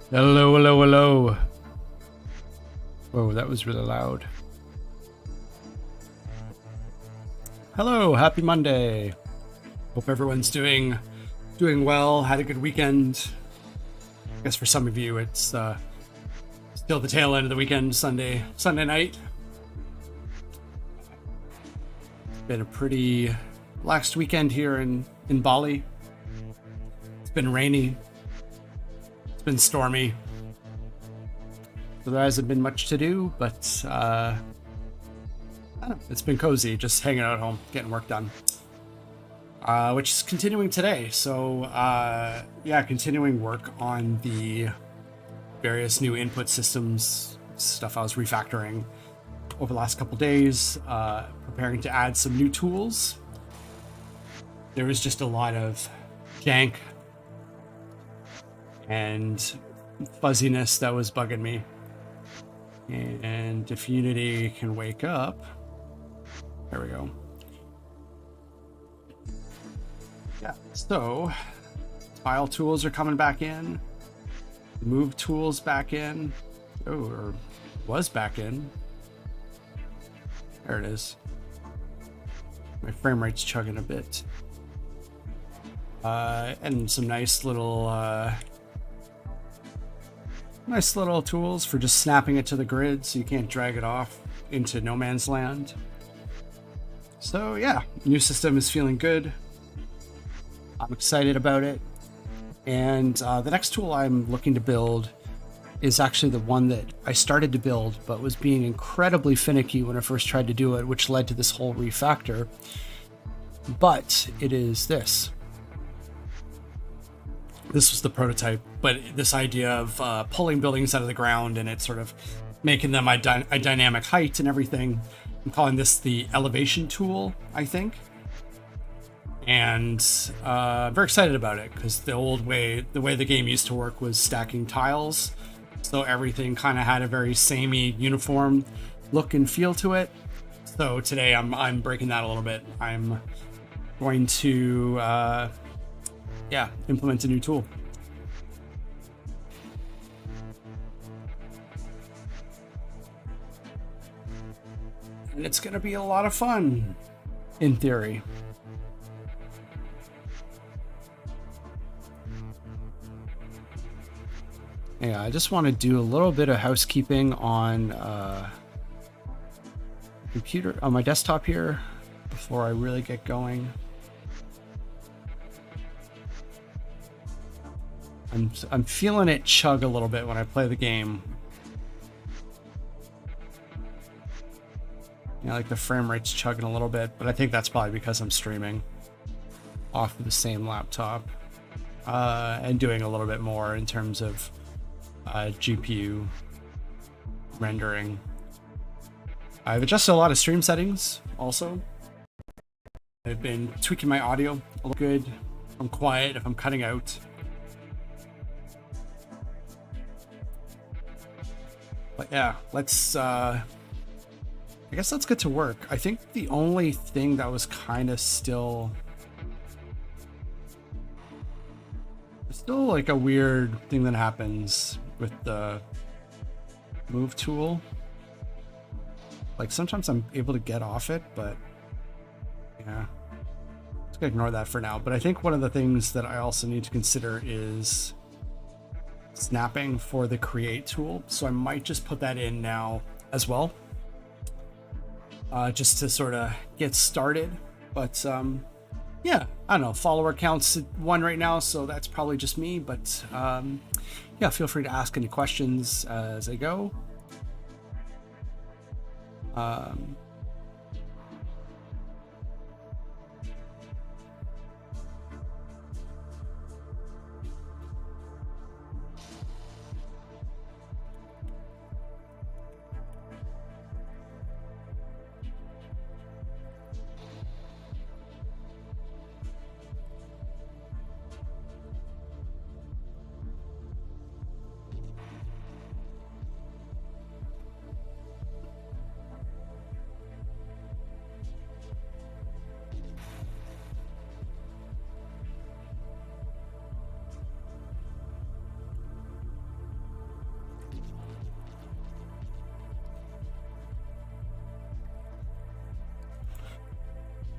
Hello, hello, hello. Whoa, that was really loud. Hello, happy Monday. Hope everyone's doing well, had a good weekend. I guess for some of you it's still the tail end of the weekend, Sunday night. It's been a pretty relaxed weekend here in Bali. It's been rainy. Been stormy, so there hasn't been much to do, but I don't know, it's been cozy, just hanging out at home, getting work done, which is continuing today. So yeah, continuing work on the various new input systems stuff I was refactoring over the last couple days, preparing to add some new tools. There was just a lot of jank and fuzziness that was bugging me. And if Unity can wake up, there we go. Yeah, so file tools are coming back in, move tools back in, or was back in. There it is. My frame rate's chugging a bit. And some nice little tools for just snapping it to the grid so you can't drag it off into no man's land. So yeah, new system is feeling good. I'm excited about it. And the next tool I'm looking to build is actually the one that I started to build but was being incredibly finicky when I first tried to do it, which led to this whole refactor. But it is this. This was the prototype, but this idea of pulling buildings out of the ground and it sort of making them a dynamic height and everything. I'm calling this the elevation tool, I think. And I'm very excited about it because the way the game used to work was stacking tiles. So everything kind of had a very samey, uniform look and feel to it. So today I'm breaking that a little bit. I'm going to implement a new tool. And it's going to be a lot of fun, in theory. Yeah, I just want to do a little bit of housekeeping on my desktop here before I really get going. I'm feeling it chug a little bit when I play the game. Yeah, like the frame rate's chugging a little bit, but I think that's probably because I'm streaming off of the same laptop and doing a little bit more in terms of GPU rendering. I've adjusted a lot of stream settings also. I've been tweaking my audio a little good. If I'm quiet, if I'm cutting out. But yeah, let's I guess let's get to work. I think the only thing that was kind of still like a weird thing that happens with the move tool. Like sometimes I'm able to get off it, but yeah, just gonna ignore that for now. But I think one of the things that I also need to consider is snapping for the create tool. So I might just put that in now as well, just to sort of get started. But yeah, I don't know, follower counts at 1 right now, so that's probably just me. But yeah, feel free to ask any questions as I go.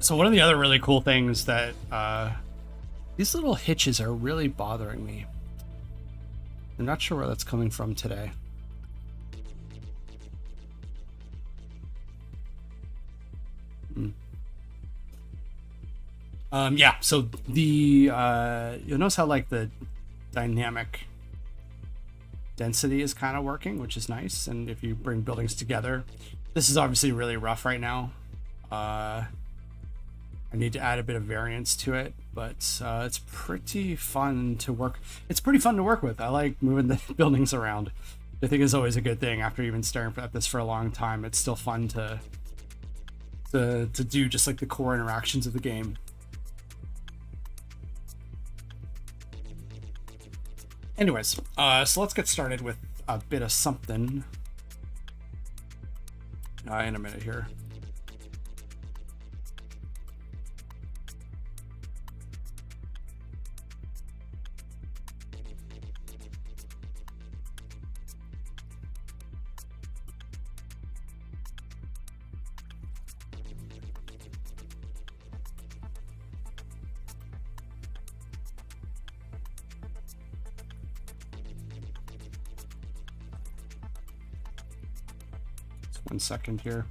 So one of the other really cool things that these little hitches are really bothering me. I'm not sure where that's coming from today. Yeah, so the you'll notice how like the dynamic density is kind of working, which is nice. And if you bring buildings together, this is obviously really rough right now. I need to add a bit of variance to it, but it's pretty fun to work. It's pretty fun to work with. I like moving the buildings around. I think is always a good thing. After you've been staring at this for a long time, it's still fun to do just like the core interactions of the game. Anyways, so let's get started with a bit of something in a minute here. Just 1 second here.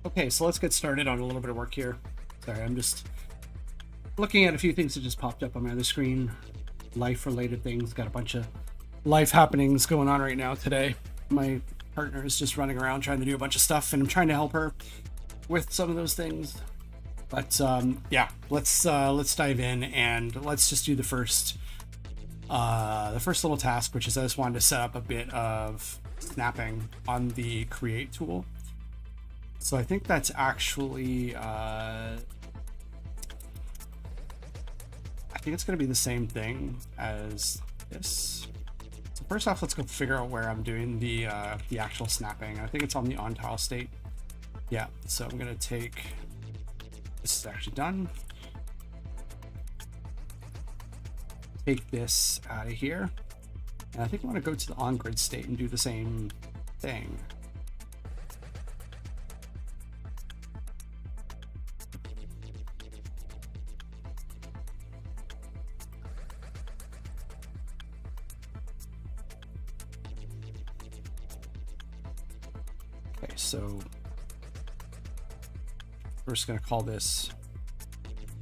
Okay, so let's get started on a little bit of work here. Sorry, I'm just looking at a few things that just popped up on my other screen. life-related things. Got a bunch of life happenings going on right now today. My partner is just running around trying to do a bunch of stuff, and I'm trying to help her with some of those things. But yeah, let's dive in, and let's just do the first little task, which is I just wanted to set up a bit of snapping on the create tool. So I think that's actually I think it's going to be the same thing as this. So first off, let's go figure out where I'm doing the actual snapping. I think it's on the on tile state. Yeah, so I'm going to take, this is actually done. Take this out of here. And I think I want to go to the on grid state and do the same thing. Okay, so we're just going to call this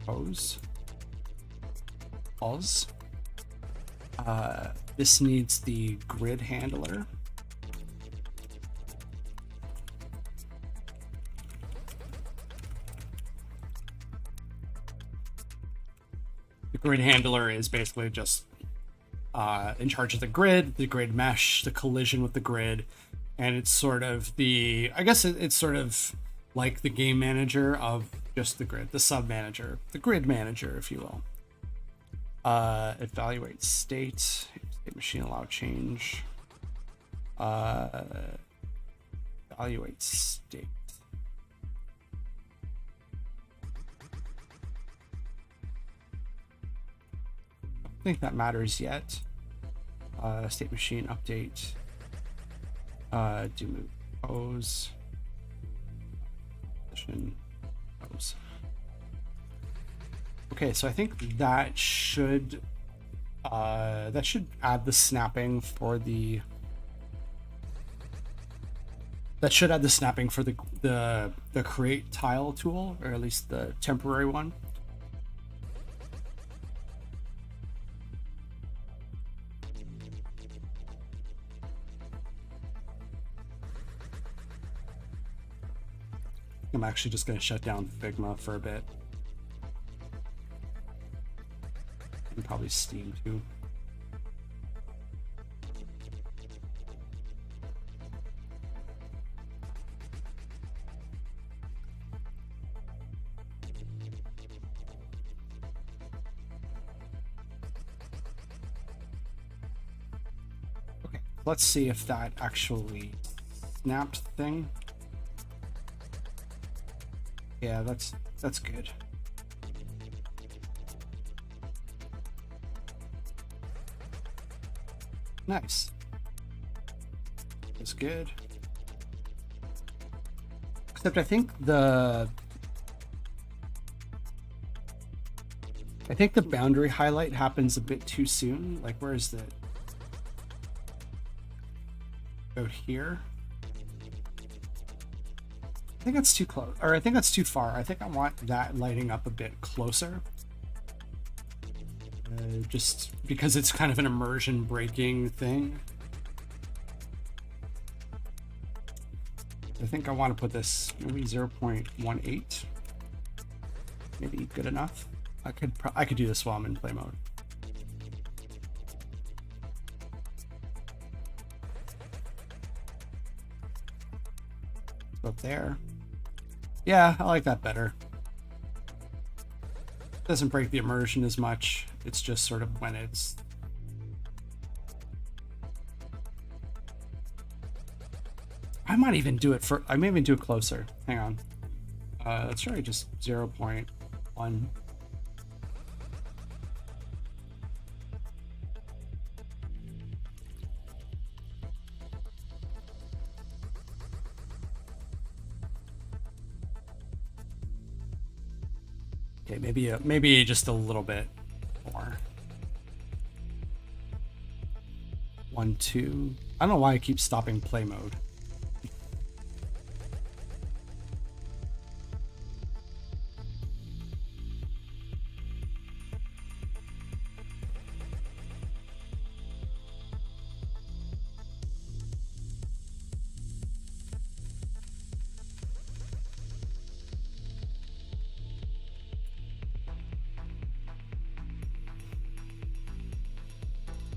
pose. This needs the grid handler. The grid handler is basically just in charge of the grid mesh, the collision with the grid, and it's sort of the, I guess it's sort of like the game manager of just the grid, the sub manager, the grid manager, if you will. Evaluate state machine allow change. Evaluate state. I don't think that matters yet. State machine update. Do move pose. Position pose. Okay, so I think that should add the snapping for the the create tile tool, or at least the temporary one. I'm actually just going to shut down Figma for a bit. And probably Steam too. Okay, let's see if that actually snapped the thing. Yeah, that's good. Nice. That's good. Except I think the boundary highlight happens a bit too soon. Like, where is the out here? I think that's too close, or I think that's too far. I think I want that lighting up a bit closer. Just because it's kind of an immersion breaking thing. I think I want to put this maybe 0.18. Maybe good enough. I could do this while I'm in play mode. Up there. Yeah, I like that better. Doesn't break the immersion as much. It's just sort of when it's... I might even do it for... I may even do it closer. Hang on. Let's try just 0.1. Okay, maybe just a little bit more. 1, 2. I don't know why I keep stopping play mode.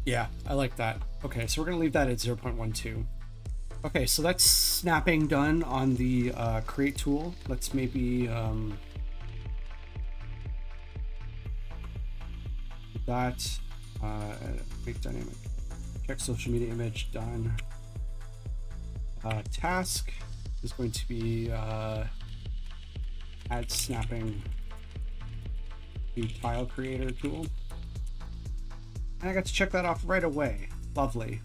Yeah, I like that. Okay, so we're gonna leave that at 0.12. Okay, so that's snapping done on the create tool. Let's maybe that make dynamic. Check social media image done. Task is going to be add snapping to tile creator tool. And I got to check that off right away. Lovely.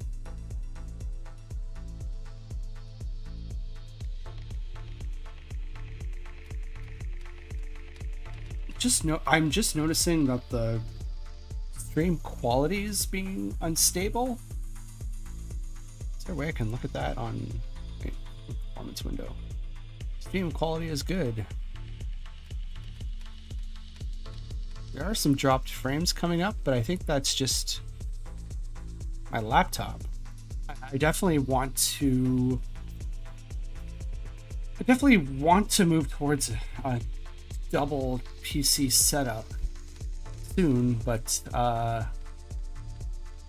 I'm just noticing that the stream quality is being unstable. Is there a way I can look at that on performance window? Stream quality is good. There are some dropped frames coming up, but I think that's just my laptop. I definitely want to move towards a double PC setup soon, but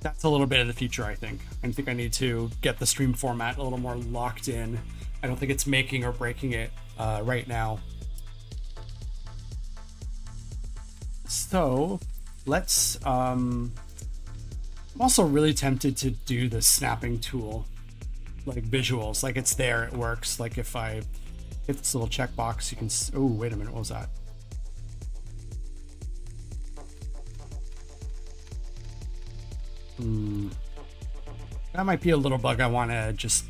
that's a little bit in the future. I think I need to get the stream format a little more locked in. I don't think it's making or breaking it right now. So let's I'm also really tempted to do the snapping tool, like visuals, like it's there, it works. Like if I hit this little checkbox, you can, oh, wait a minute, what was that? That might be a little bug I want to just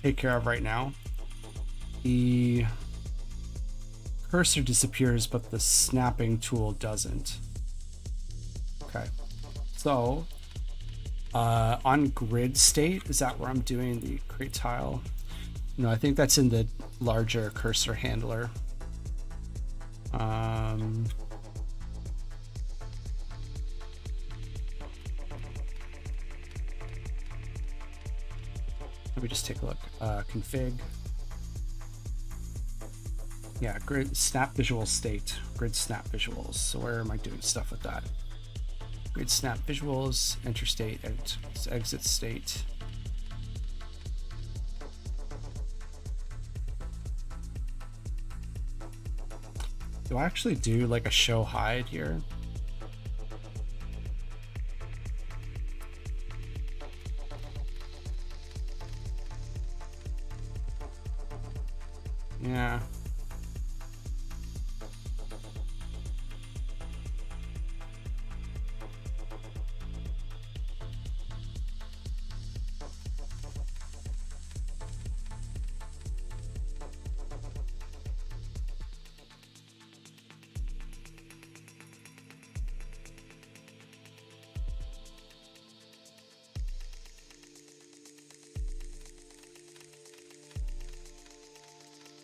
take care of right now. The cursor disappears, but the snapping tool doesn't. Okay, so on grid state, is that where I'm doing the create tile? No, I think that's in the larger cursor handler. Let me just take a look. Config. Yeah, grid snap visual state, grid snap visuals. So where am I doing stuff with that? Grid snap visuals, enter state, exit state. Do I actually do like a show hide here? Yeah.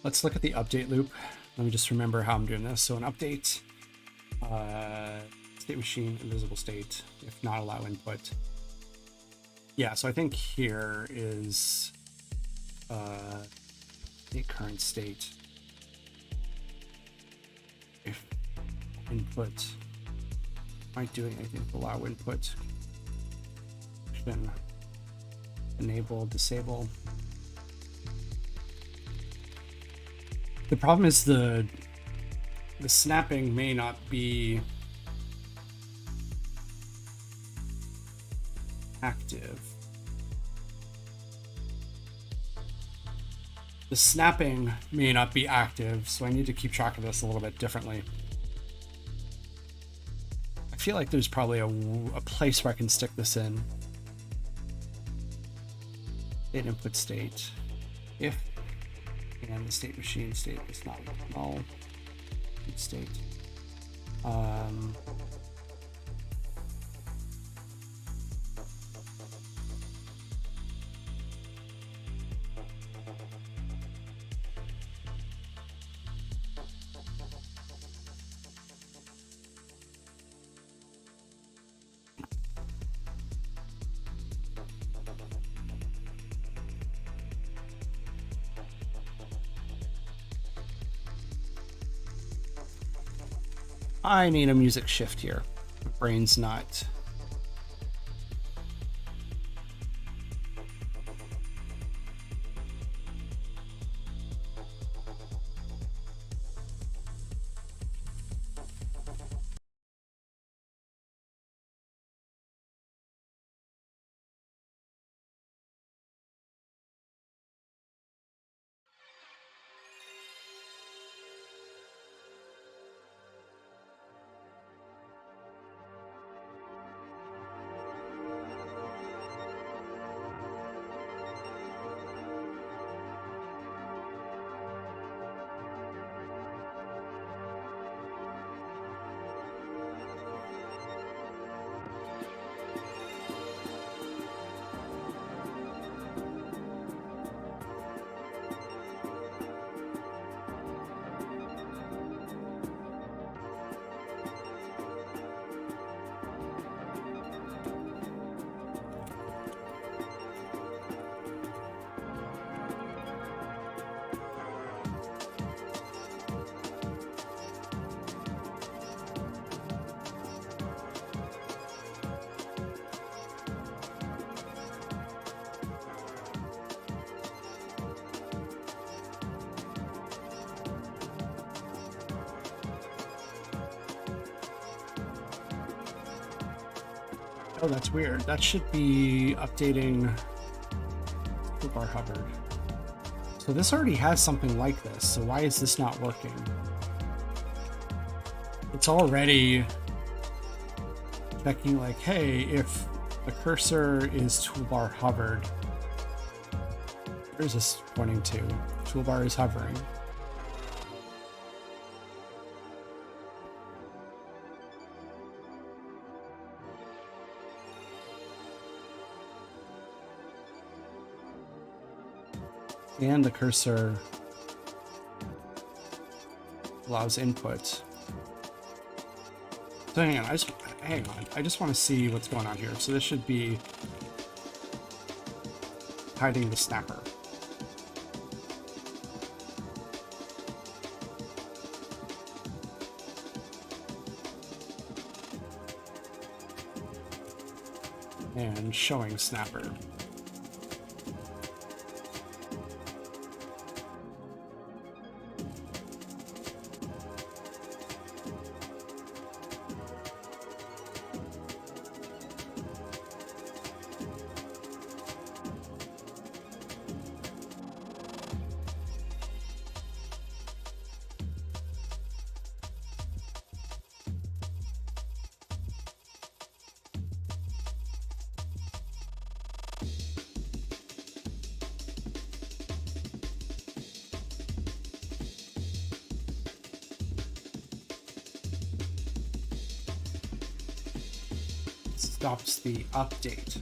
Let's look at the update loop. Let me just remember how I'm doing this. So an update, state machine, invisible state, if not allow input. Yeah, so I think here is the current state. If input, am I doing anything with allow input? Then enable, disable. The problem is the snapping may not be active. The snapping may not be active, so I need to keep track of this a little bit differently. I feel like there's probably a place where I can stick this in. State input state. If and the state machine state is not null state. I need a music shift here. My brain's not Oh, that's weird. That should be updating toolbar hovered. So this already has something like this, so why is this not working? It's already checking like, hey, if the cursor is toolbar hovered, where's this pointing to? Toolbar is hovering. And the cursor allows input. So hang on, I just want to see what's going on here. So this should be hiding the snapper. And showing snapper. Stops the update.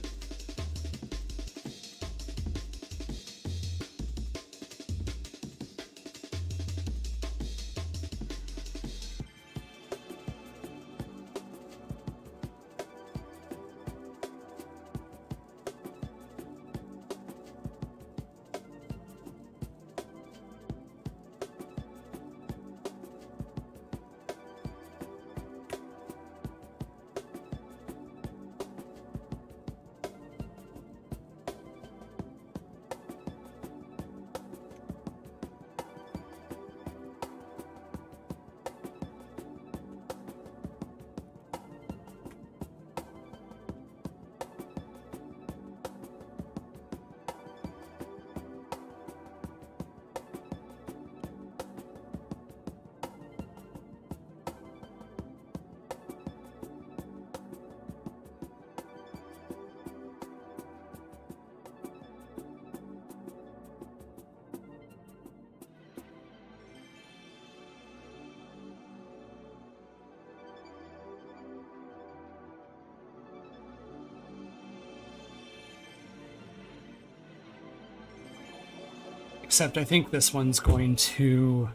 Except I think this one's going to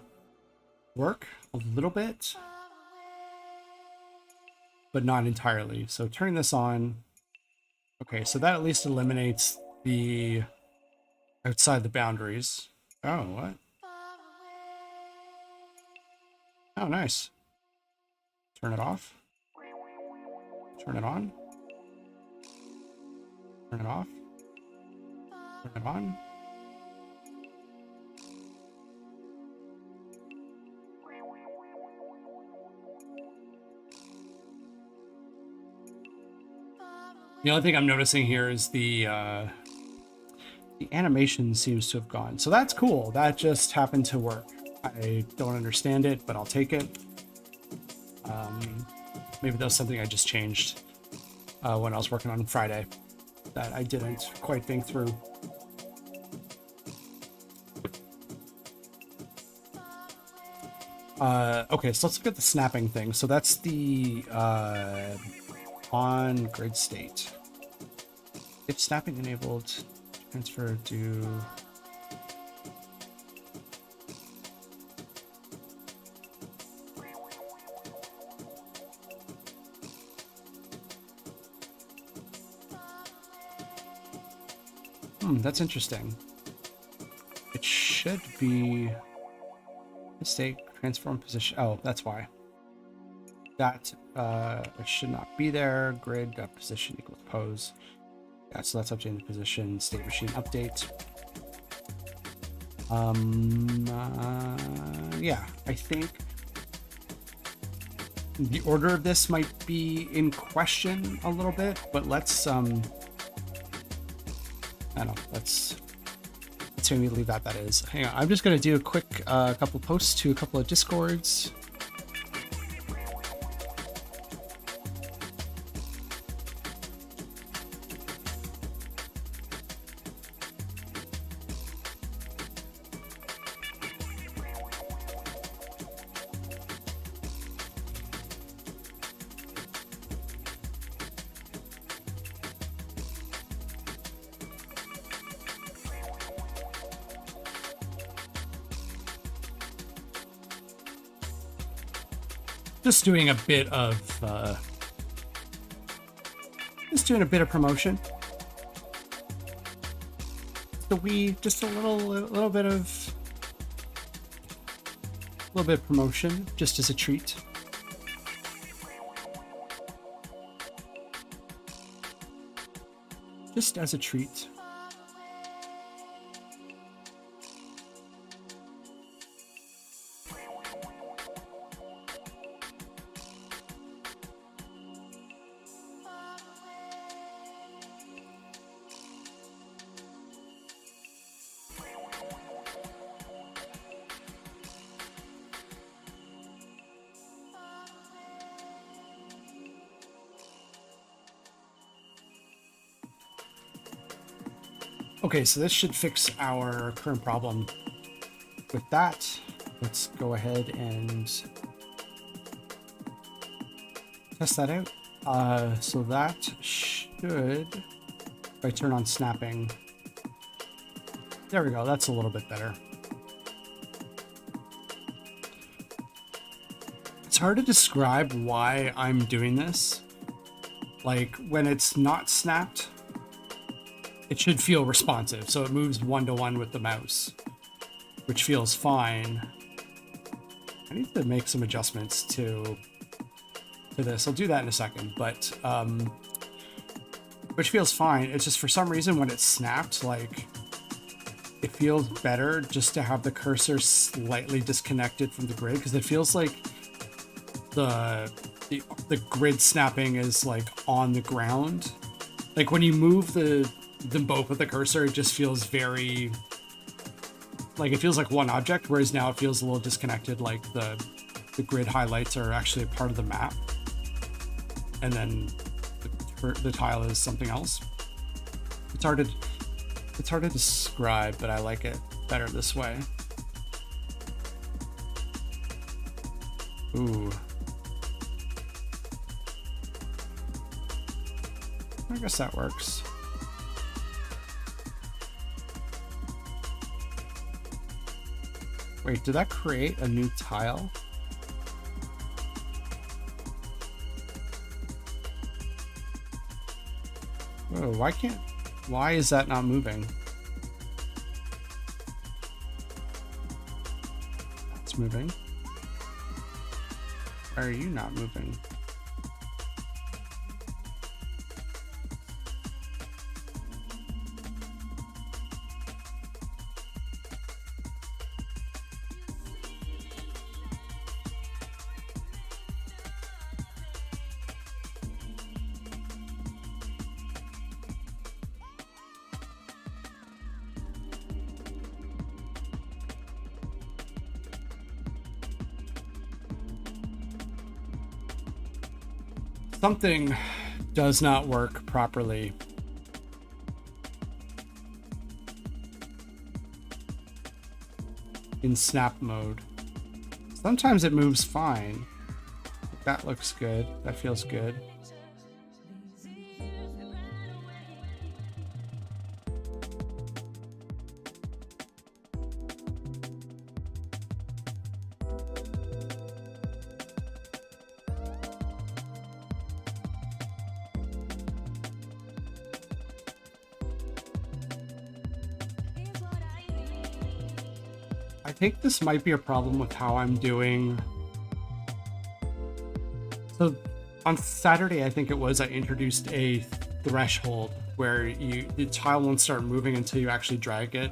work a little bit, but not entirely. So turning this on. Okay, so that at least eliminates the outside the boundaries. Oh, what? Oh, nice. Turn it off. Turn it on. Turn it off. Turn it on. The only thing I'm noticing here is the animation seems to have gone. So that's cool. That just happened to work. I don't understand it, but I'll take it. Maybe that was something I just changed when I was working on Friday that I didn't quite think through. Okay, so let's look at the snapping thing. So that's the on grid state. If snapping enabled, transfer to that's interesting. It should be state transform position. Oh, that's why. That it should not be there. Grid position equals pose. Yeah, so that's updating the position. State machine update. Yeah, I think the order of this might be in question a little bit, but let's I don't know, let's maybe leave that is. Hang on, I'm just gonna do a quick couple posts to a couple of Discords. Just doing a bit of promotion. Just a little bit of promotion, just as a treat. Just as a treat. Okay, so this should fix our current problem. With that, let's go ahead and test that out. So that should, if I turn on snapping, there we go, that's a little bit better. It's hard to describe why I'm doing this. Like, when it's not snapped, it should feel responsive, so it moves one-to-one with the mouse, which feels fine. I need to make some adjustments to this. I'll do that in a second, but which feels fine. It's just for some reason when it's snapped, like, it feels better just to have the cursor slightly disconnected from the grid, because it feels like the grid snapping is like on the ground. Like when you move them both with the cursor, it just feels very like, it feels like one object, whereas now it feels a little disconnected, like the grid highlights are actually a part of the map, and then the tile is something else. It's hard to describe, but I like it better this way. Ooh, I guess that works. Wait, did that create a new tile? Oh, why is that not moving? That's moving. Why are you not moving? Something does not work properly. In snap mode. Sometimes it moves fine. That looks good. That feels good. I think this might be a problem with how I'm doing. So on Saturday, I think it was, I introduced a threshold where the tile won't start moving until you actually drag it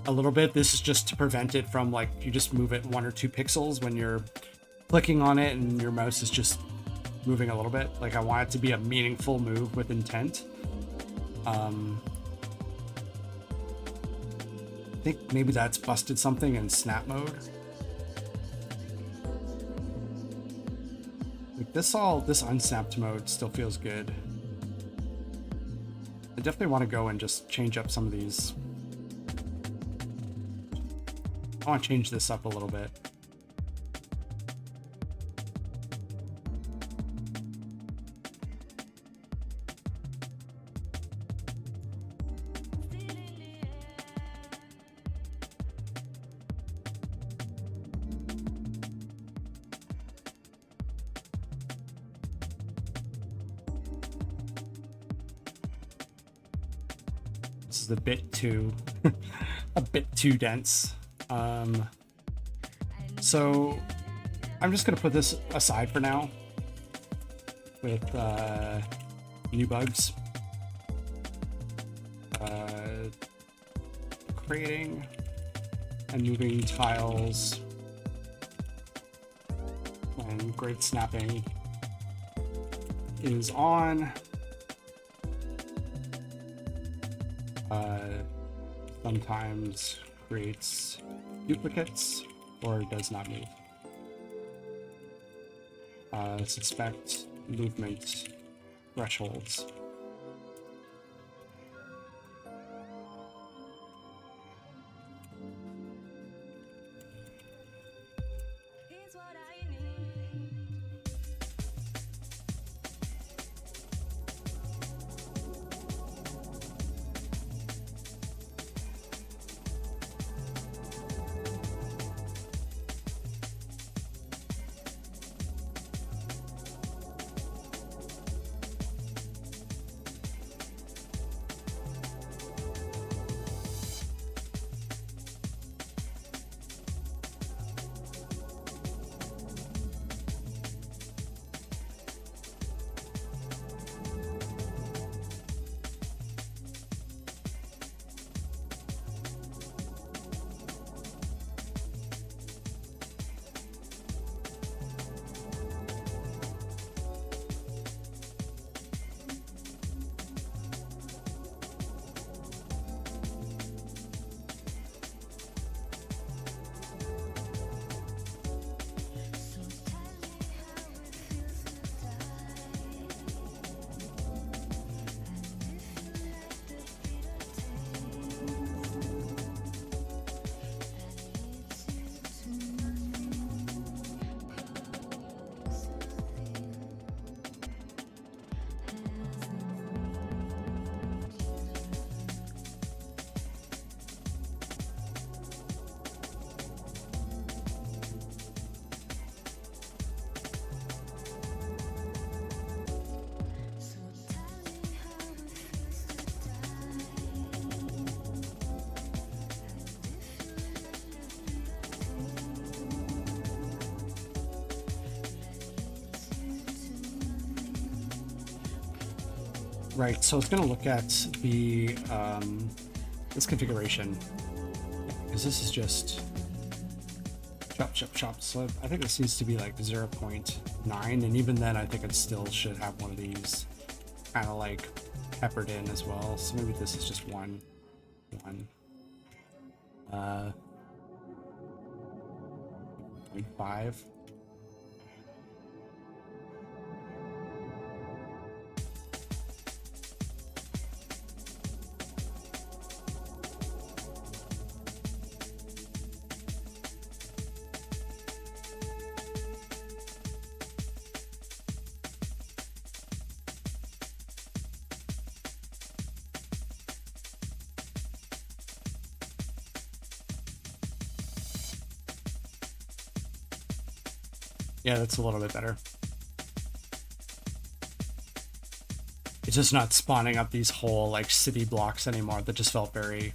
a little bit. This is just to prevent it from, like, you just move it 1 or 2 pixels when you're clicking on it and your mouse is just moving a little bit. Like I want it to be a meaningful move with intent. I think maybe that's busted something in snap mode. Like this unsnapped mode still feels good. I definitely want to go and just change up some of these. I want to change this up a little bit. This is a bit too dense. So I'm just gonna put this aside for now with new bugs. Creating and moving tiles and grade snapping is on. Sometimes creates duplicates or does not move. Suspect movement thresholds. Right, so it's going to look at the this configuration, because this is just chop. So I think this needs to be like 0.9, and even then I think it still should have one of these kind of like peppered in as well. So maybe this is just one. 0.5. Yeah, that's a little bit better. It's just not spawning up these whole like city blocks anymore. That just felt very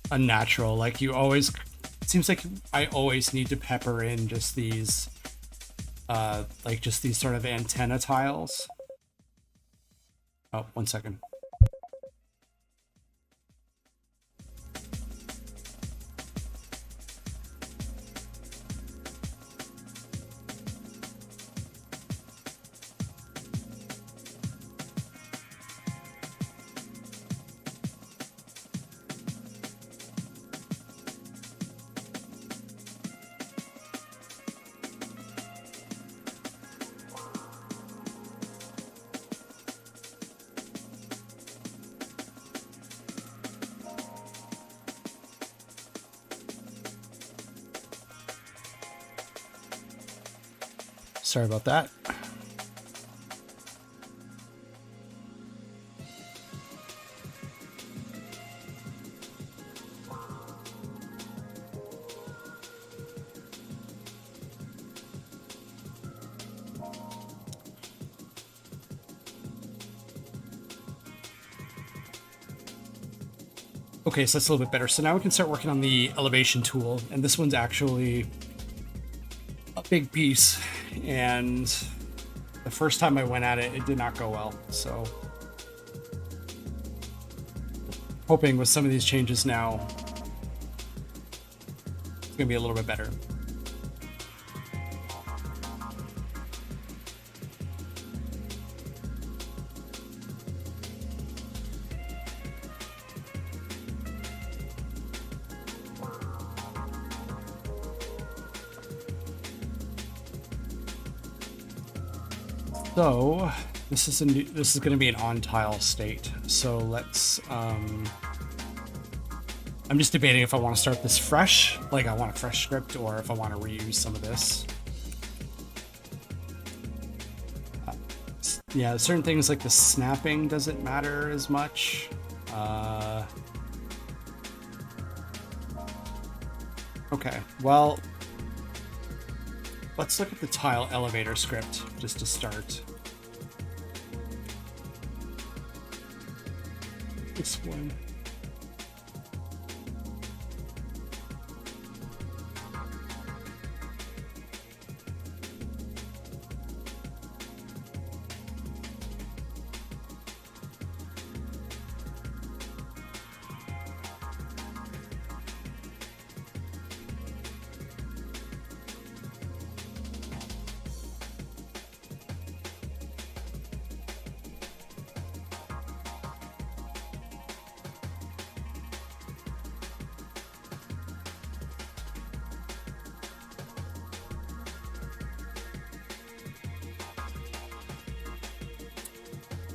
unnatural. Like you always, it seems like I always need to pepper in just these like just these sort of antenna tiles. Oh, 1 second. Sorry about that. Okay, so that's a little bit better. So now we can start working on the elevation tool, and this one's actually a big piece, and the first time I went at it, it did not go well. So hoping with some of these changes now, it's gonna be a little bit better. So this is going to be an on tile state. So let's I'm just debating if I want to start this fresh, like I want a fresh script, or if I want to reuse some of this. Yeah, certain things like the snapping doesn't matter as much. Okay, well, let's look at the tile elevator script just to start. This one.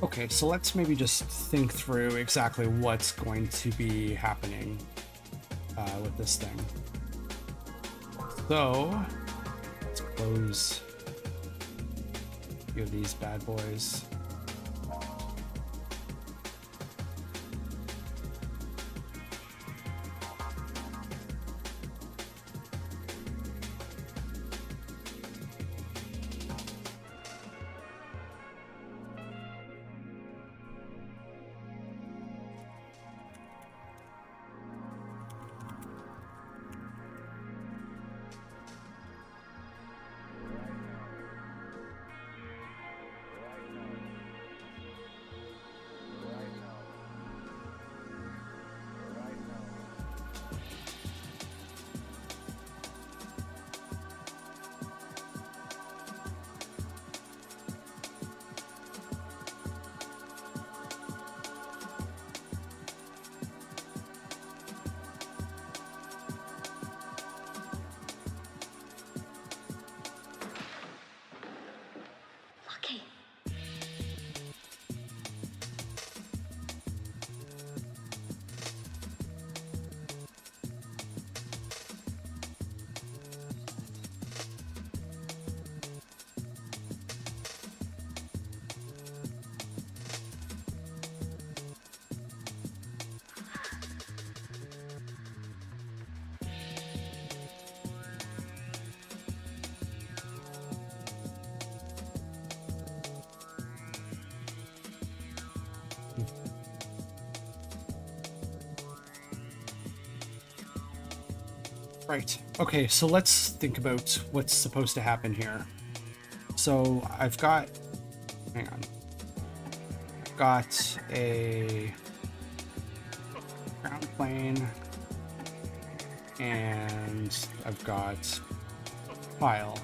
Okay, so let's maybe just think through exactly what's going to be happening with this thing. So let's close a few of these bad boys. Right. Okay, so let's think about what's supposed to happen here. So I've got, hang on, I've got a ground plane, and I've got tile.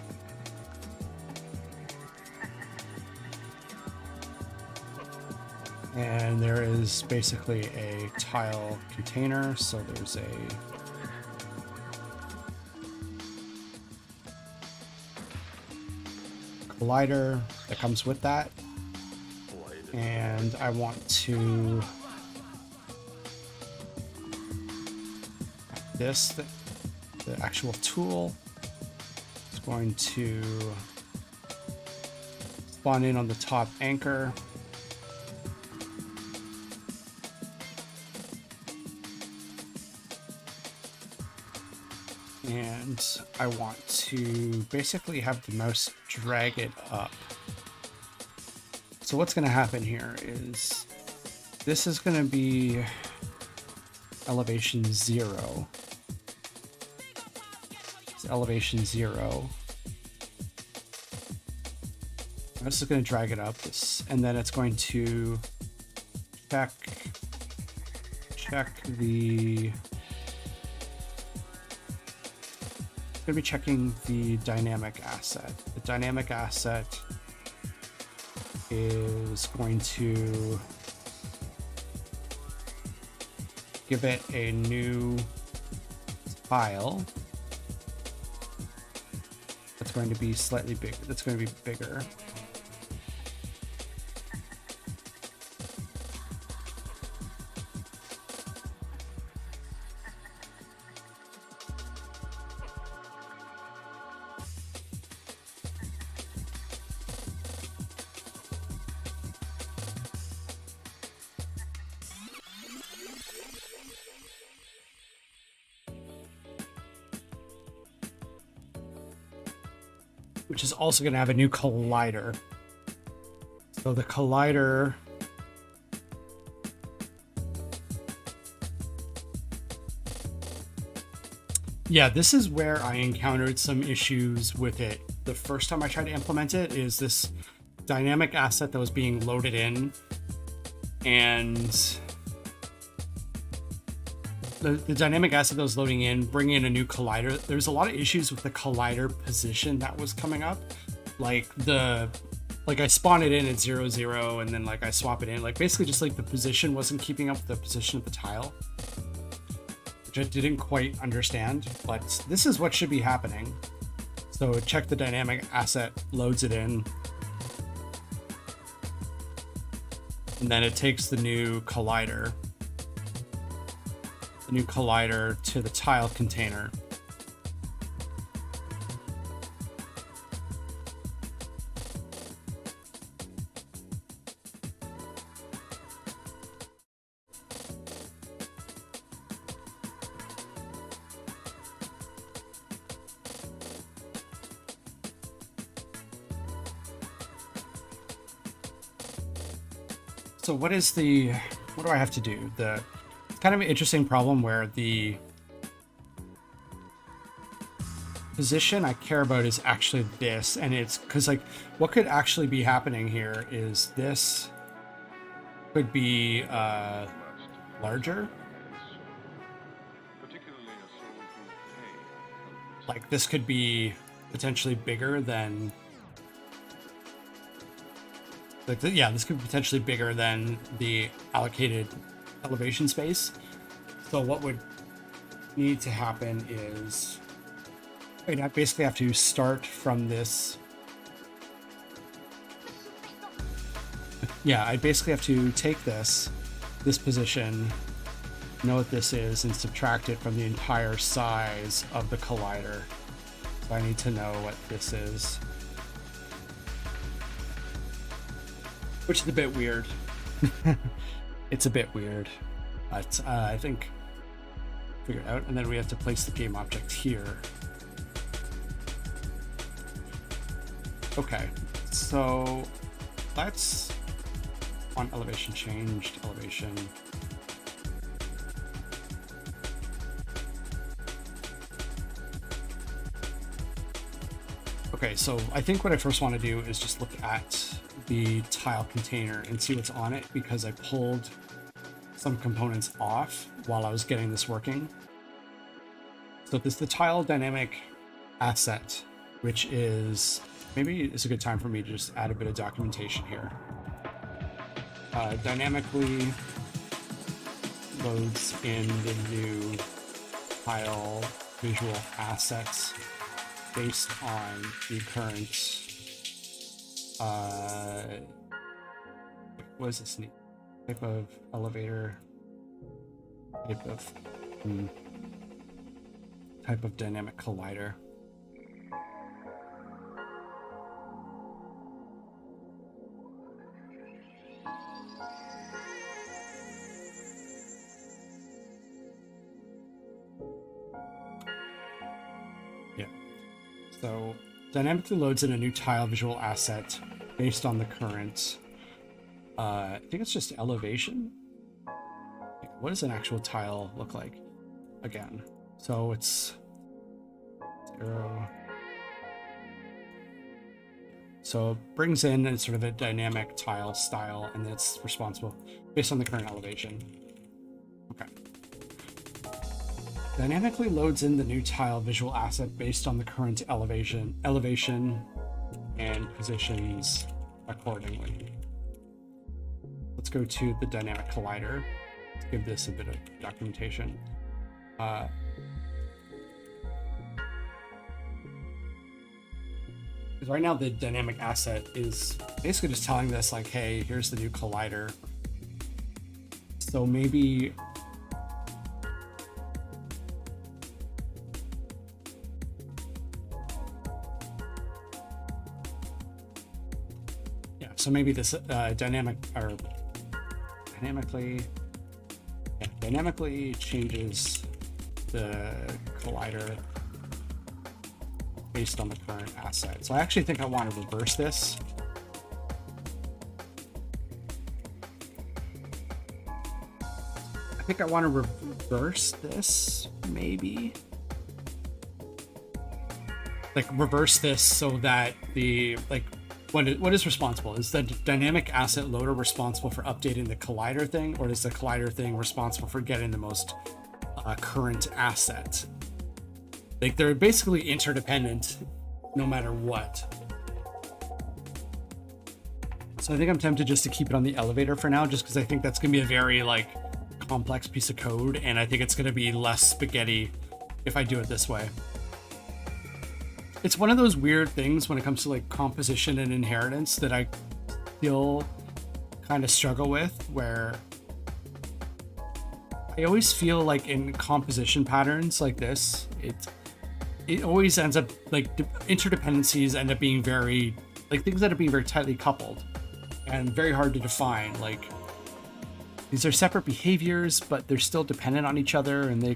And there is basically a tile container, so there's a collider that comes with that, and I want to the actual tool is going to spawn in on the top anchor. And I want to basically have the mouse drag it up. So what's going to happen here is this is going to be elevation 0. It's elevation 0. This is going to drag it up, and then it's going to check the... Going to be checking the dynamic asset. The dynamic asset is going to give it a new tile that's going to be slightly big. That's going to be bigger. Which is also going to have a new collider. So the collider yeah, this is where I encountered some issues with it. The first time I tried to implement it is this dynamic asset that was being loaded in, and the dynamic asset that was loading in, bringing in a new collider. There's a lot of issues with the collider position that was coming up. Like I spawn it in at 0, 0, and then like I swap it in. Like basically just like the position wasn't keeping up with the position of the tile, which I didn't quite understand, but this is what should be happening. So check the dynamic asset, loads it in, and then it takes the new collider to the tile container. So what do I have to do? It's kind of an interesting problem where the position I care about is actually this, and it's because like what could actually be happening here is this could be larger. Like this could be potentially bigger than this could be potentially bigger than the allocated elevation space. So what would need to happen is I basically have to start from this. Yeah, I basically have to take this position, know what this is, and subtract it from the entire size of the collider. So I need to know what this is. Which is a bit weird. It's a bit weird, but I think figure it out. And then we have to place the game object here. Okay, so let's on elevation changed elevation. Okay, so I think what I first want to do is just look at the tile container and see what's on it, because I pulled some components off while I was getting this working. So this is the tile dynamic asset, which is, maybe it's a good time for me to just add a bit of documentation here. Dynamically loads in the new tile visual assets based on the current what is this type of elevator, type of dynamic collider. So dynamically loads in a new tile visual asset based on the current. I think it's just elevation. What does an actual tile look like? Again, so it's 0. So it brings in a sort of a dynamic tile style, and it's responsible based on the current elevation. Okay. Dynamically loads in the new tile visual asset based on the current elevation, and positions accordingly. Let's go to the dynamic collider. Let's give this a bit of documentation. Because right now the dynamic asset is basically just telling this like, hey, here's the new collider. So maybe so maybe this dynamically changes the collider based on the current asset. So I actually think I want to reverse this. I think I want to reverse this, maybe. Like reverse this so that the what is responsible? Is the dynamic asset loader responsible for updating the collider thing, or is the collider thing responsible for getting the most current asset? Like they're basically interdependent no matter what. So I think I'm tempted just to keep it on the elevator for now, just because I think that's going to be a very like complex piece of code, and I think it's going to be less spaghetti if I do it this way. It's one of those weird things when it comes to like composition and inheritance that I still kind of struggle with, where I always feel like in composition patterns like this, it always ends up like interdependencies end up being very like things that are being very tightly coupled and very hard to define. Like these are separate behaviors, but they're still dependent on each other, and you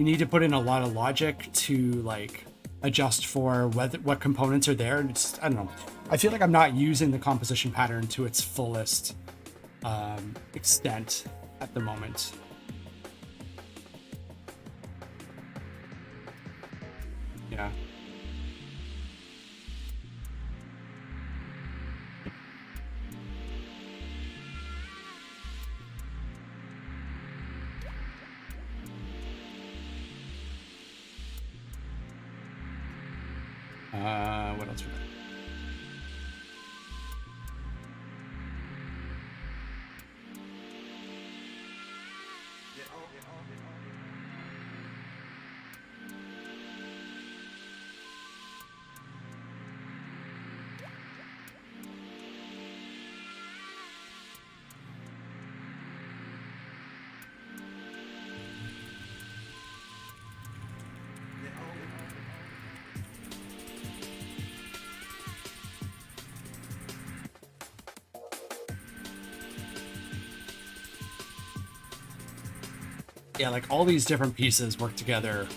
need to put in a lot of logic to like adjust for what components are there. And it's, I don't know, I feel like I'm not using the composition pattern to its fullest extent at the moment. Yeah. What else we got? Yeah, like all these different pieces work together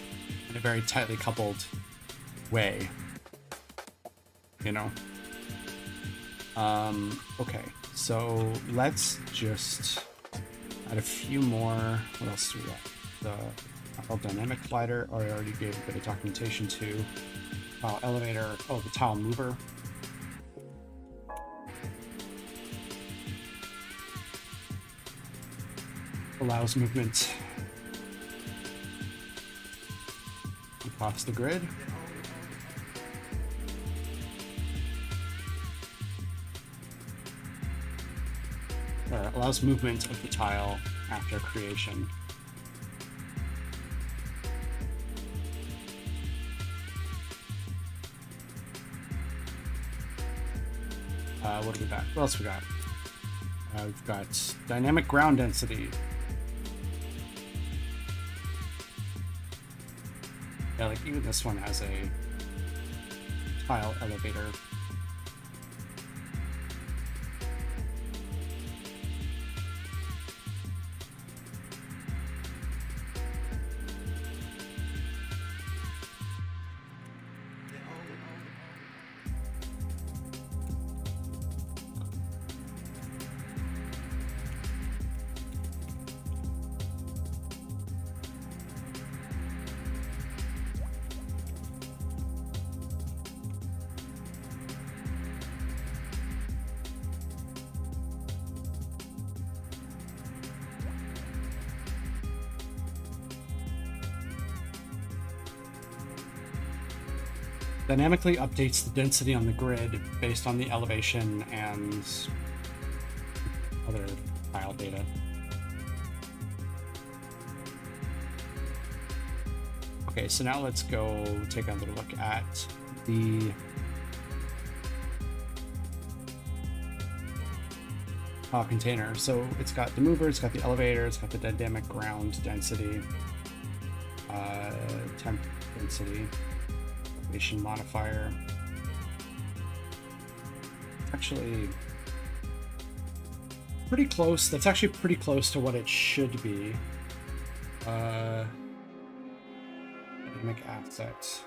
in a very tightly coupled way, you know? Okay, so let's just add a few more. What else do we got? The dynamic collider, or I already gave a bit of documentation to. Tile elevator, oh, the tile mover. Allows movement across the grid. Allows movement of the tile after creation. What do we got? What else we got? We've got dynamic ground density. Yeah, like even this one has a tile elevator. Dynamically updates the density on the grid based on the elevation and other tile data. Okay, so now let's go take another look at the container. So it's got the mover, it's got the elevator, it's got the dynamic ground density, temp density, elevation modifier. Actually, pretty close. That's actually pretty close to what it should be. Dynamic asset.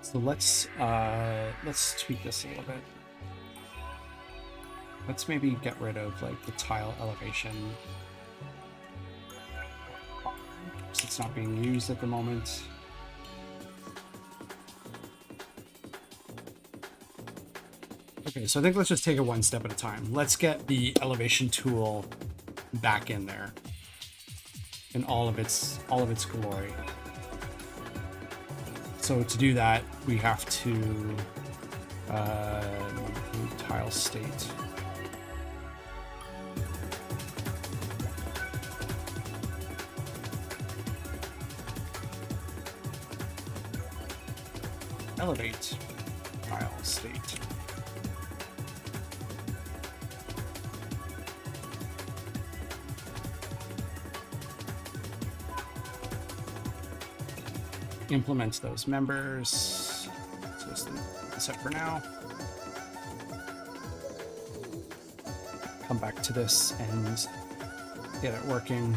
So let's tweak this a little bit. Let's maybe get rid of like the tile elevation. It's not being used at the moment. Okay, so I think let's just take it one step at a time. Let's get the elevation tool back in there in all of its glory. So to do that, we have to tile state. Elevate tile state. Implement those members. So let's leave this up for now. Come back to this and get it working.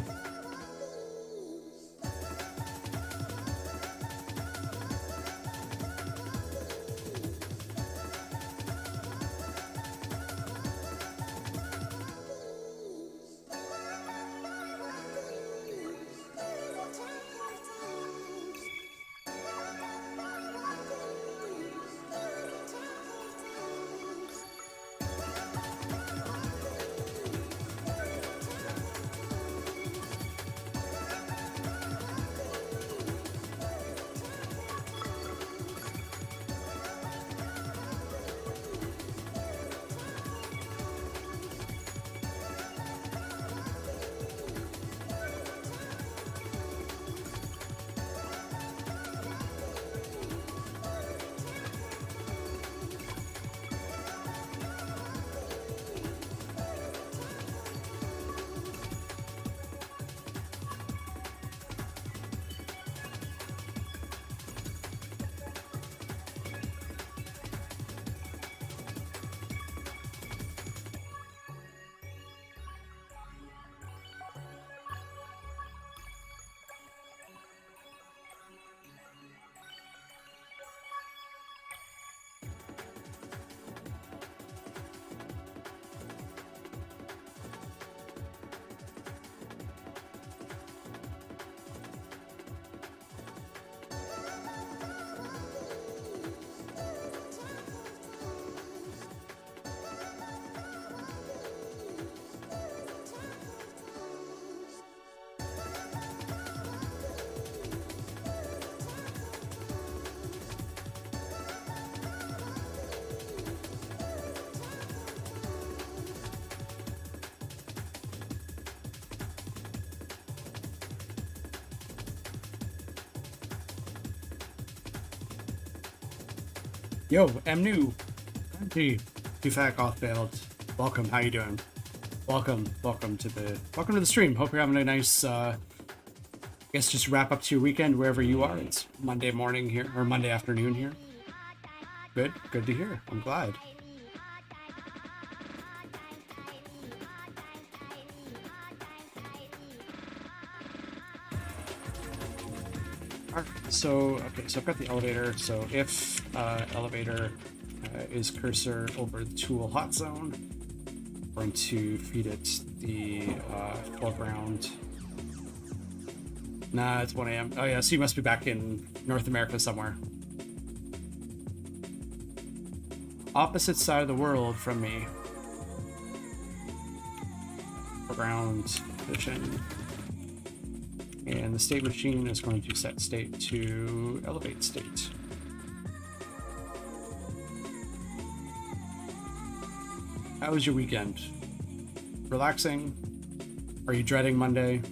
Yo, I'm new. Gee, too fat off bailed. Welcome. How you doing? Welcome to the stream. Hope you're having a nice. I guess just wrap up to your weekend wherever you are. It's Monday morning here or Monday afternoon here. Good to hear. I'm glad. So I've got the elevator. So if elevator is cursor over the tool hot zone, I'm going to feed it the foreground Nah, it's 1 a.m. Oh yeah, so you must be back in North America somewhere. Opposite side of the world from me. Ground vision. And the state machine is going to set state to elevate state. How was your weekend? Relaxing? Are you dreading Monday?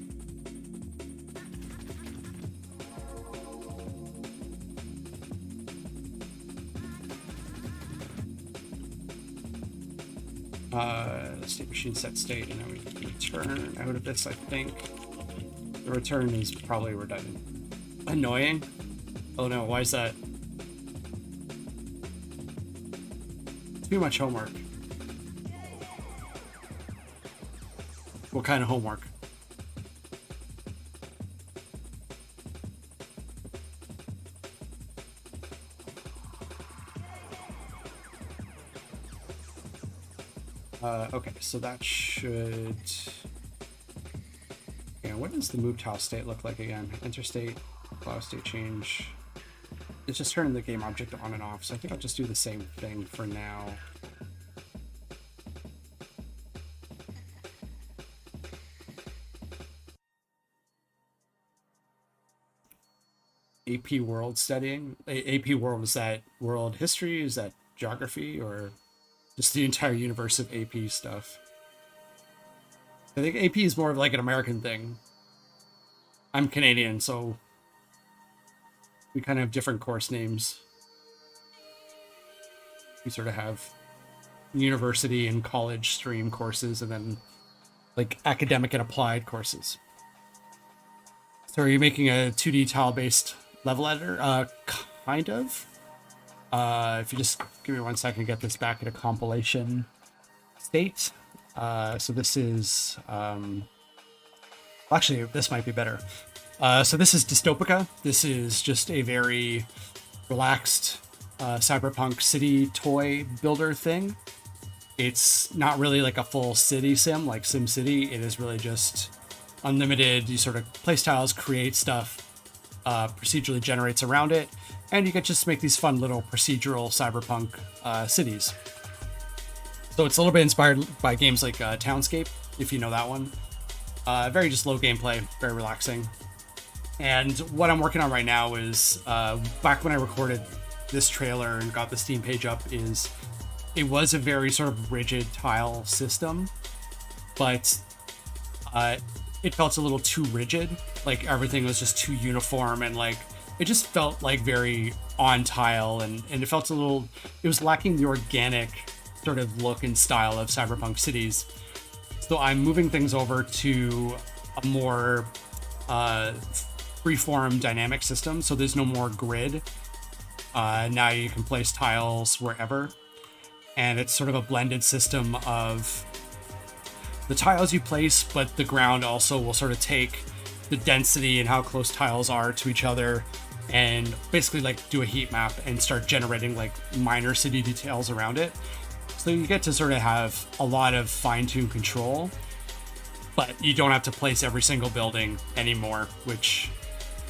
State machine set state, and then we can return out of this, I think. The return is probably redundant. Annoying? Oh no, why is that? Too much homework. What kind of homework? Okay, so that should... Yeah, what does the move tile state look like again? Enter state, allow state change. It's just turning the game object on and off, so I think I'll just do the same thing for now. AP World studying? AP World, is that world history? Is that geography? Or just the entire universe of AP stuff? I think AP is more of like an American thing. I'm Canadian, so we kind of have different course names. We sort of have university and college stream courses, and then like academic and applied courses. So are you making a 2D tile-based level editor? Kind of. If you just give me 1 second to get this back at a compilation state. So this is... actually, this might be better. So this is Dystopika. This is just a very relaxed cyberpunk city toy builder thing. It's not really like a full city sim like SimCity. It is really just unlimited. You sort of place tiles, create stuff, procedurally generates around it, and you can just make these fun little procedural cyberpunk cities. So it's a little bit inspired by games like Townscape, if you know that one. Very just low gameplay, very relaxing. And what I'm working on right now is, back when I recorded this trailer and got the Steam page up, is it was a very sort of rigid tile system, but it felt a little too rigid. Like everything was just too uniform, and like it just felt like very on tile, and it felt a little, it was lacking the organic sort of look and style of cyberpunk cities. So I'm moving things over to a more freeform dynamic system. So there's no more grid. Now you can place tiles wherever. And it's sort of a blended system of the tiles you place, but the ground also will sort of take the density and how close tiles are to each other and basically like do a heat map and start generating like minor city details around it. So you get to sort of have a lot of fine-tuned control, but you don't have to place every single building anymore, which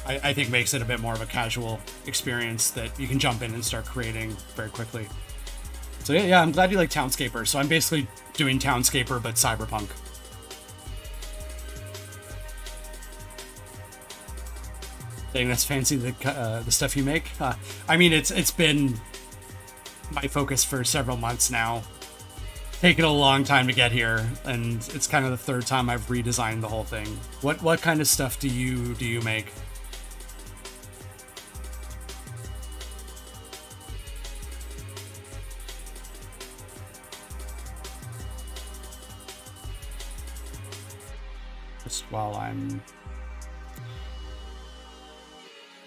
I think makes it a bit more of a casual experience that you can jump in and start creating very quickly. So yeah, I'm glad you like Townscaper. So I'm basically doing Townscaper, but cyberpunk. Dang, that's fancy, the stuff you make. I mean, it's been my focus for several months now. Taken a long time to get here, and it's kind of the third time I've redesigned the whole thing. What kind of stuff do you make?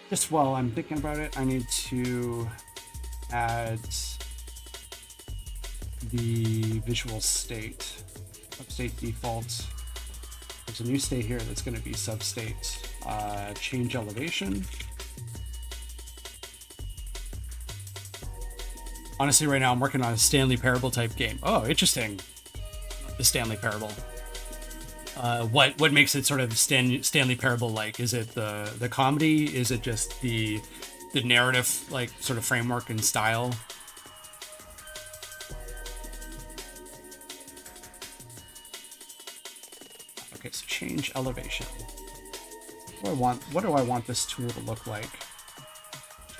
Just while I'm thinking about it, I need to add the visual state, substate default. There's a new state here that's going to be substate, change elevation. Honestly, right now I'm working on a Stanley Parable type game. Oh, interesting. The Stanley Parable. what makes it sort of Stanley Parable like? Is it the comedy? Is it just the narrative like sort of framework and style? Okay, so change elevation. What do I want this tool to look like?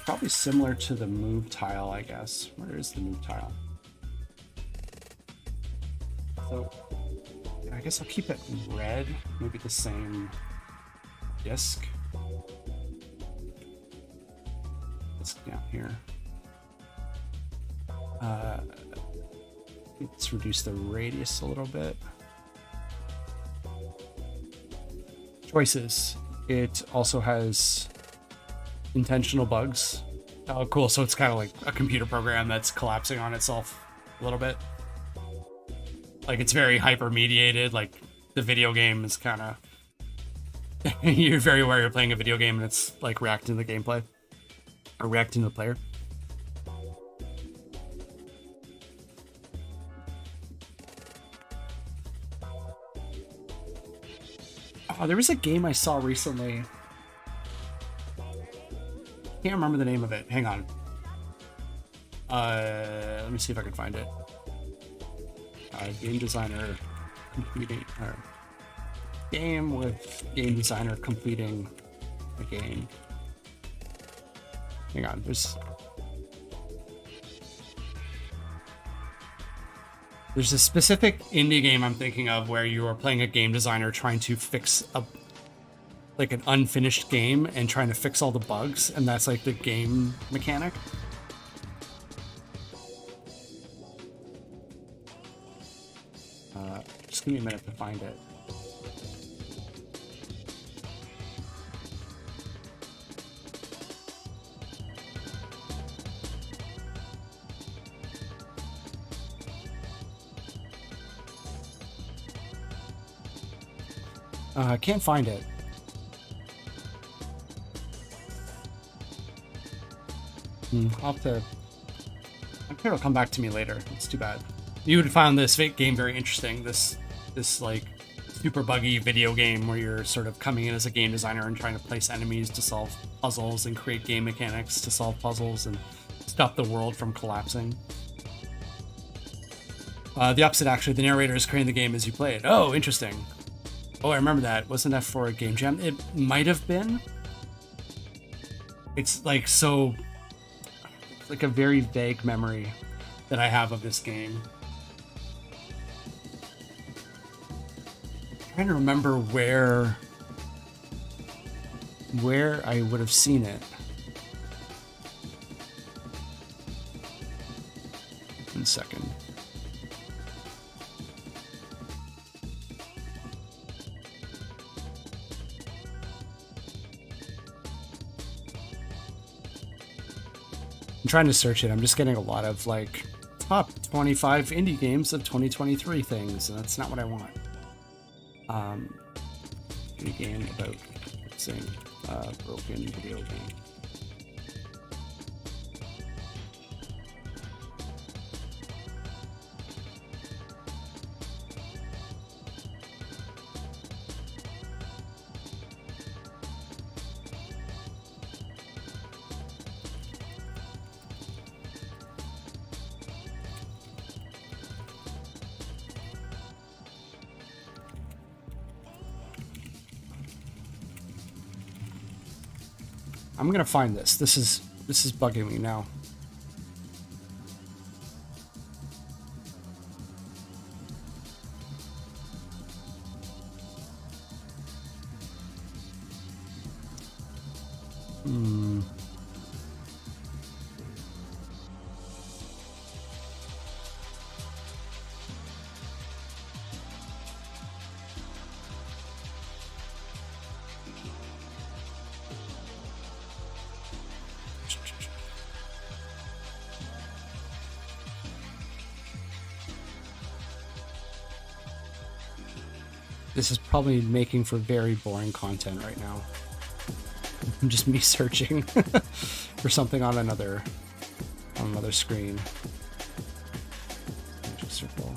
Probably similar to the move tile, I guess. Where is the move tile? So yeah, I guess I'll keep it red, maybe the same disc. Disc down here. Let's reduce the radius a little bit. Choices. It also has intentional bugs. Oh, cool. So it's kind of like a computer program that's collapsing on itself a little bit. Like it's very hyper mediated. Like the video game is kind of you're very aware you're playing a video game and it's like reacting to the gameplay or reacting to the player. Oh, there was a game I saw recently. Can't remember the name of it. Hang on. Let me see if I can find it. Game designer completing, or game with game designer completing a game. Hang on, there's a specific indie game I'm thinking of where you are playing a game designer trying to fix like an unfinished game and trying to fix all the bugs, and that's like the game mechanic. Just give me a minute to find it. I can't find it. I'll have to. I'm sure it'll come back to me later. It's too bad. You would have found this game very interesting. This like super buggy video game where you're sort of coming in as a game designer and trying to place enemies to solve puzzles and create game mechanics to solve puzzles and stop the world from collapsing. The opposite, actually. The narrator is creating the game as you play it. Oh, interesting. Oh, I remember that. Wasn't that for a game jam? It might have been. It's like so. It's like a very vague memory that I have of this game. I'm trying to remember where I would have seen it. One second. I'm trying to search it. I'm just getting a lot of like top 25 indie games of 2023 things, and that's not what I want. Indie game about fixing a broken video game. I'm gonna find this. This is bugging me now. This is probably making for very boring content right now. Just me searching for something on another screen. Magic circle.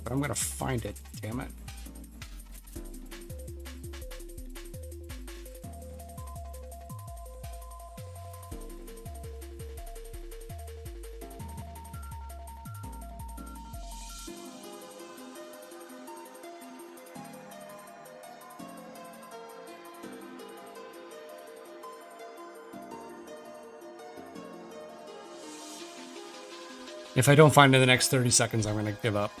But I'm gonna find it, damn it. If I don't find it in the next 30 seconds, I'm going to give up.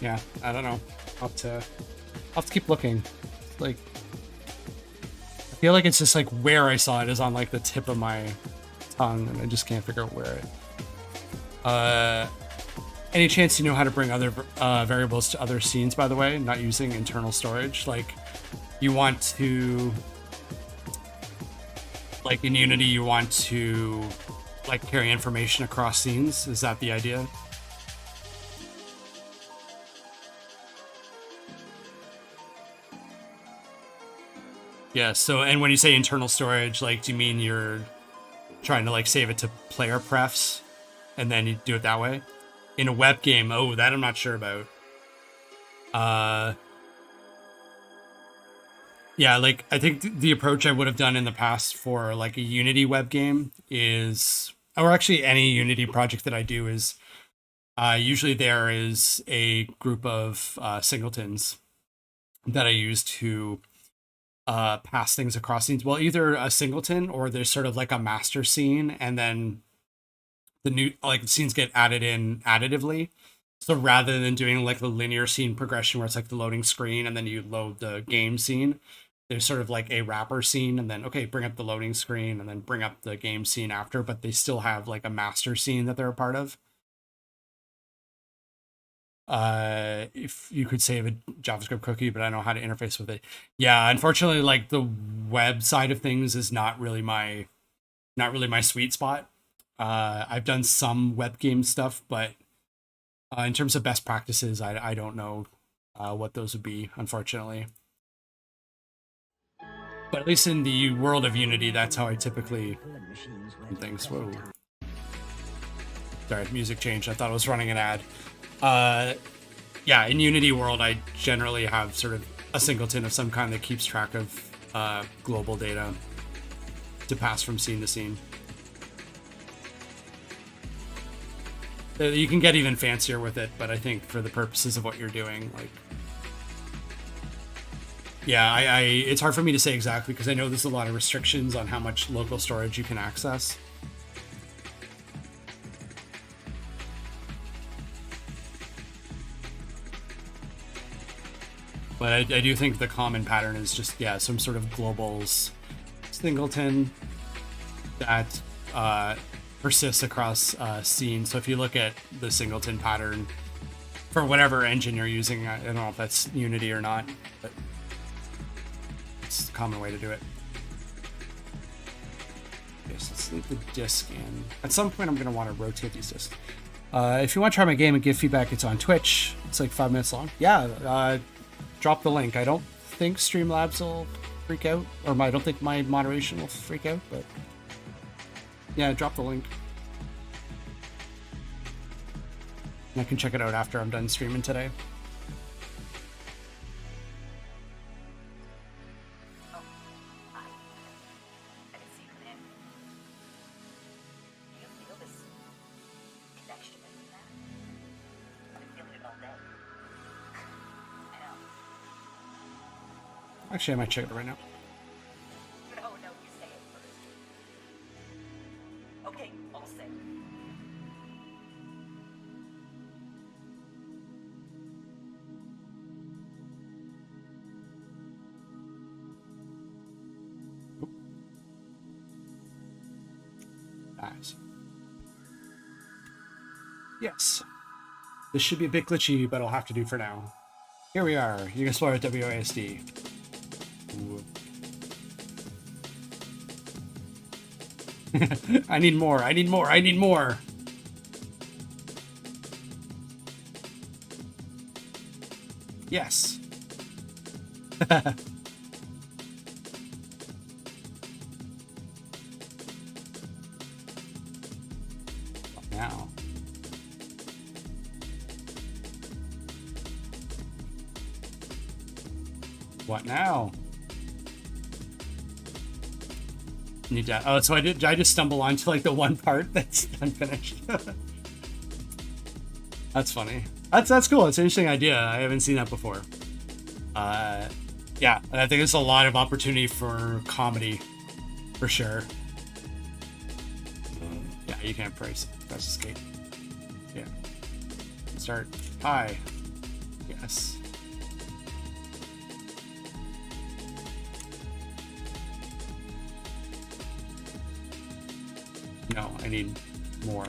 Yeah, I don't know. I'll have to keep looking. Like, I feel like it's just like where I saw it is on like the tip of my tongue, and I just can't figure out where it. Any chance you know how to bring other variables to other scenes? By the way, not using internal storage. Like, you want to, like in Unity, you want to like carry information across scenes. Is that the idea? Yeah, so, and when you say internal storage, like, do you mean you're trying to, like, save it to player prefs, and then you do it that way? In a web game, oh, that I'm not sure about. Yeah, like, I think the approach I would have done in the past for, like, a Unity web game is, or actually any Unity project that I do is, usually there is a group of singletons that I use to pass things across scenes. Well, either a singleton or there's sort of like a master scene, and then the new like scenes get added in additively. So rather than doing like the linear scene progression where it's like the loading screen and then you load the game scene, there's sort of like a wrapper scene, and then okay, bring up the loading screen and then bring up the game scene after, but they still have like a master scene that they're a part of. If you could save a JavaScript cookie, but I don't know how to interface with it. Yeah, unfortunately, like the web side of things is not really my sweet spot. I've done some web game stuff, but in terms of best practices, I don't know what those would be, unfortunately. But at least in the world of Unity, that's how I typically do things. Whoa. Sorry, music changed. I thought I was running an ad. Yeah, in Unity world, I generally have sort of a singleton of some kind that keeps track of global data to pass from scene to scene. You can get even fancier with it, but I think for the purposes of what you're doing, like, yeah, it's hard for me to say exactly because I know there's a lot of restrictions on how much local storage you can access. But I do think the common pattern is just, yeah, some sort of globals singleton that persists across scenes. So if you look at the singleton pattern for whatever engine you're using, I don't know if that's Unity or not, but it's a common way to do it. Okay, so let's leave the disk in. At some point, I'm going to want to rotate these disks. If you want to try my game and give feedback, it's on Twitch. It's like 5 minutes long. Yeah, drop the link. I don't think Streamlabs will freak out, or I don't think my moderation will freak out, but yeah, drop the link. And I can check it out after I'm done streaming today. Actually, I might check it right now. No, you say it first. Okay, all set. Nice. Yes. This should be a bit glitchy, but I'll have to do for now. Here we are. You can explore at WASD. Ooh. I need more. I need more. I need more. Yes. Now. What now? Need to. Oh, so I did. I just stumble onto like the one part that's unfinished. That's funny. That's cool. It's an interesting idea. I haven't seen that before. Yeah, and I think there's a lot of opportunity for comedy, for sure. Yeah, you can't press escape. Yeah. Start. Hi. Yes. No, I need more.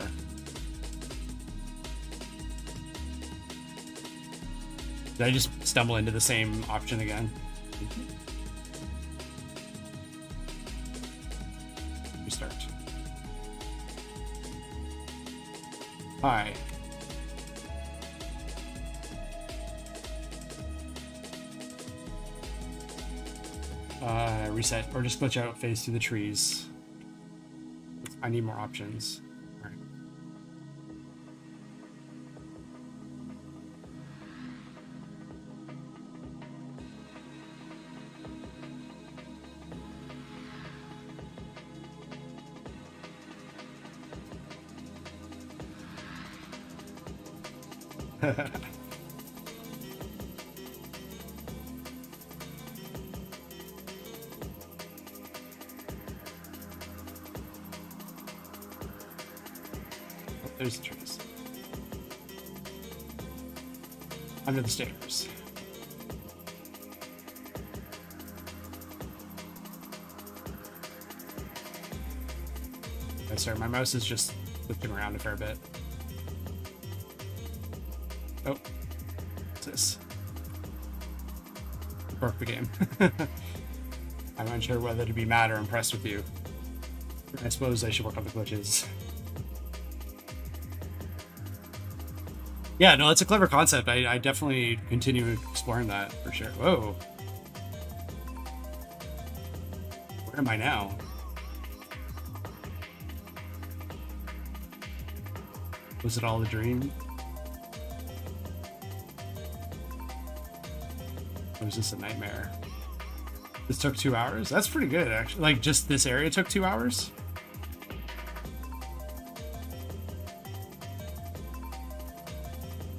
Did I just stumble into the same option again? Restart. Hi. Reset, or just glitch out, phase through the trees. I need more options. All right. There's the trees. Under the stairs. Okay, sorry, my mouse is just flipping around a fair bit. Oh, what's this? Broke the game. I'm unsure whether to be mad or impressed with you. I suppose I should work on the glitches. Yeah, no, it's a clever concept. I definitely continue exploring that for sure. Whoa. Where am I now? Was it all a dream? Or was this a nightmare? This took 2 hours? That's pretty good, actually. Like, just this area took 2 hours?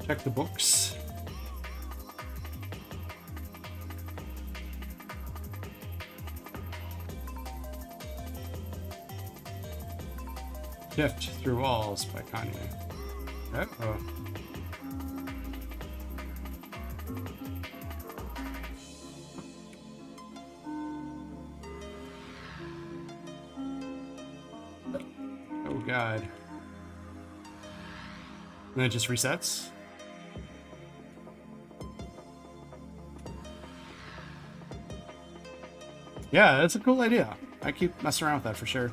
Check the books. Shift Through Walls by Kanye. Uh-oh. Oh god. And then it just resets? Yeah, that's a cool idea. I keep messing around with that for sure.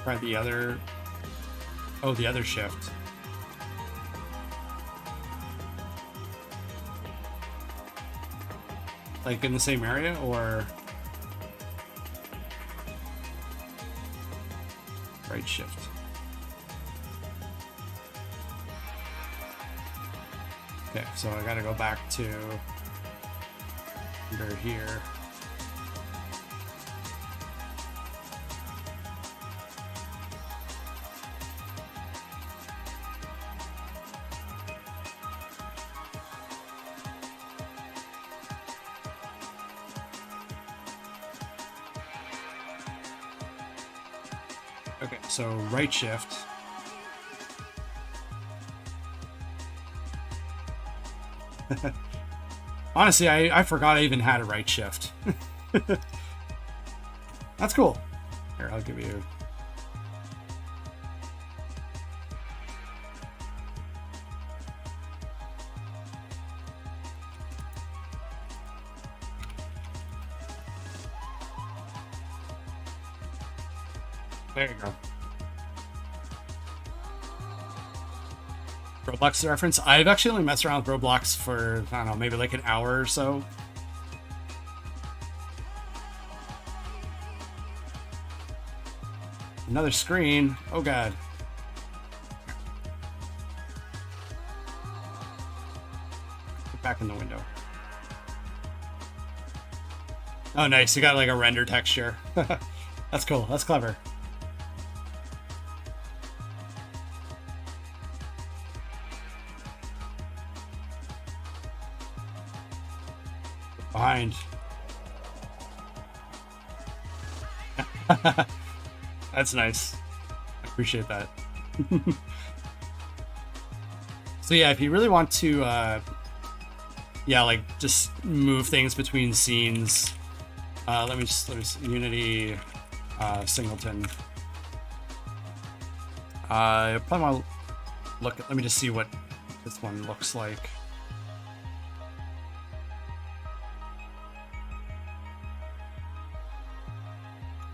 Try the other... Oh, the other shift. Like in the same area, or... Right shift. Okay, so I gotta go back to under here. Okay, so right shift. Honestly, I forgot I even had a right shift. That's cool. Here, I'll give you... There you go. Roblox reference. I've actually only messed around with Roblox for, I don't know, maybe like an hour or so. Another screen. Oh god. Get back in the window. Oh nice, you got like a render texture. That's cool, that's clever. Behind. That's nice. I appreciate that. So yeah, if you really want to yeah, like just move things between scenes, let me see, Unity singleton. Probably want to look at, let me just see what this one looks like.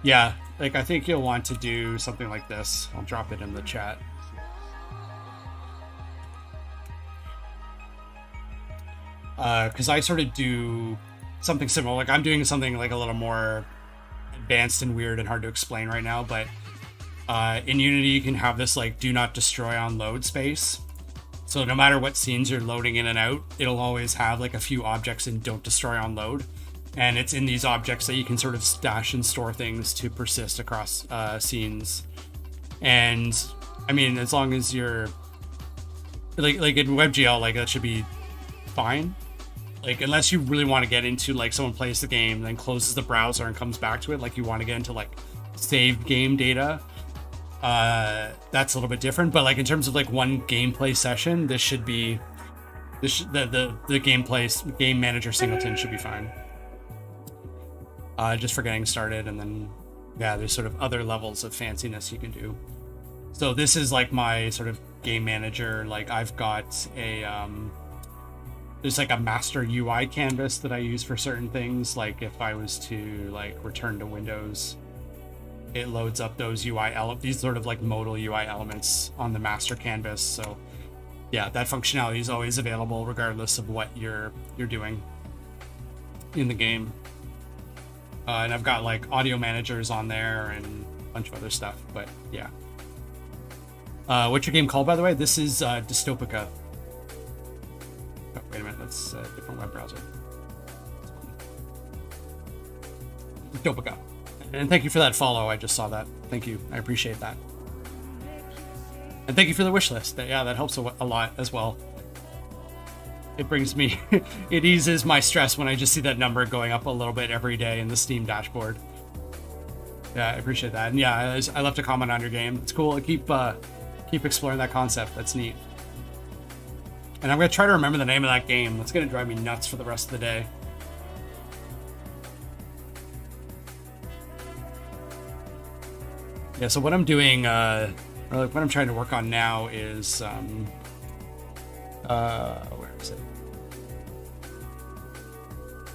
Yeah, like I think you'll want to do something like this. I'll drop it in the chat. Because I sort of do something similar. Like I'm doing something like a little more advanced and weird and hard to explain right now. But in Unity, you can have this like do not destroy on load space. So no matter what scenes you're loading in and out, it'll always have like a few objects in don't destroy on load. And it's in these objects that you can sort of stash and store things to persist across scenes. And I mean, as long as you're like in WebGL, like that should be fine. Like unless you really want to get into like someone plays the game, then closes the browser and comes back to it, like you want to get into like saved game data. That's a little bit different. But like in terms of like one gameplay session, this should be the game manager singleton should be fine. Just for getting started, and then yeah, there's sort of other levels of fanciness you can do. So this is like my sort of game manager. Like I've got a there's like a master UI canvas that I use for certain things. Like if I was to like return to Windows, it loads up those these sort of like modal UI elements on the master canvas. So yeah, that functionality is always available regardless of what you're doing in the game. And I've got like audio managers on there and a bunch of other stuff, but yeah. What's your game called, by the way? This is Dystopika. Oh, wait a minute, that's a different web browser. Dystopika. And thank you for that follow. I just saw that. Thank you. I appreciate that. And thank you for the wish list. Yeah, that helps a lot as well. It brings me, it eases my stress when I just see that number going up a little bit every day in the Steam dashboard. Yeah, I appreciate that. And yeah, I left a comment on your game. It's cool. Keep exploring that concept. That's neat. And I'm going to try to remember the name of that game. That's going to drive me nuts for the rest of the day. Yeah, so what I'm doing, or like what I'm trying to work on now is, where is it?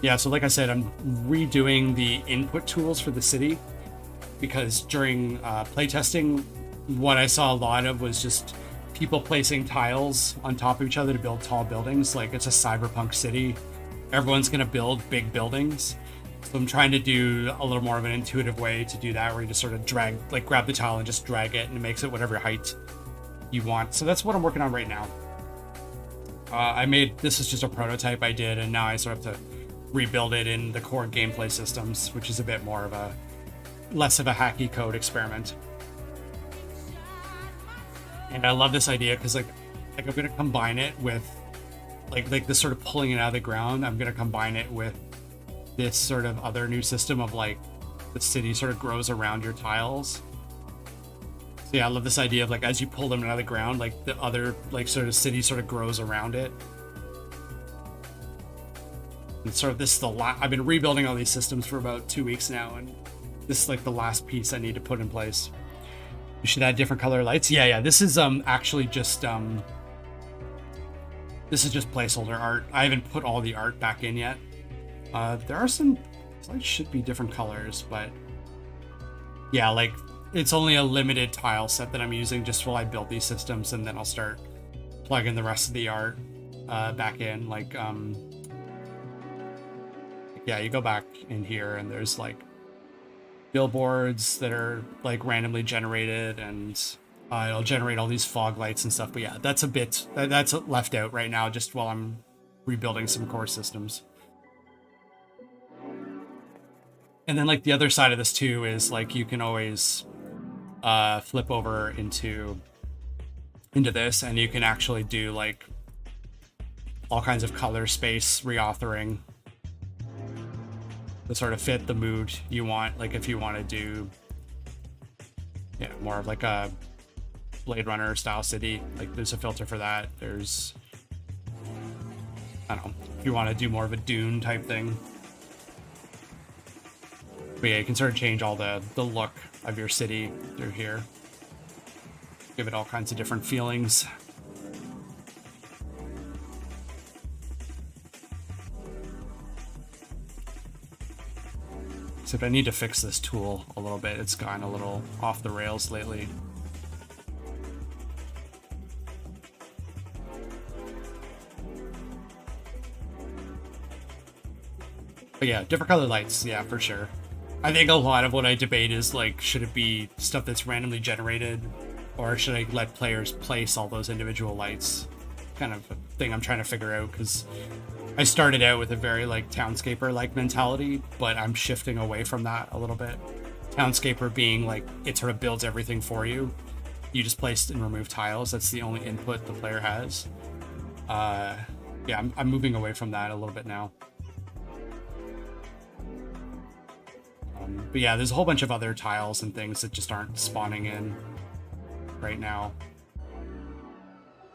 Yeah, so like I said, I'm redoing the input tools for the city because during playtesting, what I saw a lot of was just people placing tiles on top of each other to build tall buildings. Like it's a cyberpunk city. Everyone's going to build big buildings. So I'm trying to do a little more of an intuitive way to do that, where you just sort of grab the tile and just drag it and it makes it whatever height you want. So that's what I'm working on right now. This is just a prototype I did, and now I sort of have to rebuild it in the core gameplay systems, which is a bit more of less of a hacky code experiment. And I love this idea because like I'm gonna combine it with like this sort of pulling it out of the ground. I'm gonna combine it with this sort of other new system of like the city sort of grows around your tiles. So yeah, I love this idea of like as you pull them out of the ground, like the other like sort of city sort of grows around it. And sort of this is I've been rebuilding all these systems for about 2 weeks now, and this is like the last piece I need to put in place. You should add different color lights. Yeah. This is actually just this is just placeholder art. I haven't put all the art back in yet. There are some lights should be different colors, but yeah, like it's only a limited tile set that I'm using just while I build these systems, and then I'll start plugging the rest of the art back in. Like, yeah, you go back in here and there's like billboards that are like randomly generated, and it'll generate all these fog lights and stuff. But yeah, that's a bit that's left out right now just while I'm rebuilding some core systems. And then like the other side of this too is like you can always flip over into this, and you can actually do like all kinds of color space reauthoring to sort of fit the mood you want. Like if you want to do, you know, more of like a Blade Runner style city, like there's a filter for that. There's, I don't know, if you want to do more of a Dune type thing. But yeah, you can sort of change all the look of your city through here. Give it all kinds of different feelings. Except I need to fix this tool a little bit. It's gone a little off the rails lately. But yeah, different color lights, yeah, for sure. I think a lot of what I debate is like, should it be stuff that's randomly generated, or should I let players place all those individual lights? Kind of a thing I'm trying to figure out, because I started out with a very like Townscaper-like mentality, but I'm shifting away from that a little bit. Townscaper being like, it sort of builds everything for you. You just place and remove tiles. That's the only input the player has. Yeah, I'm moving away from that a little bit now. But yeah, there's a whole bunch of other tiles and things that just aren't spawning in right now.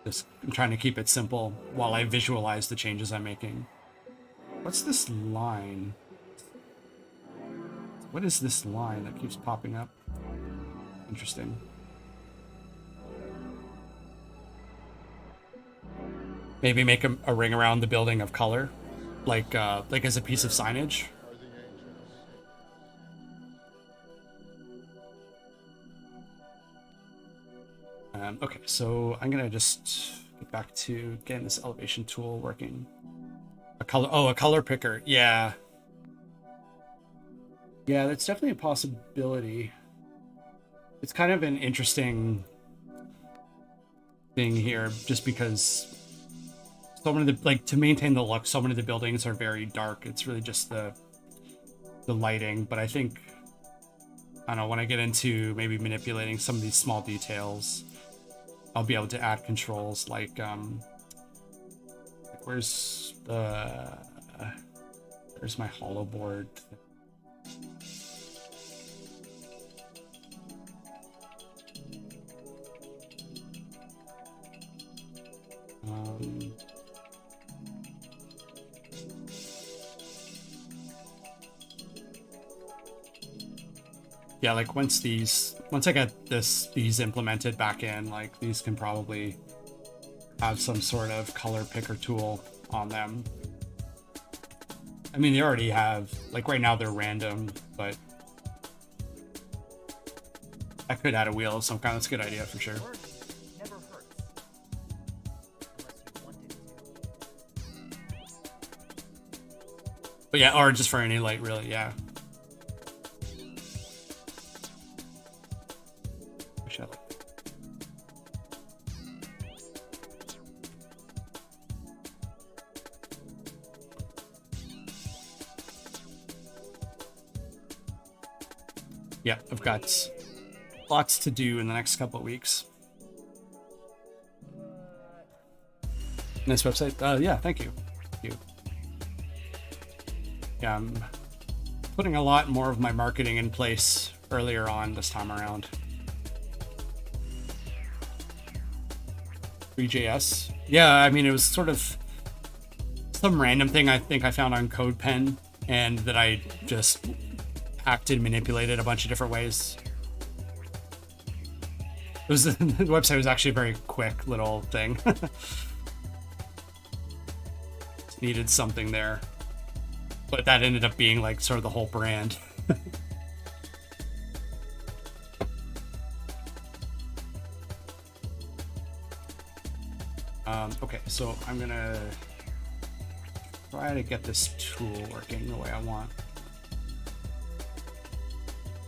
Just I'm trying to keep it simple while I visualize the changes I'm making. What's this line? What is this line that keeps popping up? Interesting. Maybe make a ring around the building of color, like as a piece of signage. Okay, so I'm gonna just get back to getting this elevation tool working. A color picker. Yeah. Yeah, that's definitely a possibility. It's kind of an interesting thing here, just because so many of the, like, to maintain the look, so many of the buildings are very dark. It's really just the lighting, but I think, I don't know, when I get into maybe manipulating some of these small details, I'll be able to add controls like where's my hollow board? Yeah, like once I get these implemented back in, like these can probably have some sort of color picker tool on them. I mean, they already have, like right now they're random, but I could add a wheel of some kind. That's a good idea for sure. Never hurts. Unless you want it to. But yeah, or just for any light, really, yeah. Yeah, I've got lots to do in the next couple of weeks. Nice website. Yeah, thank you. Thank you. Yeah, I'm putting a lot more of my marketing in place earlier on this time around. 3JS. Yeah, I mean, it was sort of some random thing I think I found on CodePen, and that I just hacked and manipulated a bunch of different ways. It was the website was actually a very quick little thing. Needed something there, but that ended up being like sort of the whole brand. Okay, so I'm gonna try to get this tool working the way I want.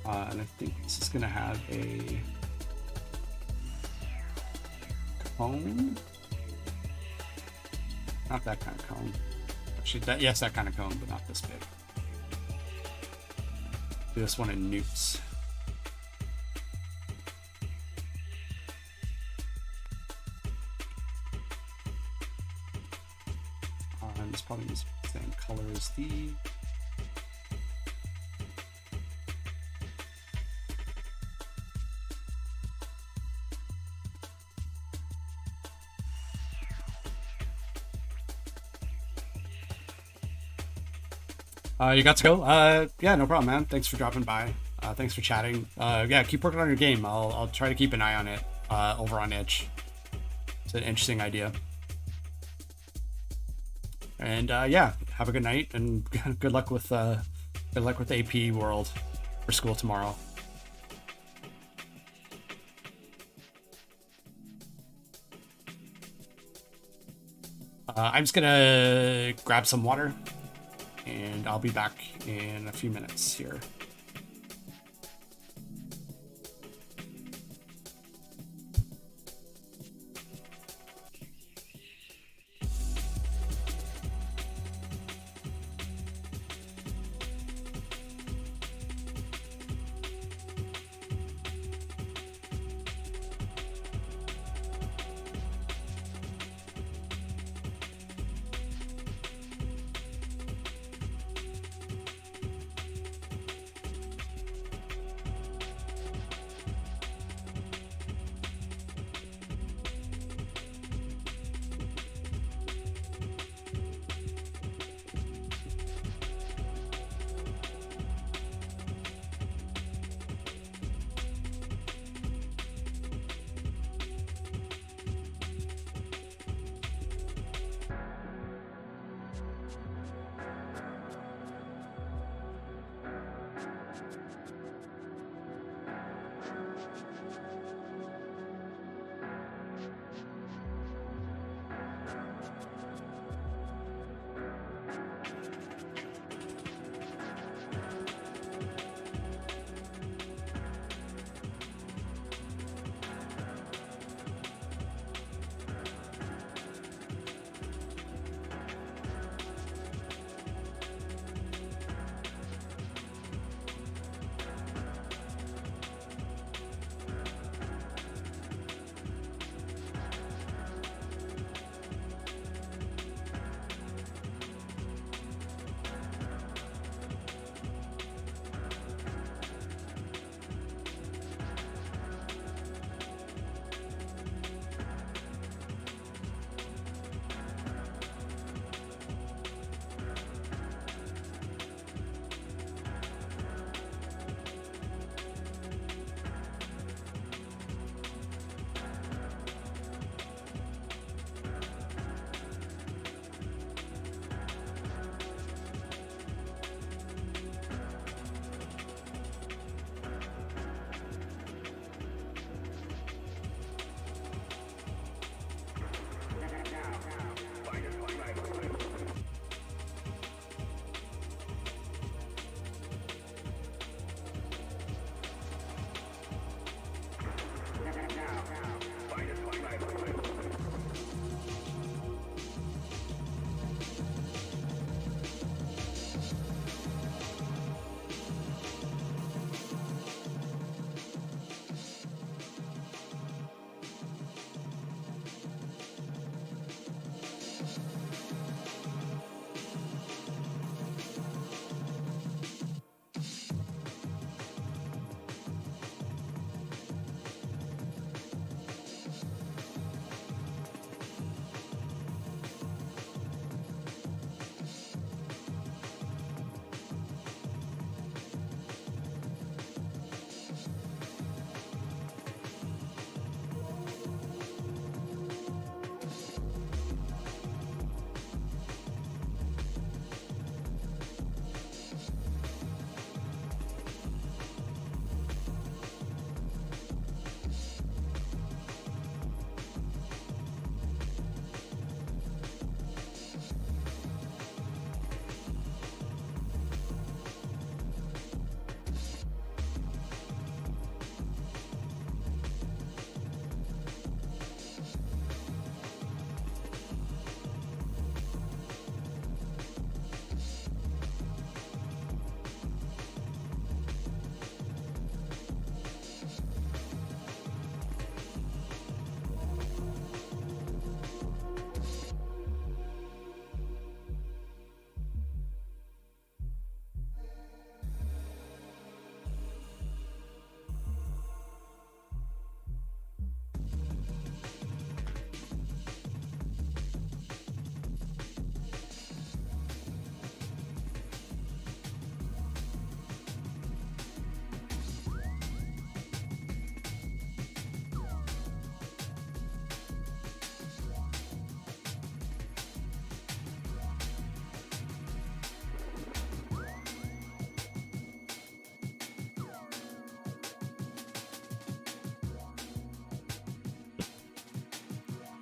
And I think this is gonna have a cone. Not that kind of cone. Actually, yes, that kind of cone, but not this big. Do this one in newts. And this probably needs the same color as the. You got to go? Yeah, no problem, man. Thanks for dropping by. Thanks for chatting. Yeah, keep working on your game. I'll try to keep an eye on it over on itch. It's an interesting idea. And yeah, have a good night and good luck with AP World for school tomorrow. I'm just gonna grab some water. And I'll be back in a few minutes here.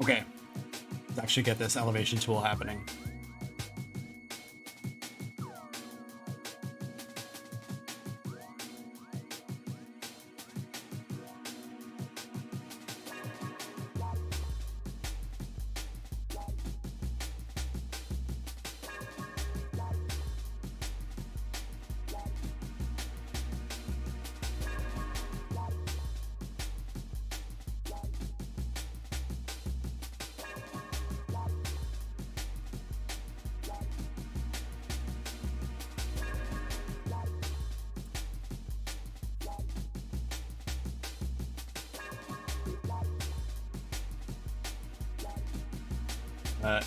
Okay, let's actually get this elevation tool happening.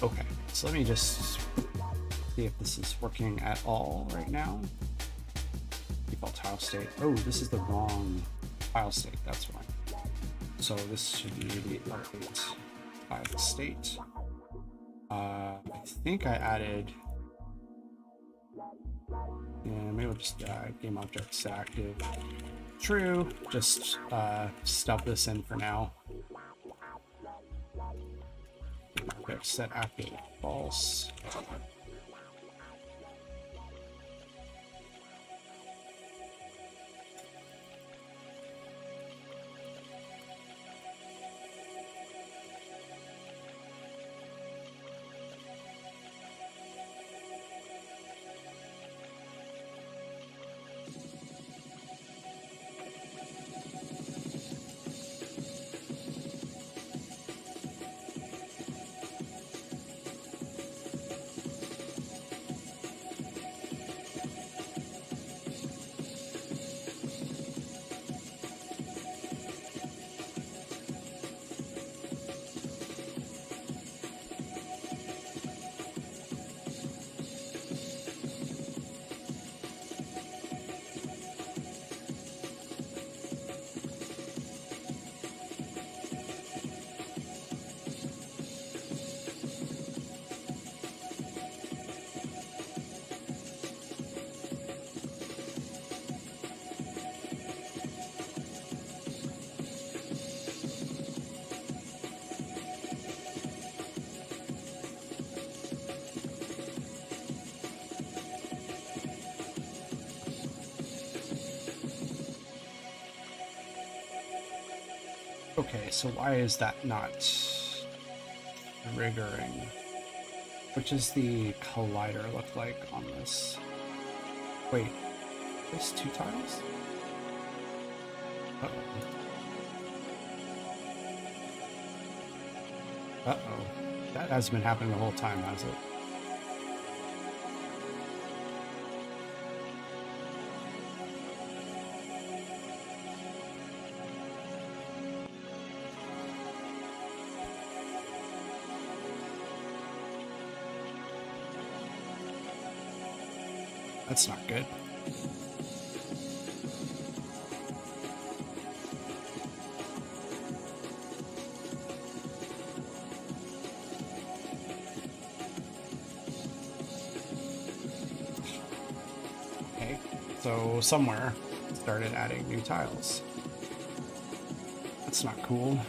Okay, so let me just see if this is working at all right now. Default tile state. Oh, this is the wrong tile state, that's why. So this should be the R8 tile state. I think I added, yeah, maybe we'll just game objects active true, just stuff this in for now. Object set active false. Okay, so why is that not triggering? What does the collider look like on this? Wait, there's two tiles? Uh-oh. Uh-oh. That has been happening the whole time, has it? That's not good. Okay, so somewhere started adding new tiles. That's not cool.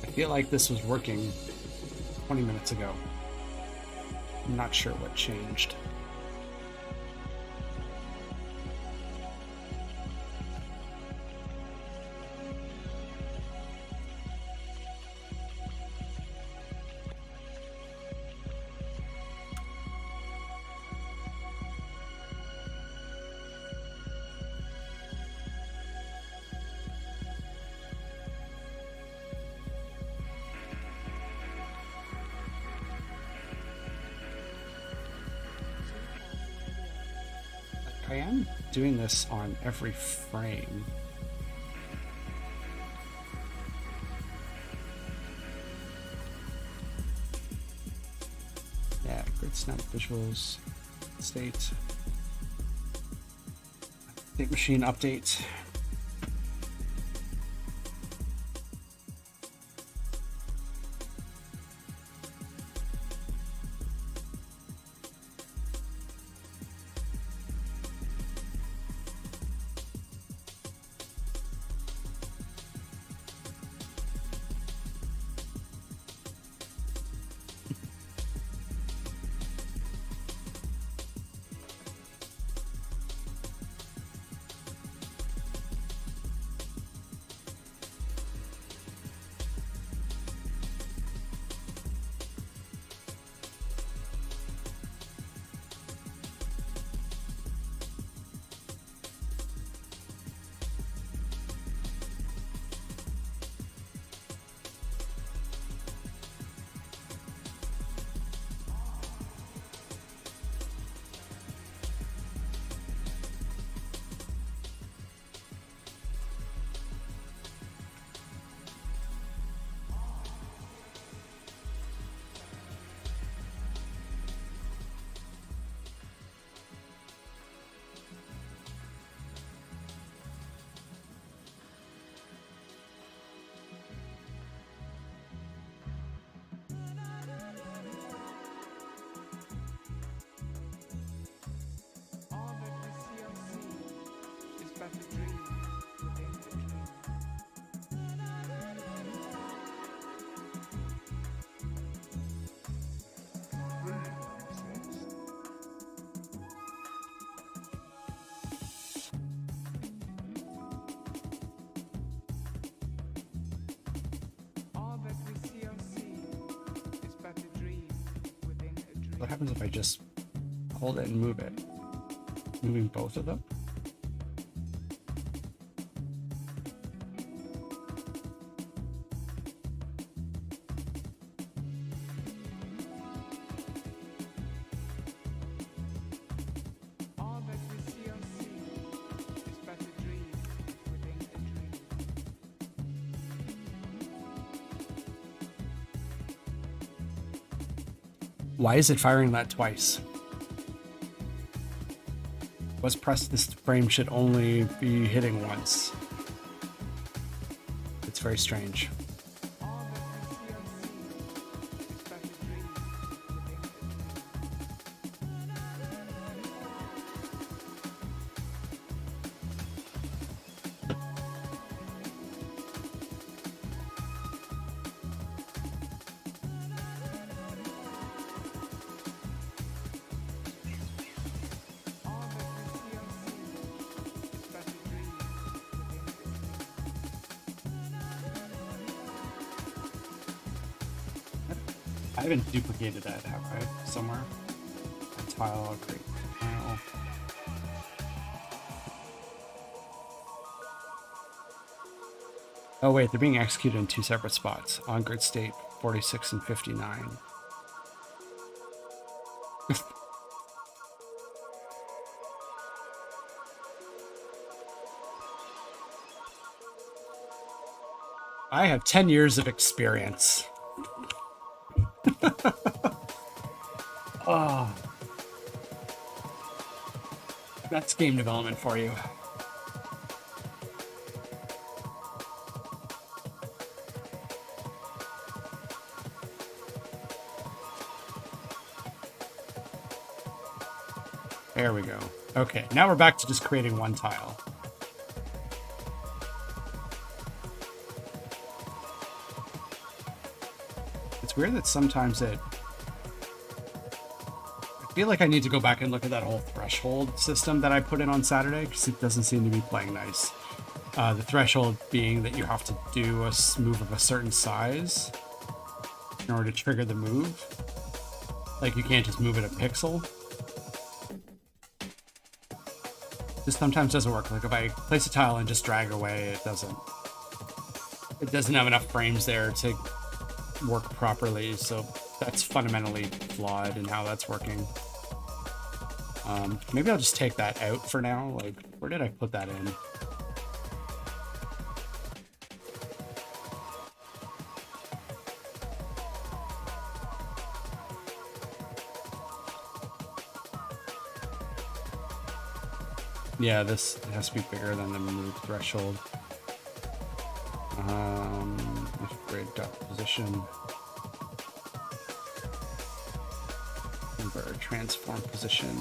I feel like this was working 20 minutes ago. I'm not sure what changed. I am doing this on every frame. snap visuals, state machine update. All that we see or see is but a dream within a dream. All that we see or see is but a dream within a dream. What happens if I just hold it and move it? Moving both of them? All that we see or see is but a dream within a dream. Why is it firing that twice? Was pressed, this frame should only be hitting once. It's very strange. All that we see or see is but a dream within a dream. All that we see or see is but a dream within a dream. I haven't duplicated that, have I? Somewhere? A tile, great tile. Oh wait, they're being executed in two separate spots. On grid state 46 and 59. I have 10 years of experience. Oh. That's game development for you. There we go. Okay, now we're back to just creating one tile. It's weird that sometimes I feel like I need to go back and look at that whole threshold system that I put in on Saturday because it doesn't seem to be playing nice. The threshold being that you have to do a move of a certain size in order to trigger the move. Like you can't just move it a pixel. This sometimes doesn't work. Like if I place a tile and just drag it away, it doesn't have enough frames there to work properly. So that's fundamentally flawed in how that's working. Maybe I'll just take that out for now. Like, where did I put that in? Yeah, this has to be bigger than the move threshold. If grid dot position. Over transform position.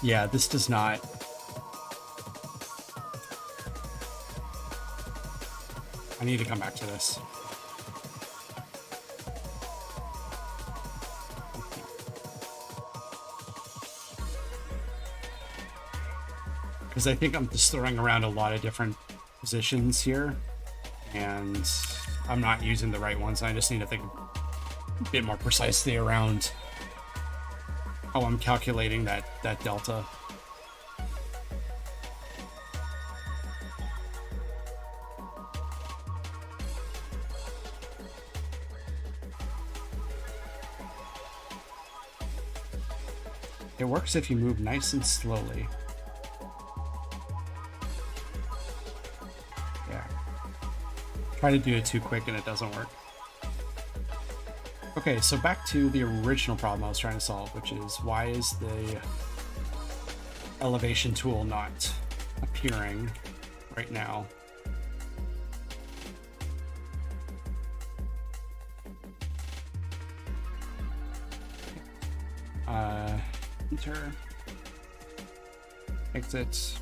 Yeah, this does not. I need to come back to this. Because I think I'm just throwing around a lot of different positions here, and I'm not using the right ones. I just need to think a bit more precisely around how I'm calculating that delta. It works if you move nice and slowly. Yeah. Try to do it too quick and it doesn't work. Okay, so back to the original problem I was trying to solve, which is why is the elevation tool not appearing right now? Enter, exit.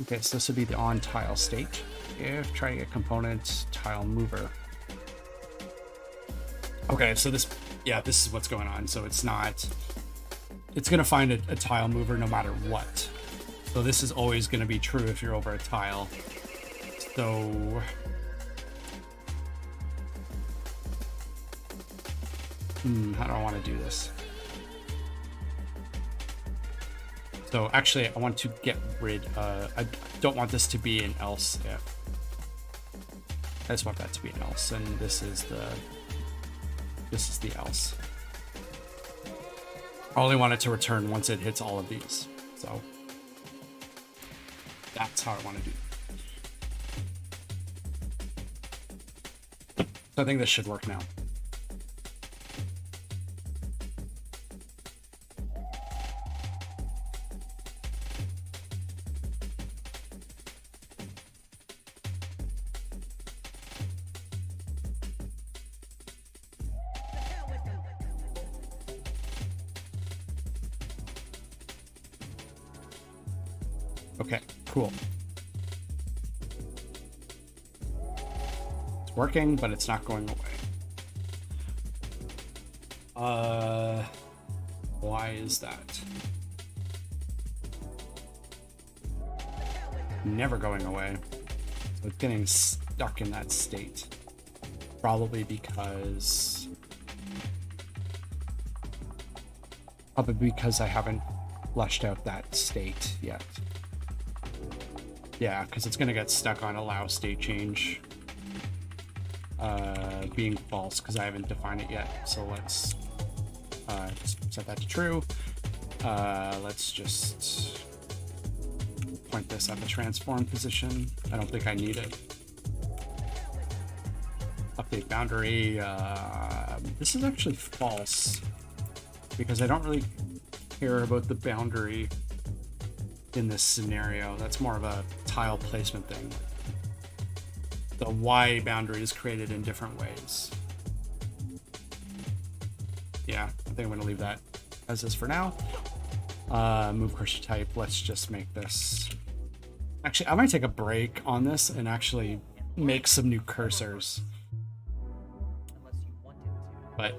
Okay, so this would be the on tile state. If try to get component tile mover. Okay, so this, yeah, this is what's going on. So it's not, it's gonna find a tile mover no matter what. So this is always gonna be true if you're over a tile. So how do I want to do this? So actually, I want to get rid. I don't want this to be an else if. I just want that to be an else, and this is the else. I only want it to return once it hits all of these. So that's how I want to do it. So I think this should work now. Okay, cool. It's working, but it's not going away. Why is that? Never going away. So it's getting stuck in that state. Probably because I haven't fleshed out that state yet. Yeah, because it's going to get stuck on allow state change being false because I haven't defined it yet. So let's set that to true. Let's just point this at the transform position. I don't think I need it. Update boundary. This is actually false because I don't really care about the boundary in this scenario. That's more of a tile placement thing. The Y boundary is created in different ways. Yeah, I think I'm going to leave that as is for now. Move cursor type. Let's just make this. Actually, I might take a break on this and actually make some new cursors. Unless you wanted to. But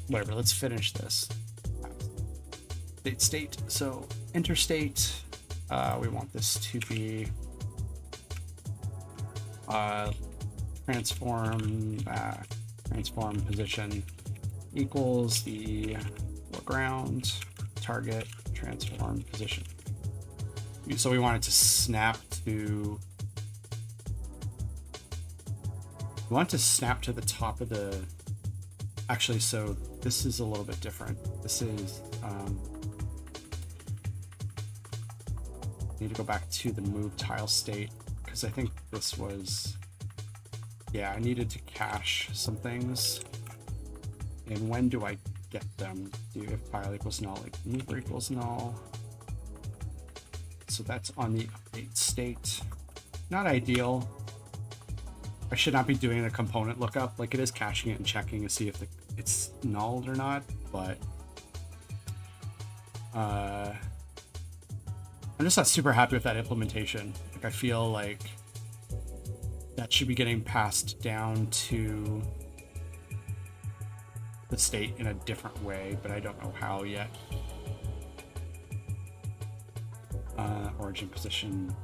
whatever, let's finish this. State. So interstate, we want this to be transform position equals the foreground target transform position. So we want it to snap to. We want to snap to the top of the. Actually, so this is a little bit different. This is. Need to go back to the move tile state because I think this was. Yeah, I needed to cache some things. And when do I get them? Do if file equals null, like mover equals null. So that's on the update state. Not ideal. I should not be doing a component lookup. Like, it is caching it and checking to see if it's nulled or not, but I'm just not super happy with that implementation. Like, I feel like that should be getting passed down to the state in a different way, but I don't know how yet. Origin position.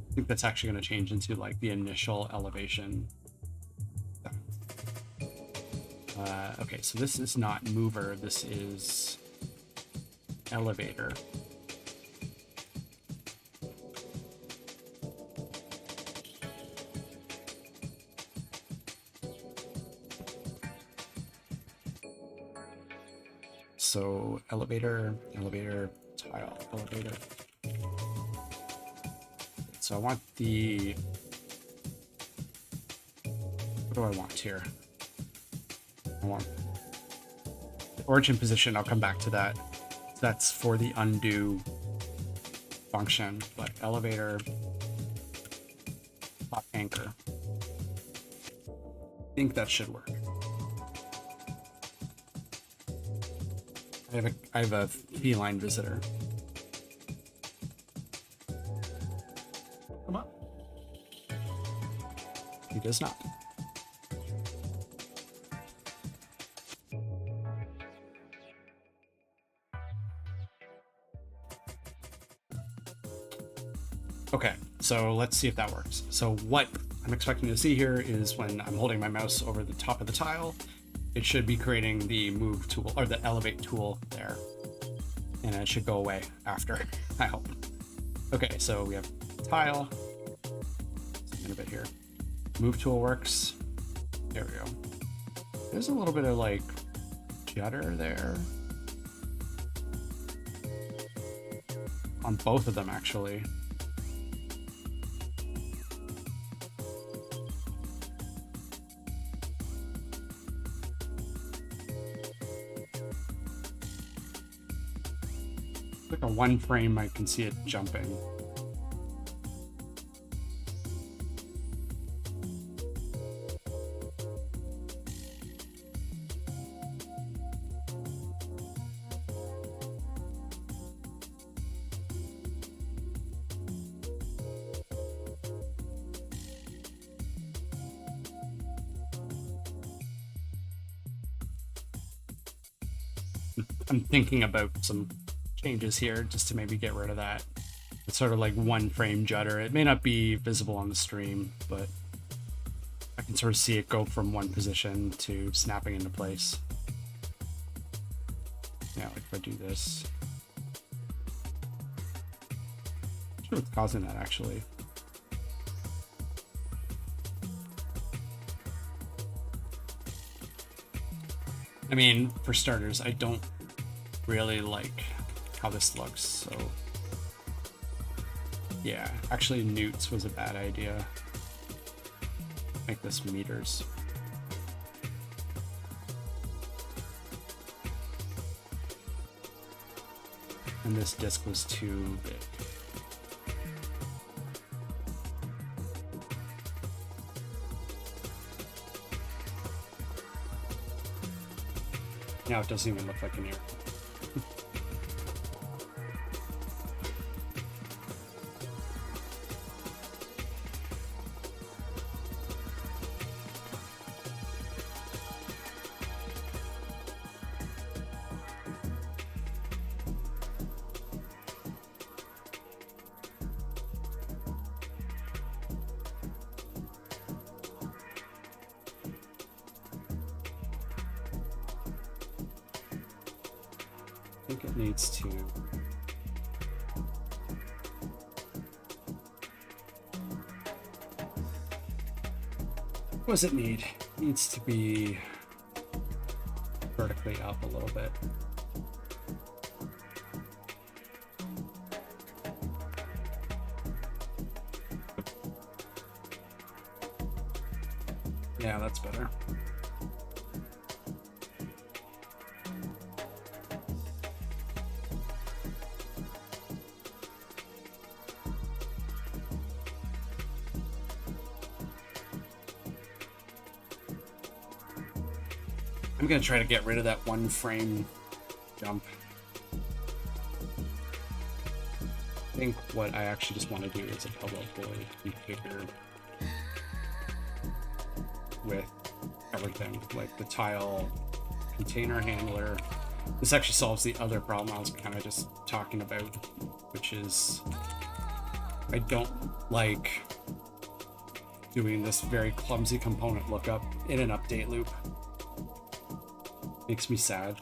I think that's actually going to change into like the initial elevation. Okay, so this is not mover, this is elevator. So elevator, elevator, tile, elevator. So I want the, what do I want here? I want the origin position. I'll come back to that. That's for the undo function, but elevator, plot anchor. I think that should work. I have a feline visitor. Come on. He does not. Okay, so let's see if that works. So what I'm expecting to see here is when I'm holding my mouse over the top of the tile, it should be creating the move tool or the elevate tool there. And it should go away after, I hope. Okay, so we have tile. Zoom in a bit here. Move tool works. There we go. There's a little bit of like judder there. On both of them, actually. Like a one frame, I can see it jumping. I'm thinking about some changes here just to maybe get rid of that. It's sort of like one frame judder. It may not be visible on the stream, but I can sort of see it go from one position to snapping into place. Yeah, like if I do this. Not sure what's causing that actually. I mean, for starters, I don't really like how this looks, so yeah, actually newts was a bad idea. Make this meters. And this disk was too big. Now it doesn't even look like an arrow. I think it needs to. What does it need? It needs to be vertically up a little bit. Yeah, that's better. I'm gonna try to get rid of that one frame jump. I think what I actually just want to do is a public void configure with everything, like the tile container handler. This actually solves the other problem I was kind of just talking about, which is I don't like doing this very clumsy component lookup in an update loop. Makes me sad.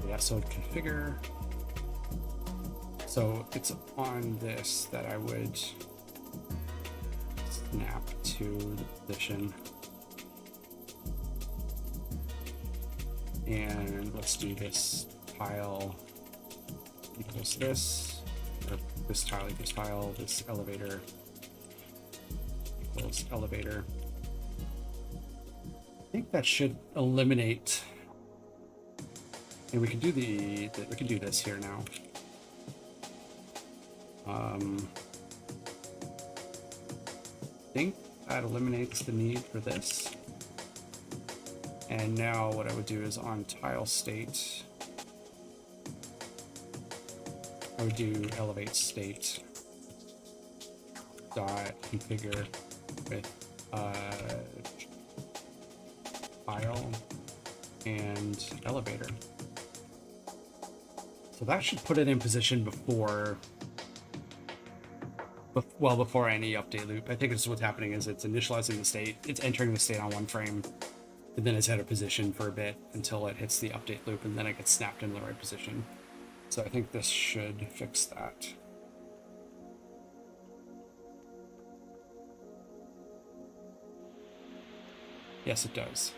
Yeah, so configure. So it's on this that I would snap to the position. And let's do this tile equals this, or this tile equals tile, this elevator equals elevator. I think that should eliminate, and we can do we can do this here now. I think that eliminates the need for this. And now what I would do is on tile state, I would do elevate state dot configure with tile and elevator. So that should put it in position before any update loop. I think this is what's happening is it's initializing the state, it's entering the state on one frame, and then it's out of position for a bit until it hits the update loop, and then it gets snapped into the right position. So I think this should fix that. Yes, it does.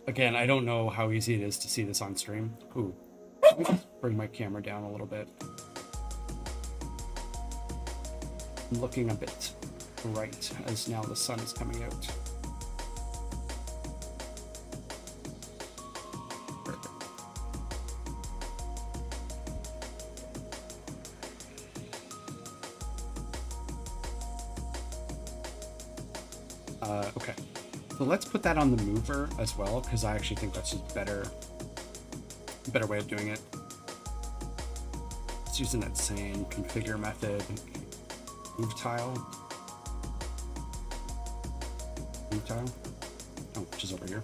Again, I don't know how easy it is to see this on stream. Ooh, let me just bring my camera down a little bit. I'm looking a bit bright as now the sun is coming out. Perfect. Okay, so let's put that on the mover as well, because I actually think that's just a better way of doing it. It's using that same configure method. Move tile. Move tile. Oh, which is over here.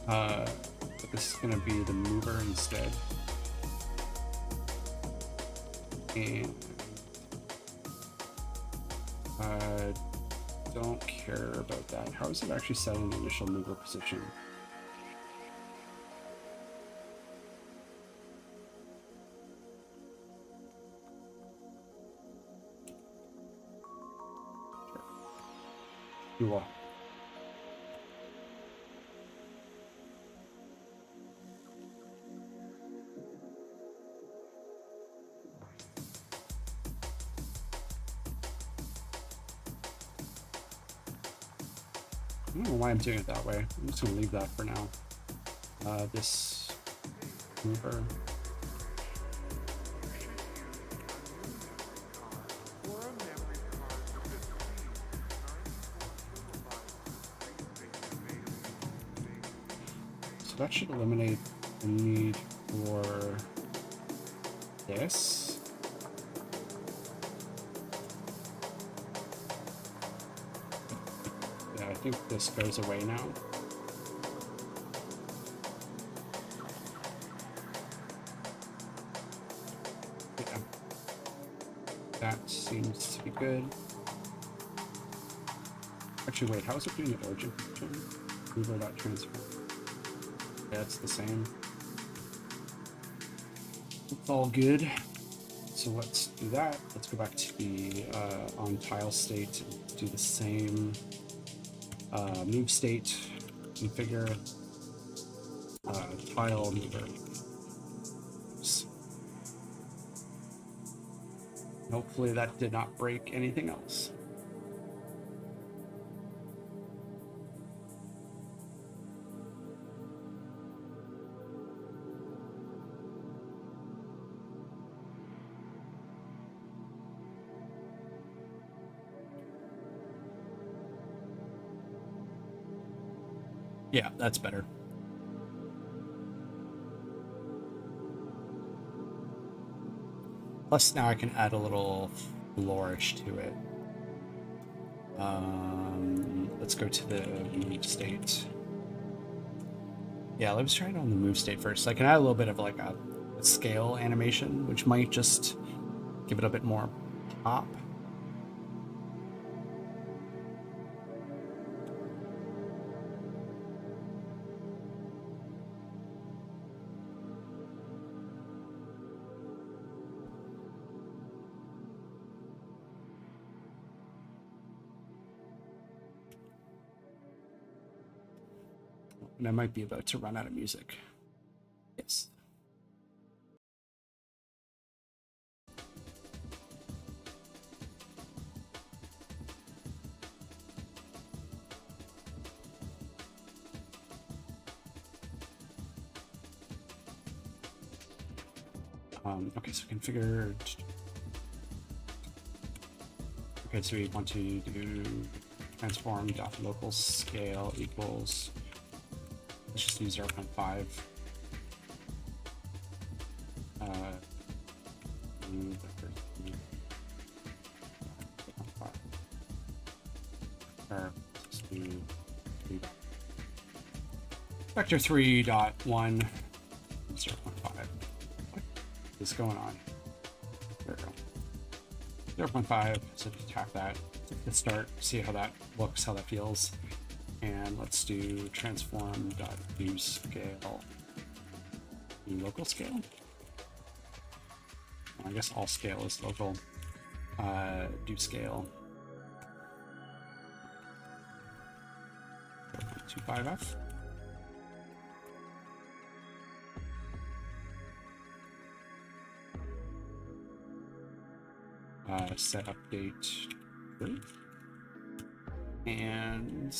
But this is going to be the mover instead. And don't care about that. How is it actually set in the initial mover position? Sure. Do what? I don't know why I'm doing it that way. I'm just going to leave that for now. This mover. So that should eliminate the need for this. I think this goes away now. Yeah. That seems to be good. Actually, wait, how is it doing the origin function? Mover.transform. Yeah, it's the same. It's all good. So let's do that. Let's go back to the on tile state and do the same move state, configure tile mover. Oops. Hopefully that did not break anything else. Yeah, that's better. Plus now I can add a little flourish to it. Let's go to the move state. Yeah, let's try it on the move state first. I can add a little bit of like a scale animation, which might just give it a bit more pop. And I might be about to run out of music. Yes. Okay, so configure. Okay, so we want to do transform dot local scale equals. Let's just do 0.5. Or let's do 3. Vector 3.1 0.5. What is going on? There we go. 0.5. So tap that. Let's start. See how that looks. How that feels. And let's do transform.do scale. Local scale? Well, I guess all scale is local. Do scale. 0.25f. Set update. And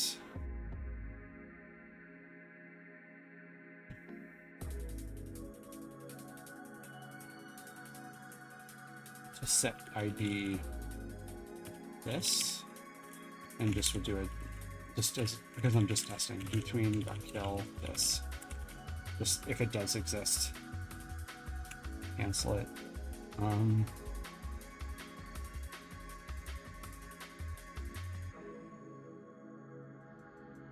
set ID this, and this would do it just as because I'm just testing between kill this. Just if it does exist, cancel it.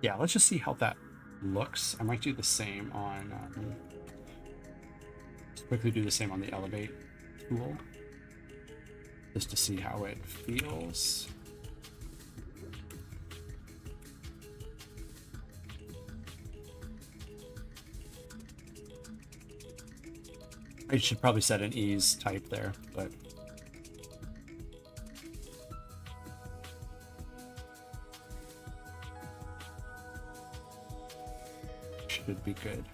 Yeah, let's just see how that looks. I might do the same on just quickly do the same on the elevate tool. Just to see how it feels. I should probably set an ease type there, but should be good.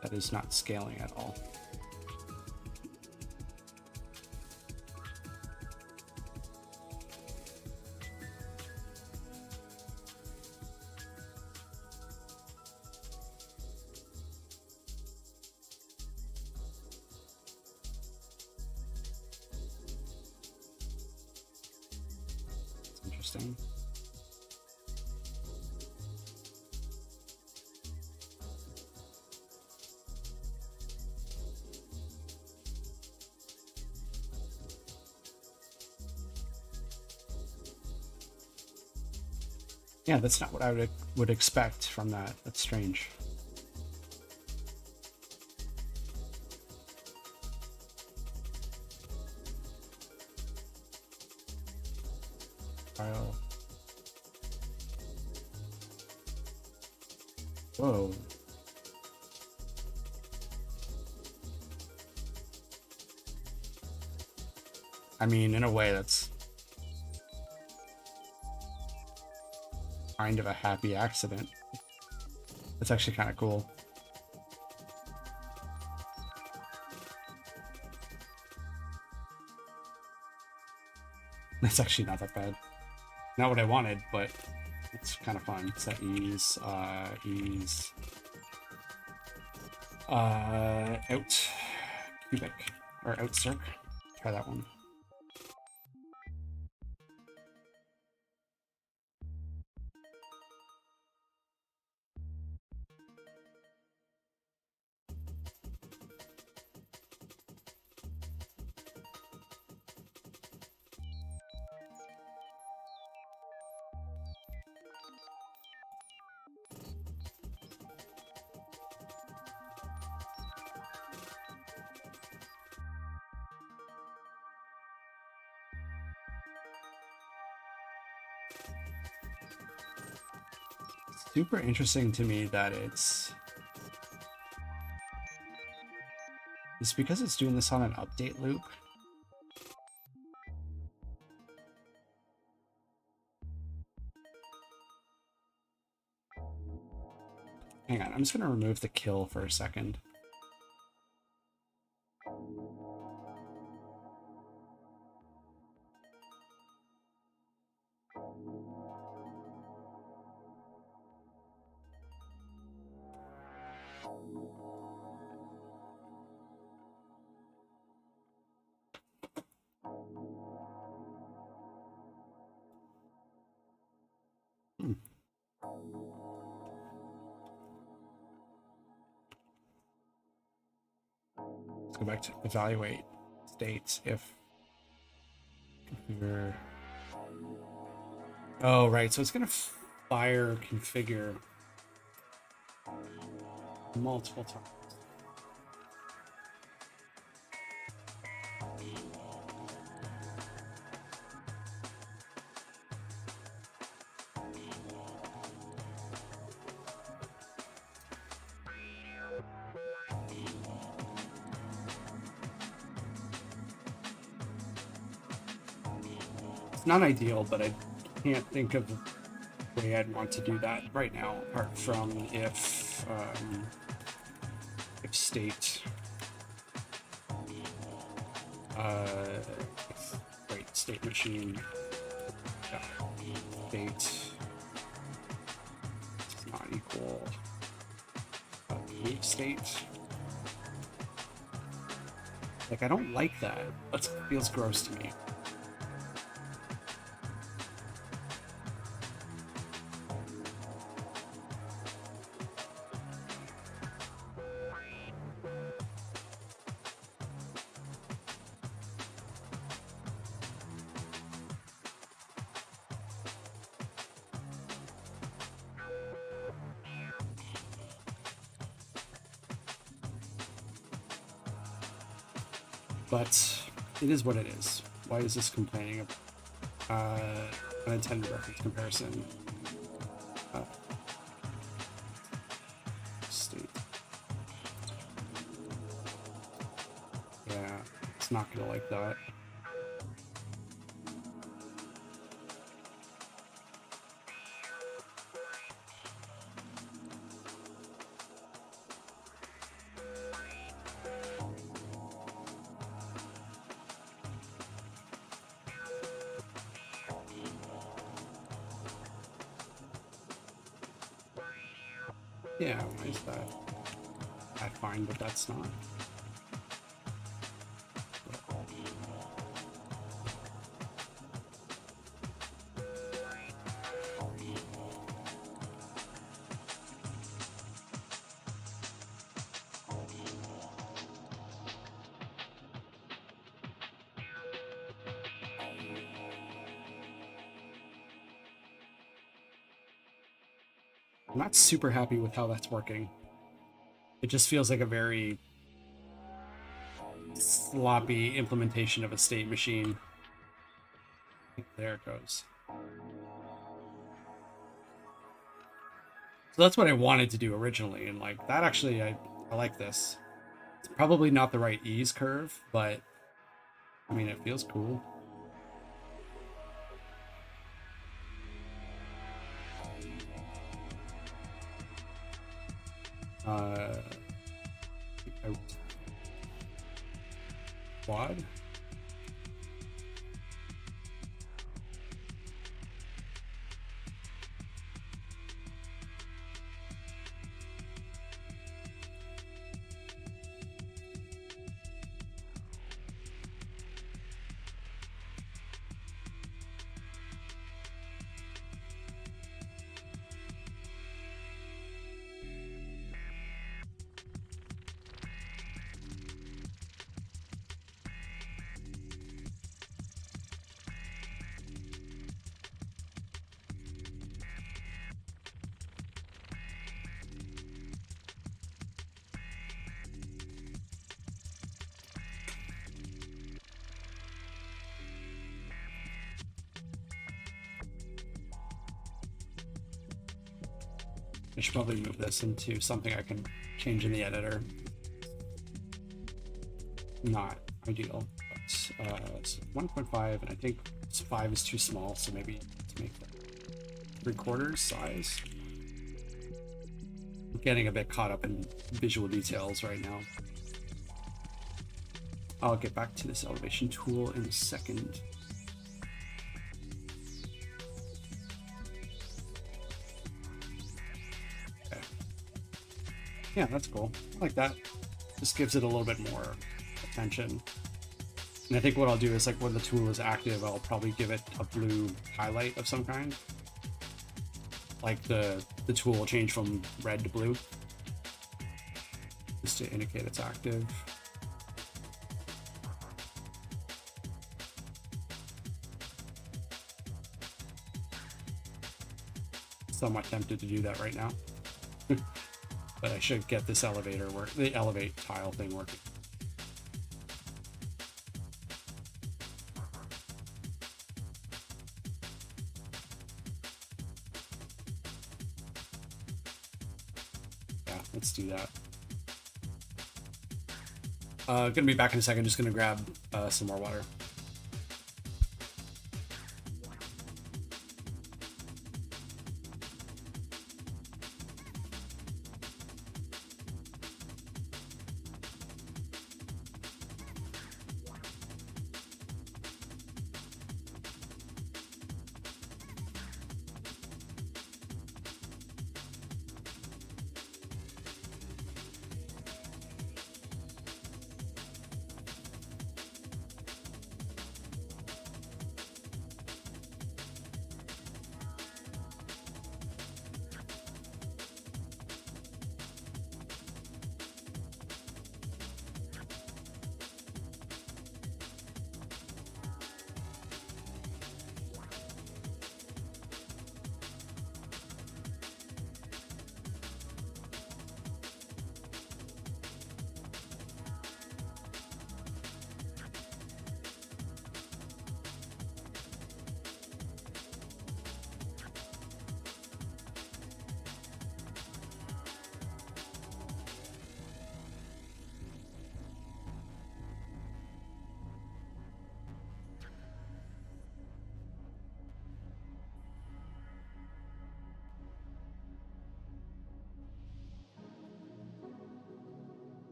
That is not scaling at all. It's interesting. Yeah, that's not what I would expect from that. That's strange. File. Whoa. I mean, in a way, that's kind of a happy accident. That's actually kind of cool. That's actually not that bad. Not what I wanted, but it's kind of fun. Set ease, ease, out cubic or out circ. Try that one. Super interesting to me that it's because it's doing this on an update loop. Hang on, I'm just gonna remove the kill for a second. Let's go back to evaluate states if configure. Oh, right. So it's going to fire configure multiple times. It's not ideal, but I can't think of a way I'd want to do that right now, apart from if state wait, state machine, yeah, state is not equal leave state. Like, I don't like that. That feels gross to me. But it is what it is. Why is this complaining of unintended reference comparison? State. Yeah, it's not gonna like that. Yeah, why is that? I find that that's not. I'm not super happy with how that's working. It just feels like a very sloppy implementation of a state machine. There it goes. So that's what I wanted to do originally, and like that actually I like this. It's probably not the right ease curve, but I mean it feels cool. Quad. I should probably move this into something I can change in the editor. Not ideal, but it's 1.5, and I think 5 is too small, so maybe to make that 3/4 size. I'm getting a bit caught up in visual details right now. I'll get back to this elevation tool in a second. Yeah, that's cool. I like that. Just gives it a little bit more attention. And I think what I'll do is, like, when the tool is active, I'll probably give it a blue highlight of some kind. Like the tool will change from red to blue, just to indicate it's active. Somewhat tempted to do that right now. But I should get this elevator work, the elevate tile thing working. Yeah, let's do that. Gonna be back in a second. Just gonna grab some more water.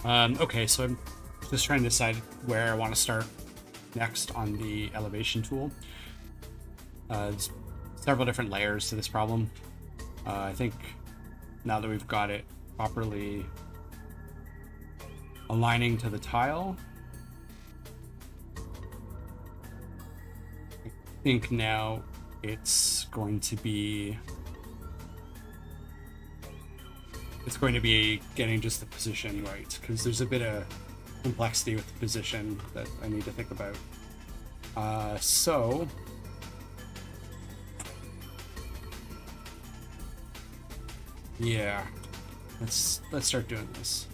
Okay, so I'm just trying to decide where I want to start next on the elevation tool. There's several different layers to this problem. I think now that we've got it properly aligning to the tile, I think now it's going to be getting just the position right, because there's a bit of complexity with the position that I need to think about. So yeah, let's start doing this.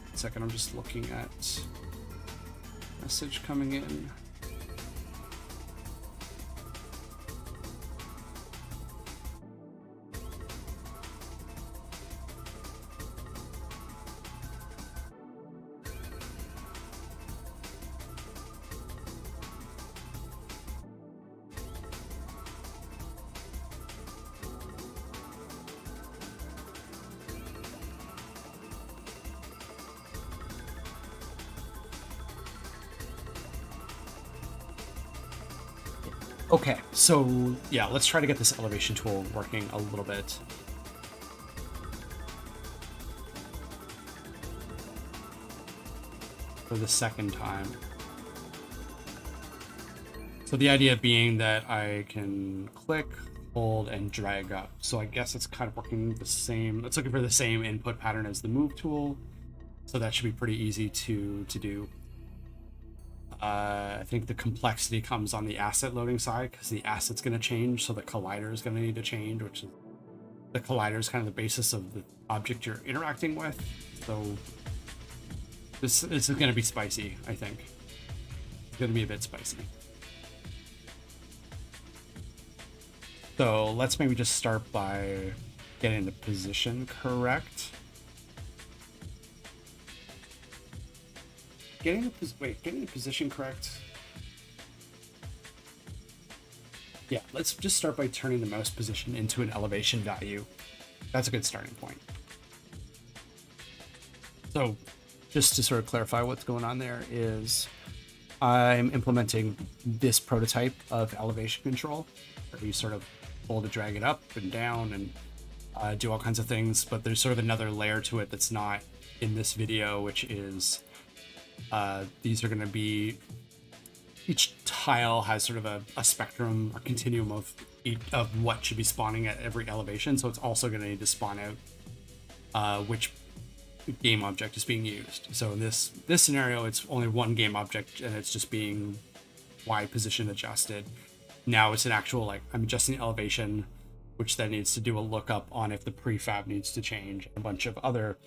One second, I'm just looking at message coming in. Okay, so yeah, let's try to get this elevation tool working a little bit. For the second time. So the idea being that I can click, hold, and drag up. So I guess it's kind of working the same. It's looking for the same input pattern as the move tool. So that should be pretty easy to do. I think the complexity comes on the asset loading side, because the asset's going to change, so the collider is going to need to change, which is the collider is kind of the basis of the object you're interacting with. So this is going to be spicy, I think. It's going to be a bit spicy. So let's maybe just start by getting the position correct. Getting the position correct. Yeah, let's just start by turning the mouse position into an elevation value. That's a good starting point. So just to sort of clarify what's going on there is I'm implementing this prototype of elevation control, where you sort of hold to drag it up and down and do all kinds of things, but there's sort of another layer to it that's not in this video, which is these are going to be, each tile has sort of a spectrum or continuum of what should be spawning at every elevation. So it's also going to need to spawn out which game object is being used. So in this scenario, it's only one game object and it's just being Y position adjusted. Now it's an actual, like, I'm adjusting the elevation, which then needs to do a lookup on if the prefab needs to change, a bunch of other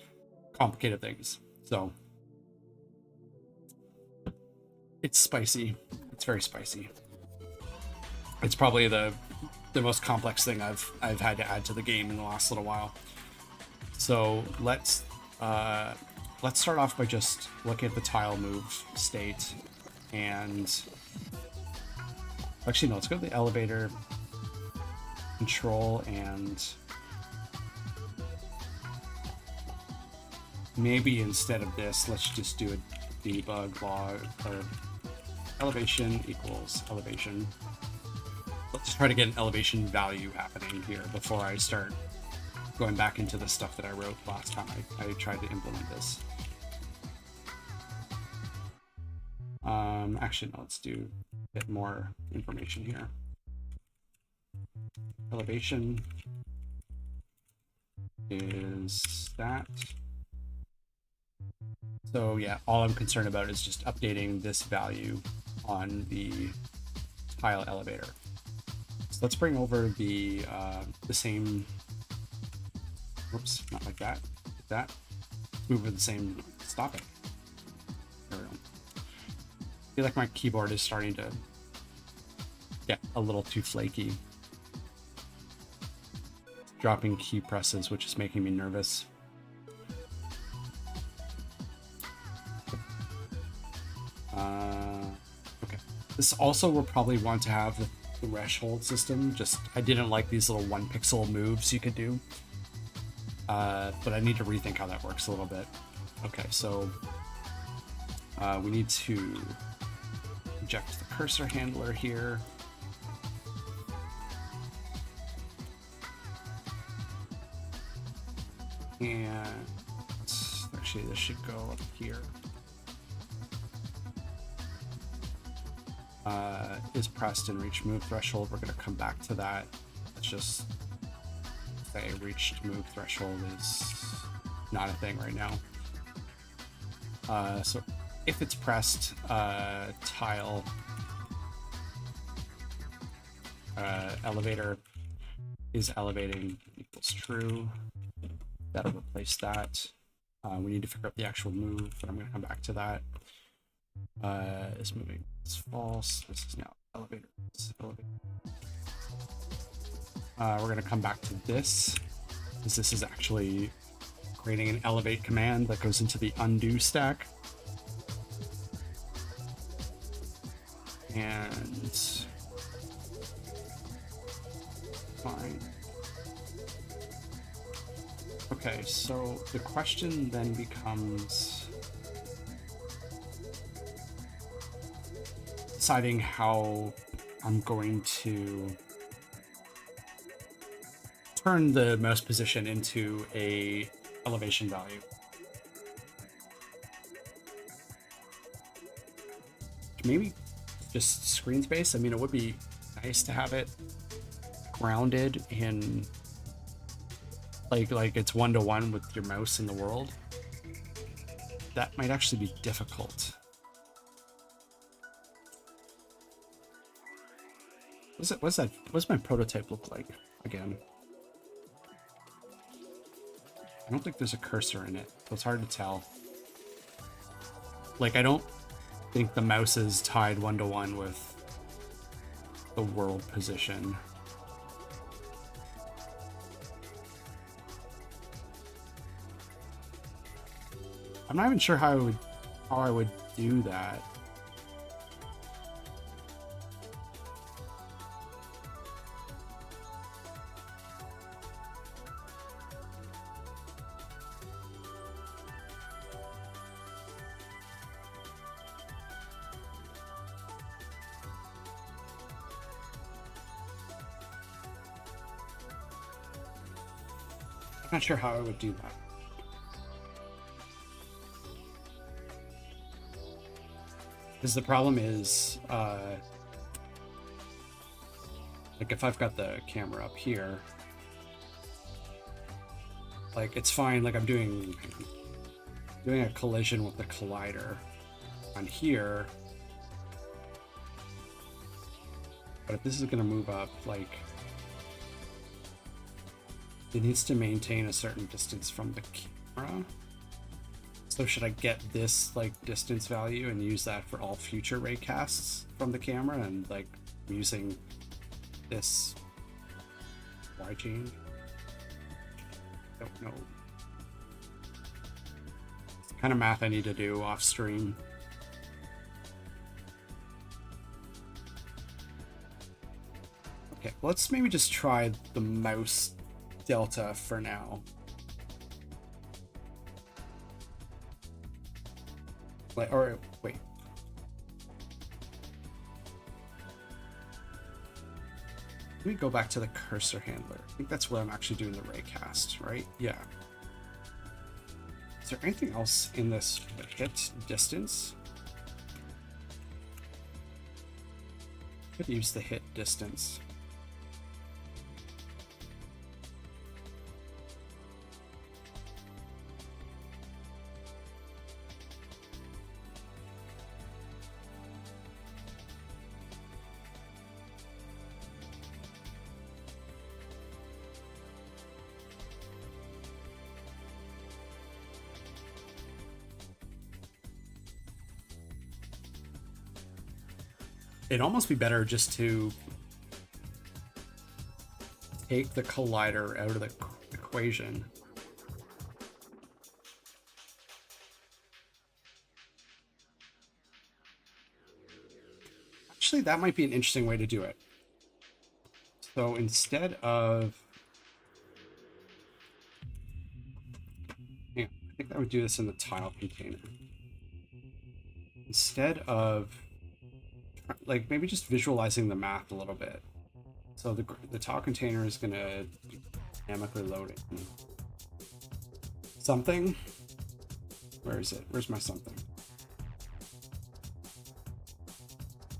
complicated things. So it's spicy. It's very spicy. It's probably the most complex thing I've had to add to the game in the last little while. So let's start off by just looking at the tile move state, and actually no, let's go to the elevator control, and maybe instead of this, let's just do a debug log or elevation equals elevation. Let's try to get an elevation value happening here before I start going back into the stuff that I wrote last time I tried to implement this. Actually, no, let's do a bit more information here. Elevation is that. So yeah, all I'm concerned about is just updating this value on the tile elevator. So let's bring over the same, whoops, not like that, like that. Move with the same, stop it. There we go. I feel like my keyboard is starting to get a little too flaky. Dropping key presses, which is making me nervous. Okay. This also will probably want to have the threshold system. Just, I didn't like these little 1 pixel moves you could do. But I need to rethink how that works a little bit. Okay, so we need to eject the cursor handler here. And actually, this should go up here. Is pressed and reach move threshold. We're going to come back to that. Let's just say reached move threshold is not a thing right now. So if it's pressed, tile elevator is elevating equals true. That'll replace that. We need to figure out the actual move, but I'm going to come back to that. Is moving. It's false. This is now elevator. Elevator. We're going to come back to this, because this is actually creating an elevate command that goes into the undo stack. And fine. Okay, so the question then becomes deciding how I'm going to turn the mouse position into a elevation value. Maybe just screen space. I mean, it would be nice to have it grounded in like it's one-to-one with your mouse in the world. That might actually be difficult. What's my prototype look like again? I don't think there's a cursor in it, so it's hard to tell. Like, I don't think the mouse is tied one-to-one with the world position. I'm not even sure how I would do that. I'm not sure how I would do that. Because the problem is, like if I've got the camera up here, like it's fine, like I'm doing a collision with the collider on here. But if this is gonna move up, like it needs to maintain a certain distance from the camera. So should I get this like distance value and use that for all future raycasts from the camera, and like using this Y change? Don't know. It's the kind of math I need to do off stream. Okay, let's maybe just try the mouse delta for now. Like, or wait. Let me go back to the cursor handler. I think that's where I'm actually doing the raycast, right? Yeah. Is there anything else in this hit distance? Could use the hit distance. It'd almost be better just to take the collider out of the equation. Actually, that might be an interesting way to do it. So instead of... Yeah, I think that would do this in the tile container. Instead of, like, maybe just visualizing the map a little bit. So the tile container is going to dynamically load in something. Where is it? Where's my something?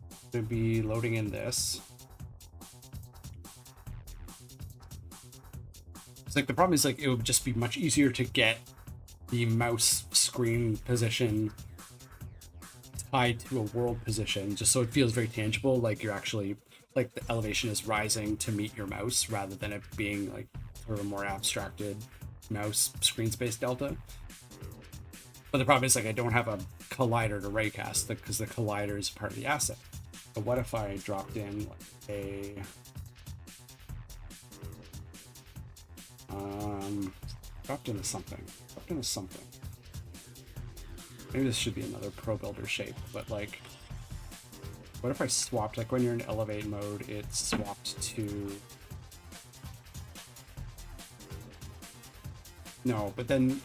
It's going to be loading in this. It's like the problem is like it would just be much easier to get the mouse screen position tied to a world position, just so it feels very tangible, like you're actually, like the elevation is rising to meet your mouse rather than it being like sort of a more abstracted mouse screen space delta. But the problem is like I don't have a collider to raycast because the collider is part of the asset. But what if I dropped in like a dropped into something. Maybe this should be another Pro Builder shape, but like, what if I swapped, like when you're in elevate mode, it swapped to, no, but then,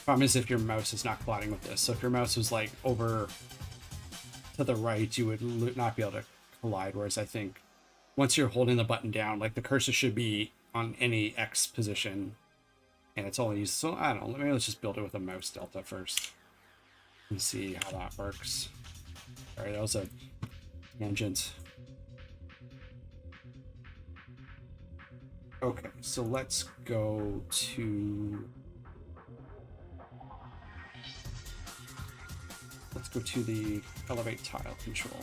problem is if your mouse is not colliding with this. So if your mouse was like over to the right, you would not be able to collide. Whereas I think once you're holding the button down, like the cursor should be on any X position and it's only used. So I don't know, maybe let's just build it with a mouse delta first and see how that works. All right, that was a tangent. Okay, so let's go to the elevate tile control.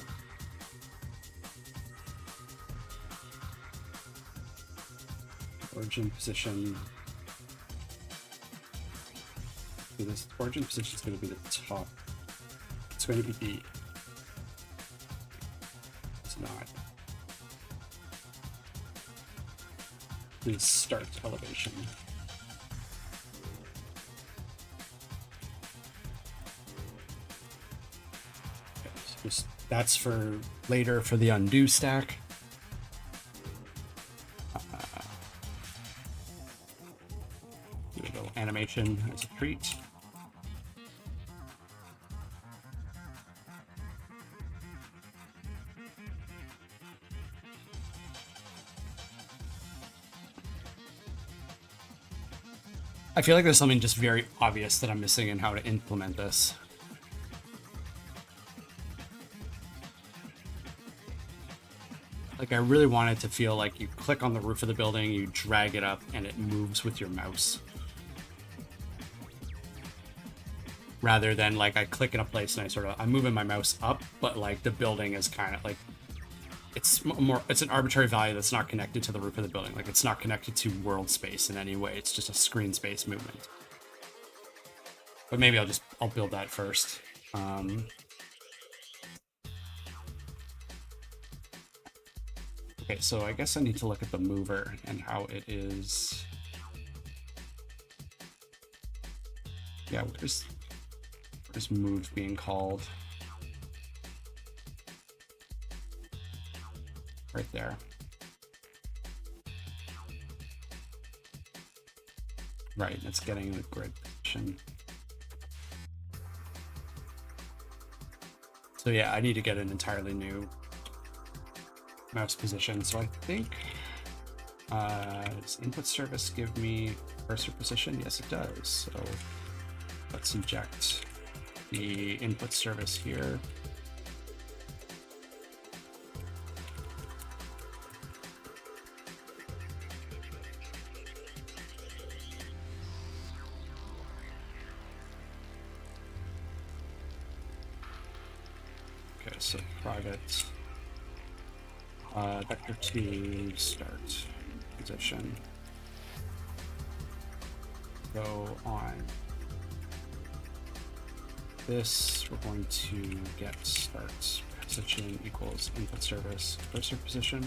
Origin position. So this origin position is going to be the top. It's going to be the. It's not. The start elevation. That's for later for the undo stack. Do a little animation as a treat. I feel like there's something just very obvious that I'm missing in how to implement this. Like I really want it to feel like you click on the roof of the building, you drag it up, and it moves with your mouse. Rather than like I click in a place and I'm moving my mouse up, but like the building is kind of like, it's an arbitrary value that's not connected to the roof of the building. Like it's not connected to world space in any way. It's just a screen space movement. But maybe I'll build that first. Okay, so I guess I need to look at the mover and how it is. Yeah, where's move being called? Right there. Right, it's getting the grid position. So yeah, I need to get an entirely new mouse position. So I think, does input service give me cursor position? Yes, it does. So let's inject the input service here. Okay, so private vector 2 start position. Go on this, we're going to get start position equals input service cursor position.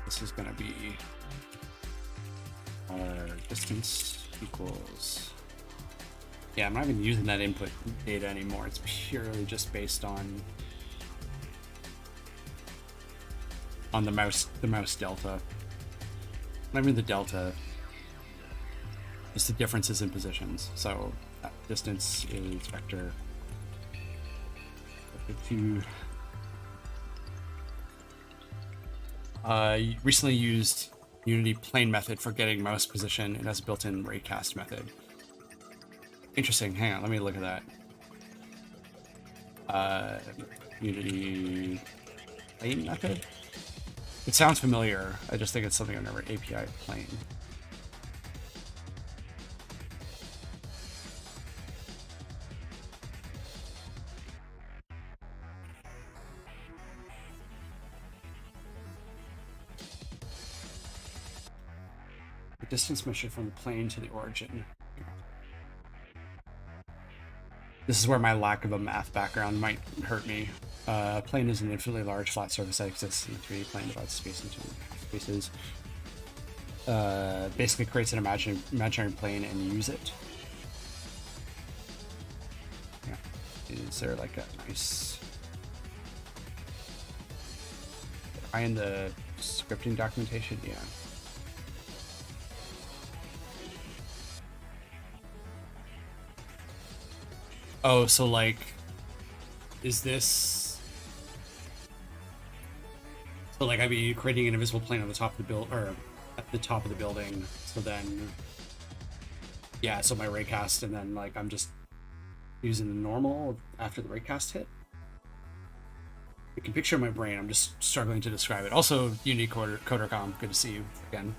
This is going to be distance equals. Yeah, I'm not even using that input data anymore. It's purely just based on the mouse delta. Not even the delta. Just the differences in positions. So that distance is vector 2. Recently used Unity plane method for getting mouse position. It has a built-in raycast method. Interesting. Hang on, let me look at that. Unity plane method. It sounds familiar. I just think it's something under API plane. The distance measured from the plane to the origin. This is where my lack of a math background might hurt me. A plane is an infinitely large flat surface that exists in a 3D plane, divides space into spaces. Basically creates an imaginary plane and use it. Yeah. Is there like a nice... Am I in the scripting documentation? Yeah. Oh, so like, is this... So like I'd be creating an invisible plane on the top of the or at the top of the building. So then, yeah, so my raycast, and then like I'm just using the normal after the raycast hit. You can picture in my brain, I'm just struggling to describe it. Also, Unity CoderCom, good to see you again.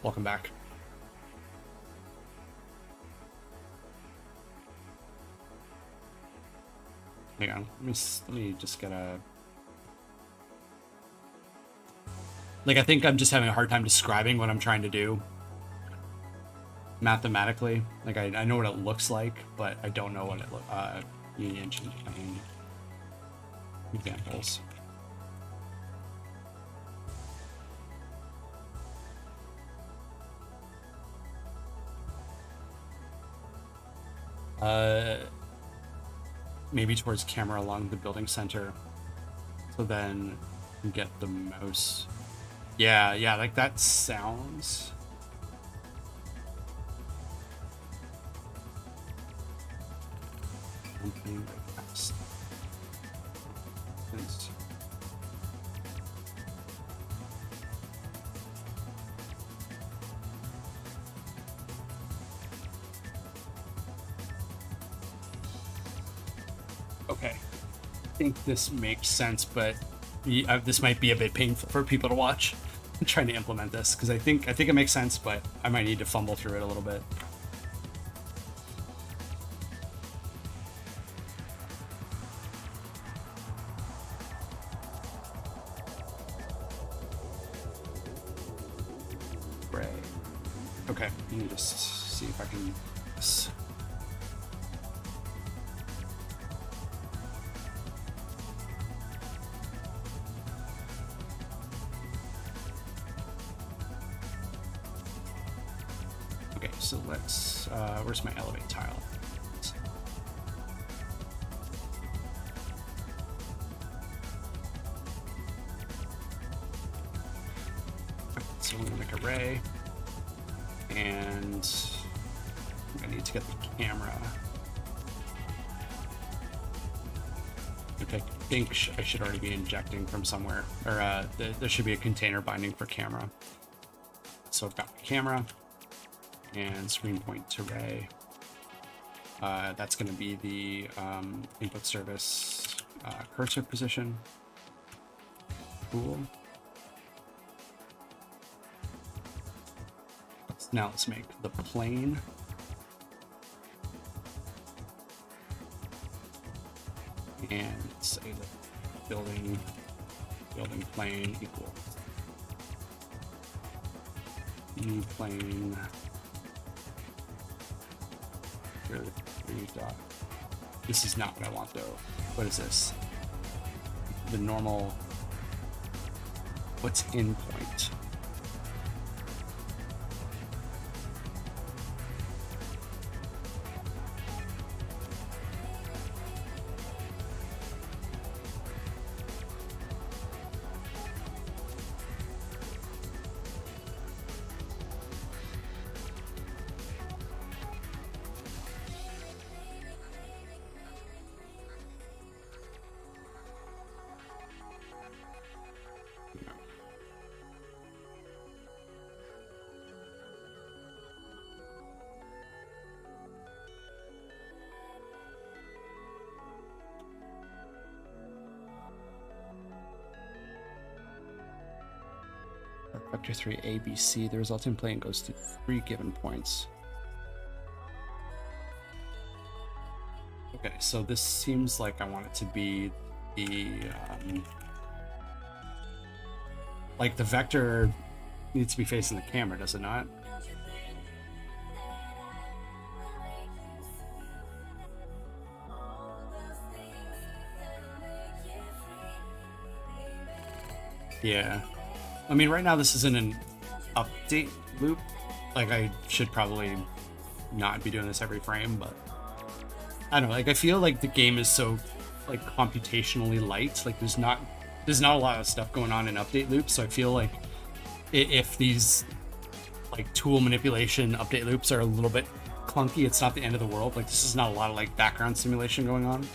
Welcome back. Hang on, let me just get a... Like, I think I'm just having a hard time describing what I'm trying to do mathematically. Like, I know what it looks like, but I don't know what it looks Unity engine plane examples. Maybe towards camera along the building center. So then you get the mouse. Yeah, like that sounds. Something like that. Okay, I think this makes sense, but this might be a bit painful for people to watch. I'm trying to implement this because I think it makes sense, but I might need to fumble through it a little bit. Right. Okay, let me just see if I can. So let's, where's my elevate tile? So I'm gonna make a ray, and I need to get the camera. I think I should already be injecting from somewhere, or there should be a container binding for camera. So I've got the camera. And screen point to ray. That's going to be the input service cursor position. Cool. Now let's make the plane. And say the building plane equals new plane. This is not what I want though. What is this? The normal. what's in point. Vector 3 ABC, the resulting plane goes to 3 given points. Okay, so this seems like I want it to be the like the vector needs to be facing the camera, does it not? Yeah. I mean, right now this isn't an update loop. Like, I should probably not be doing this every frame, but I don't know. Like, I feel like the game is so like computationally light. Like, there's not a lot of stuff going on in update loops. So I feel like if these like tool manipulation update loops are a little bit clunky, it's not the end of the world. Like, this is not a lot of like background simulation going on.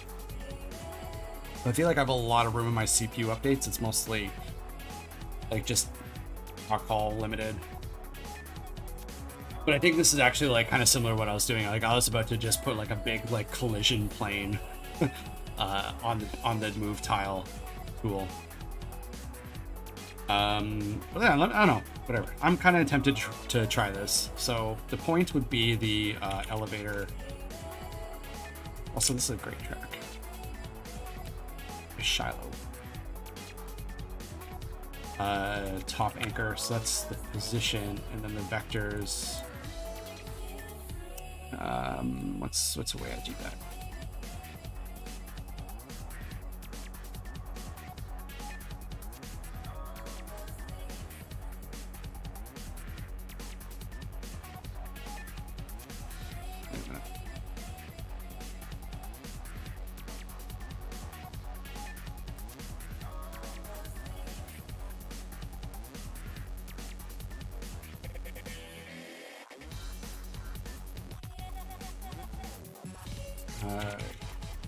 But I feel like I have a lot of room in my CPU updates. It's mostly like just call limited. But I think this is actually like kind of similar to what I was doing. Like, I was about to just put like a big like collision plane on the move tile tool. But yeah, I don't know, whatever. I'm kind of tempted to try this. So the point would be the elevator. Also, this is a great track. Shiloh. Top anchor, so that's the position, and then the vectors. What's a way I do that?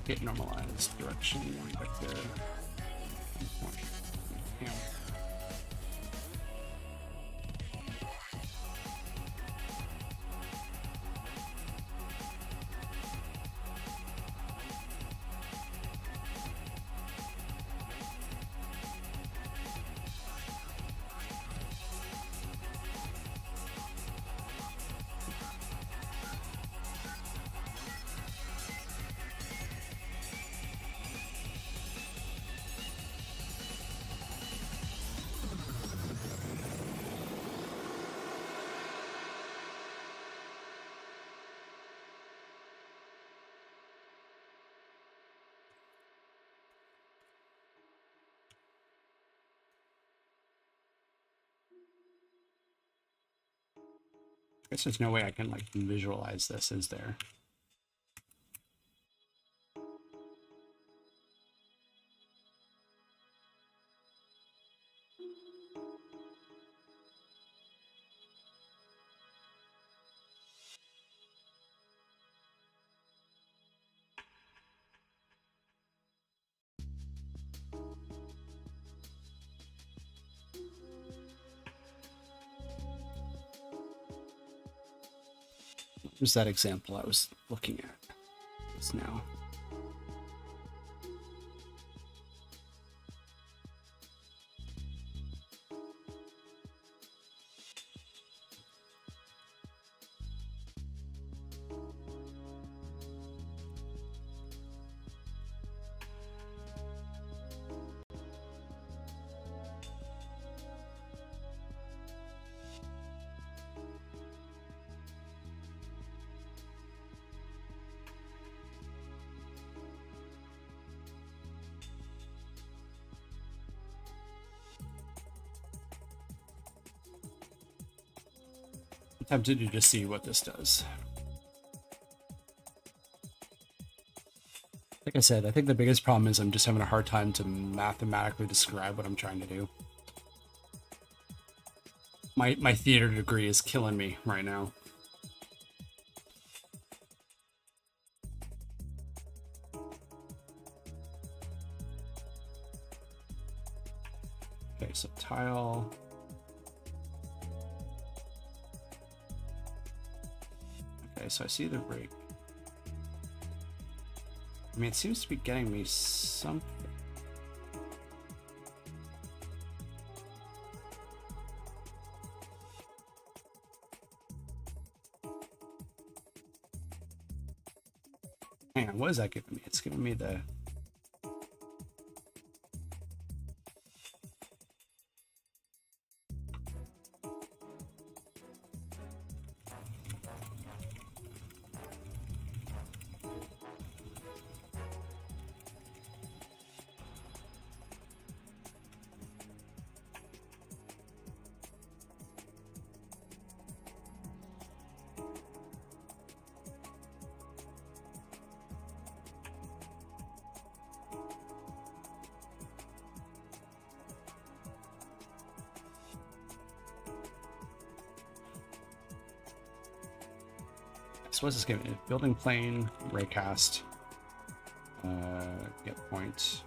Get normalized direction vector. Yeah. I guess there's no way I can like visualize this, is there? Here's that example I was looking at just now. Tempted to just see what this does. Like I said, I think the biggest problem is I'm just having a hard time to mathematically describe what I'm trying to do. My theater degree is killing me right now. Okay, so tile. Okay, so I see the rake. I mean, it seems to be getting me something. Hang on, what is that giving me? It's giving me the... So what's this giving me? Building plane, raycast, get point,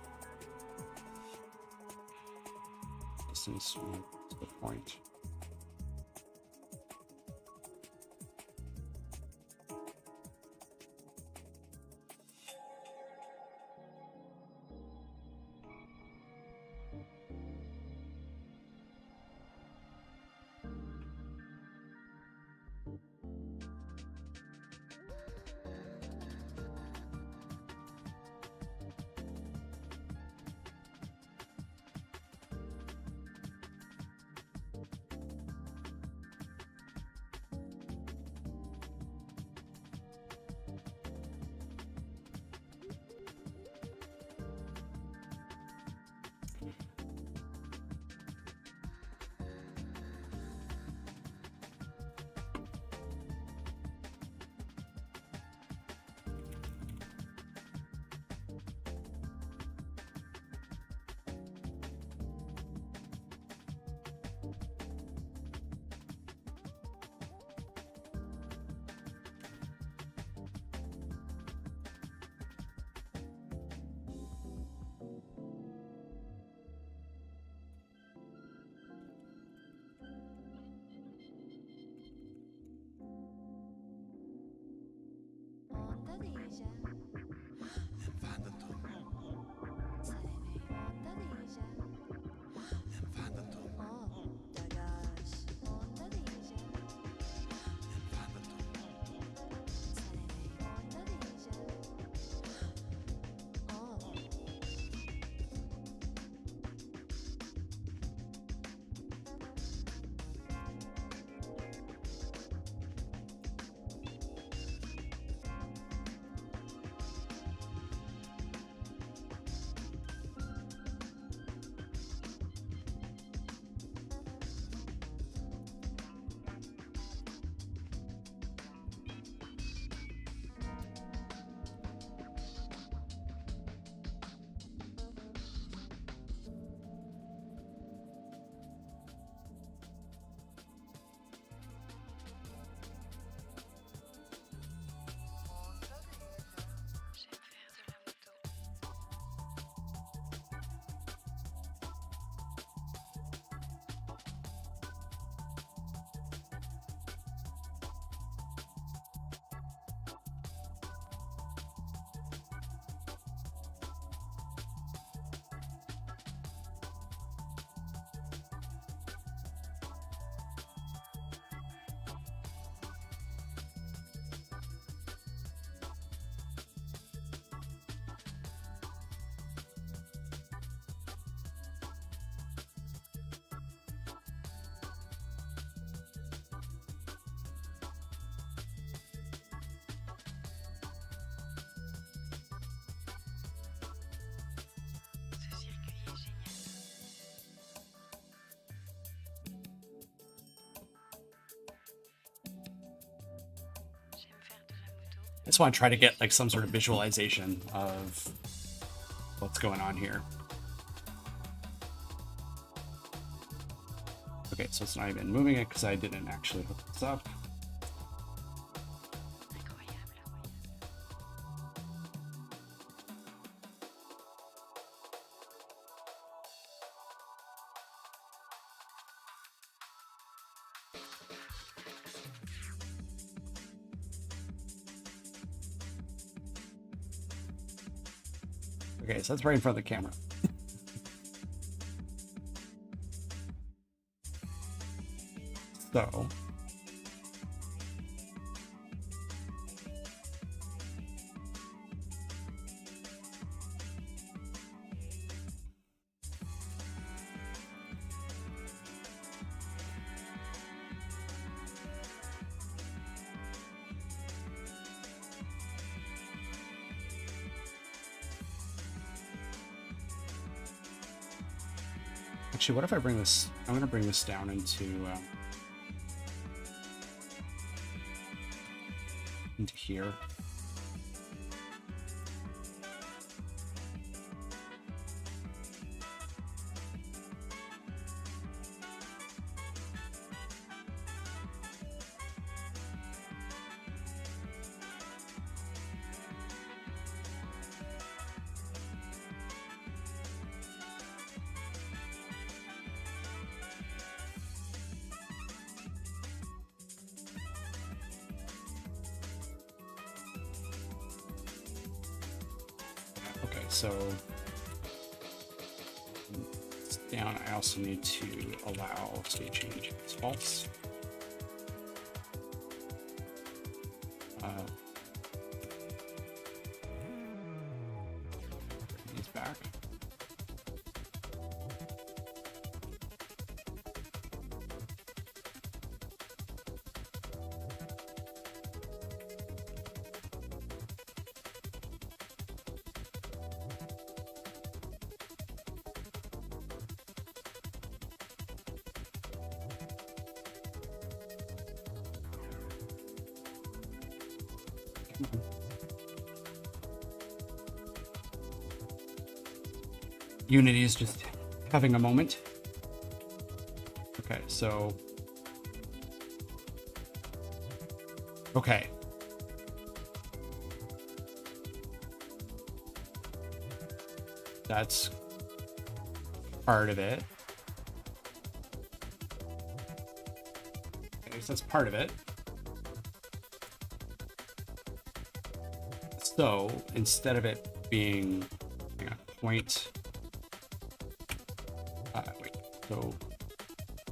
distance to the point. just want to try to get like some sort of visualization of what's going on here. Okay, so it's not even moving it because I didn't actually hook this up. Okay, so that's right in front of the camera. So actually, what if I bring this? I'm going to bring this down into here. So it's down. I also need to allow state change as false. These back. Unity is just having a moment. Okay, so okay. That's part of it. Okay, so that's part of it. So instead of it being point, so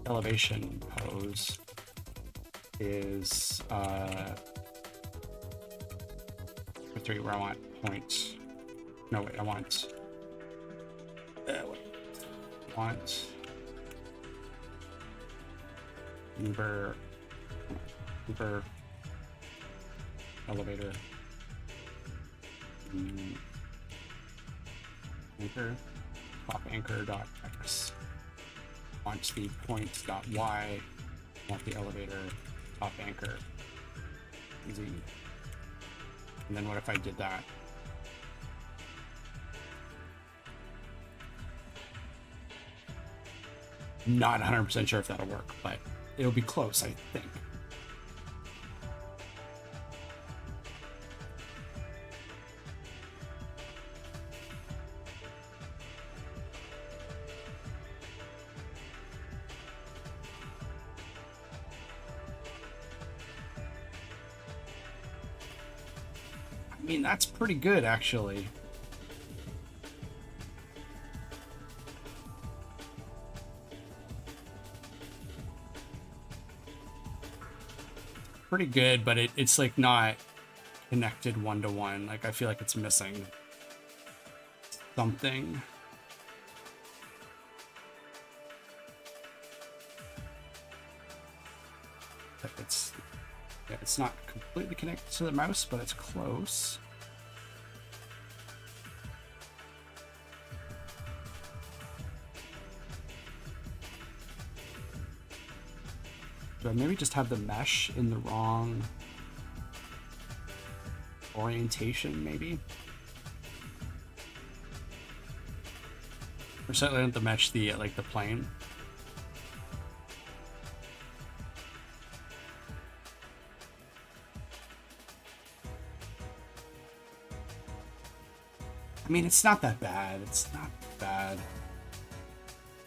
elevation pose is where I want point. No, wait, I want Uber elevator anchor top anchor dot x. Want the points dot y. Want the elevator top anchor. Easy. And then what if I did that? Not 100% sure if that'll work, but it'll be close, I think. I mean, that's pretty good, actually. Pretty good, but it's like not connected one-to-one. Like, I feel like it's missing something. Like it's not completely connected to the mouse, but it's close. Do I maybe just have the mesh in the wrong? orientation, maybe. Or certainly not to match the like the plane. I mean, it's not that bad. It's not bad.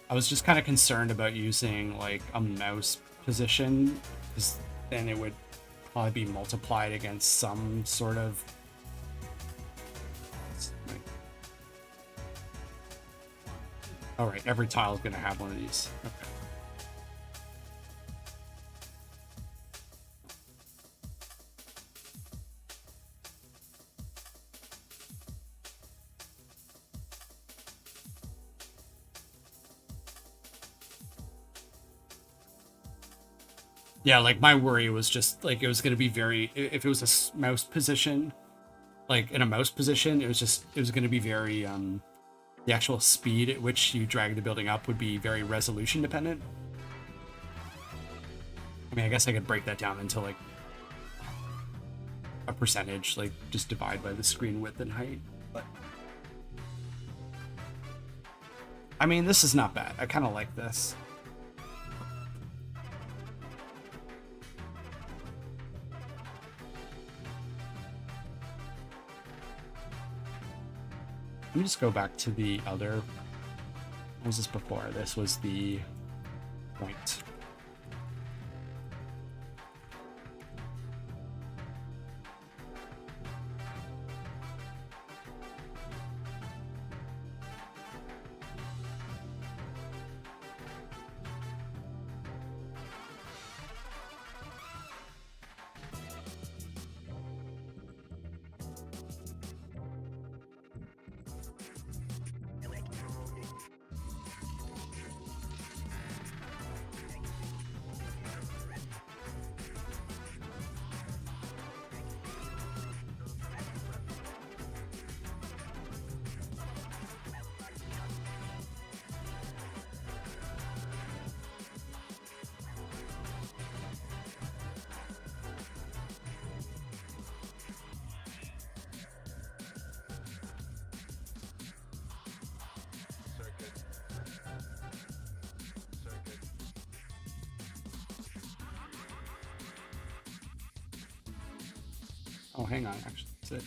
I was just kind of concerned about using like a mouse position, because then it would probably be multiplied against some sort of. All right, every tile is going to have one of these. Okay. Yeah, like my worry was just like it was going to be very, if it was a mouse position, like in a mouse position, it was going to be very the actual speed at which you drag the building up would be very resolution dependent. I mean, I guess I could break that down into like a percentage, like just divide by the screen width and height. But I mean, this is not bad. I kind of like this. Let me just go back to the other. What was this before? This was the point. Oh, hang on, actually, that's it.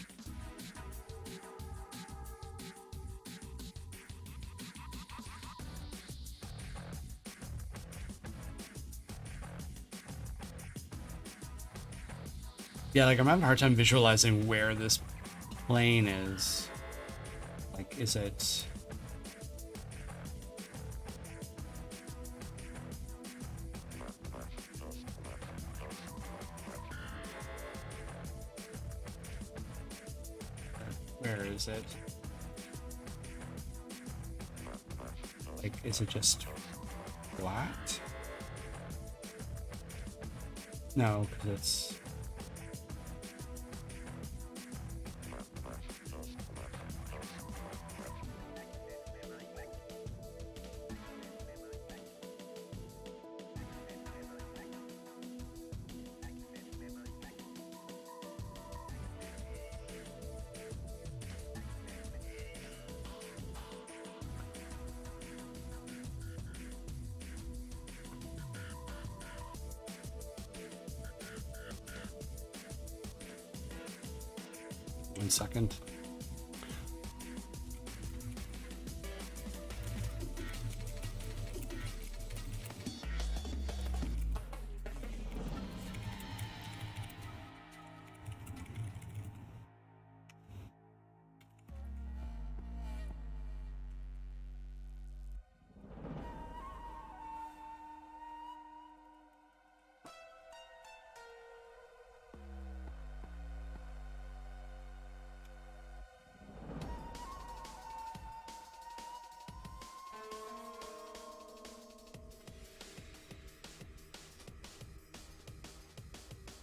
Yeah, like I'm having a hard time visualizing where this plane is. Like, is it... Where is it? Like, is it just flat? No, because it's... One second.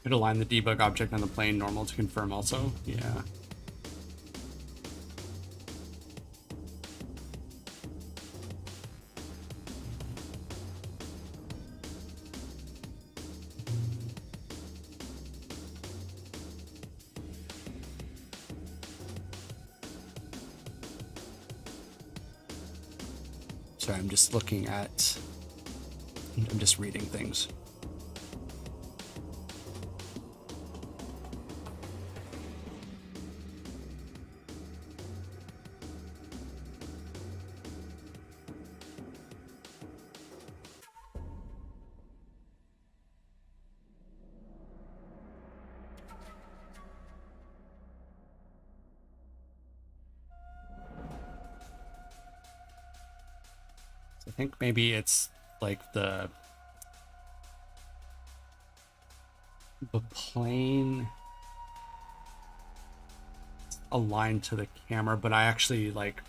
Could align the debug object on the plane normal to confirm also. Yeah. Sorry, I'm just looking at. I'm just reading things. I think maybe it's like the plane aligned to the camera, but I actually like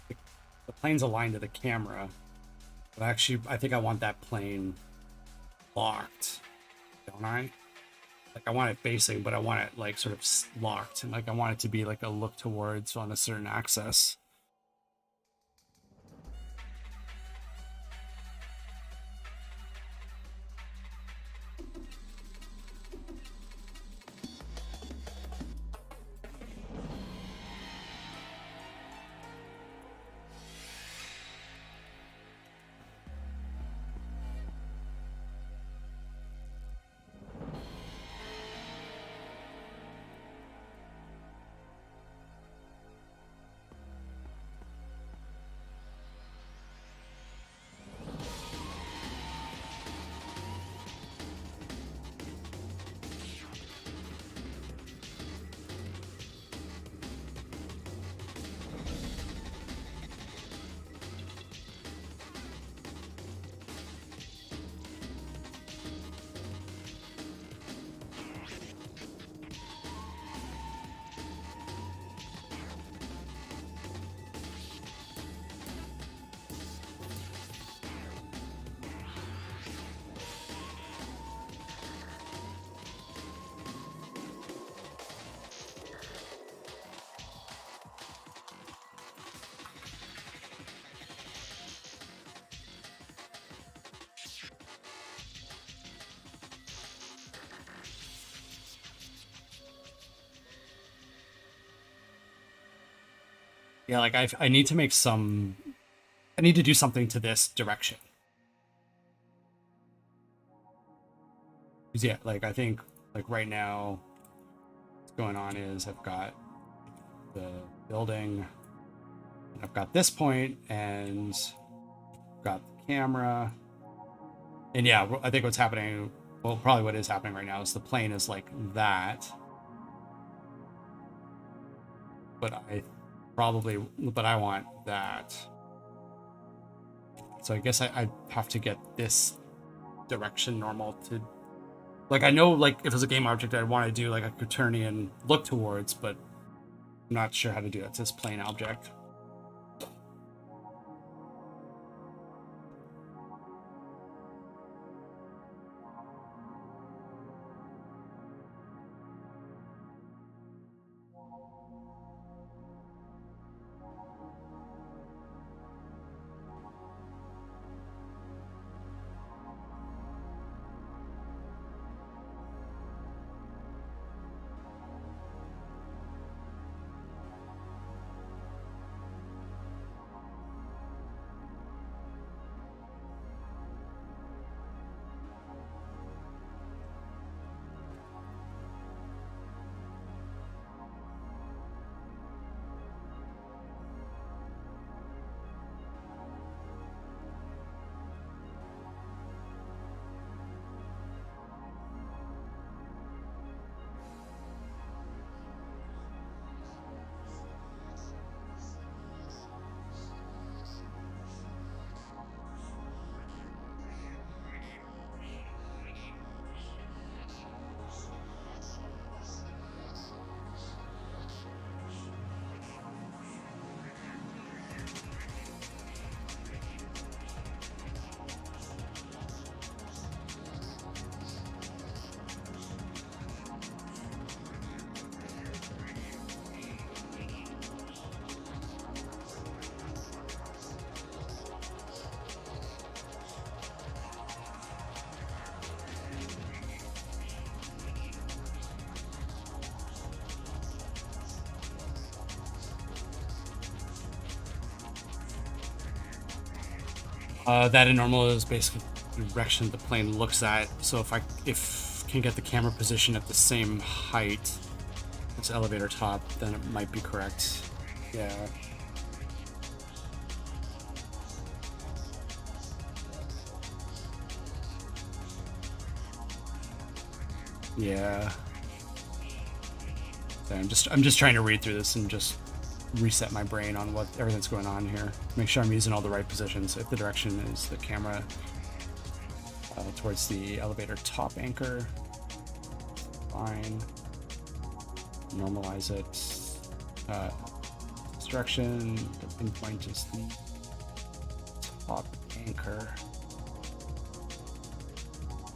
the plane's aligned to the camera. But actually, I think I want that plane locked, don't I? Like I want it facing, but I want it like sort of locked, and like I want it to be like a look towards on a certain axis. Yeah, like I need to make some. I need to do something to this direction. 'Cause, yeah, like I think like right now, what's going on is I've got the building, and I've got this point, and I've got the camera, and yeah, I think what's happening. Well, probably what is happening right now is the plane is like that, but I want that. So I guess I have to get this direction normal to, like, I know like if it was a game object I'd want to do like a quaternion look towards, but I'm not sure how to do that. It's this plane object. That in normal is basically the direction the plane looks at. So if I can get the camera position at the same height as elevator top, then it might be correct. Yeah. Yeah. So I'm just trying to read through this and just reset my brain on what everything's going on here. Make sure I'm using all the right positions. If the direction is the camera towards the elevator top anchor, fine. Normalize it. This direction, the pinpoint is the top anchor.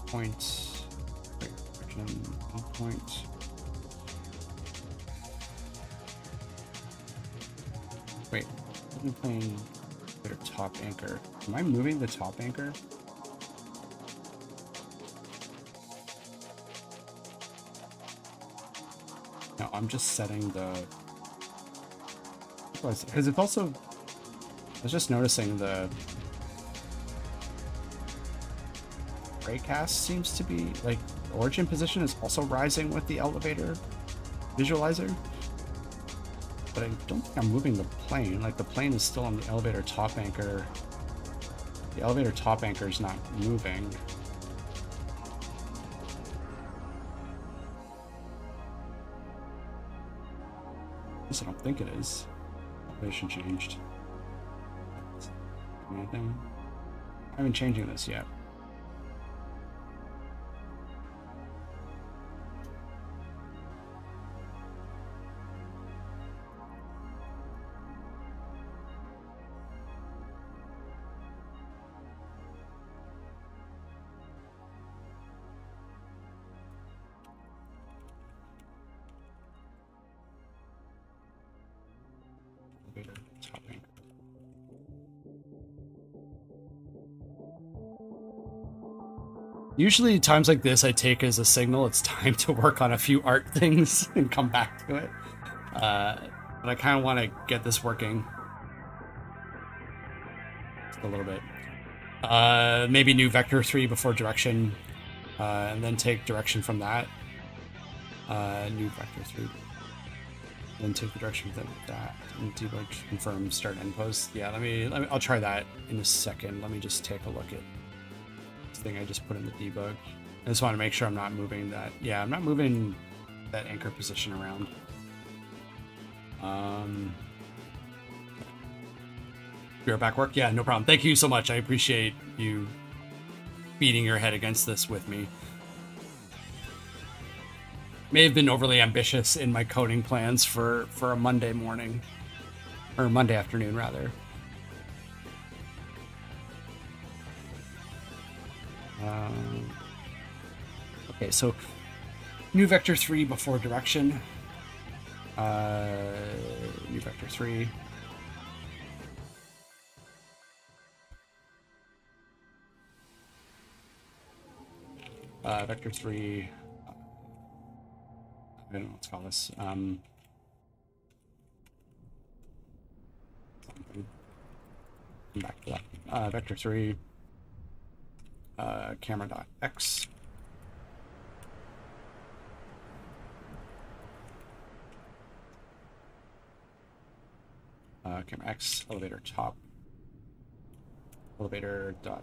Point. Point. Wait, I'm playing their top anchor. Am I moving the top anchor? No, I'm just setting the. Because it's also. I was just noticing the. Raycast seems to be like origin position is also rising with the elevator visualizer, but I don't think I'm moving the plane. Like the plane is still on the elevator top anchor. The elevator top anchor is not moving. At least I don't think it is. Elevation changed. Anything? I haven't changing this yet. Top anchor. Usually times like this I take as a signal it's time to work on a few art things and come back to it. But I kind of want to get this working. Just a little bit. Maybe new vector 3 before direction, and then take direction from that. New vector 3. Then take the direction from that. And debug, confirm, start end post. Yeah, I'll try that in a second. Let me just take a look at this thing I just put in the debug. I just want to make sure I'm not moving that. Yeah, I'm not moving that anchor position around. You're back work? Yeah, no problem. Thank you so much. I appreciate you beating your head against this with me. May have been overly ambitious in my coding plans for a Monday morning. Or Monday afternoon, rather. Okay, so new vector 3 before direction. New vector 3. Vector 3. I don't know what to call this. Come back to that. Vector 3. Camera.x. Camera X, elevator top, elevator dot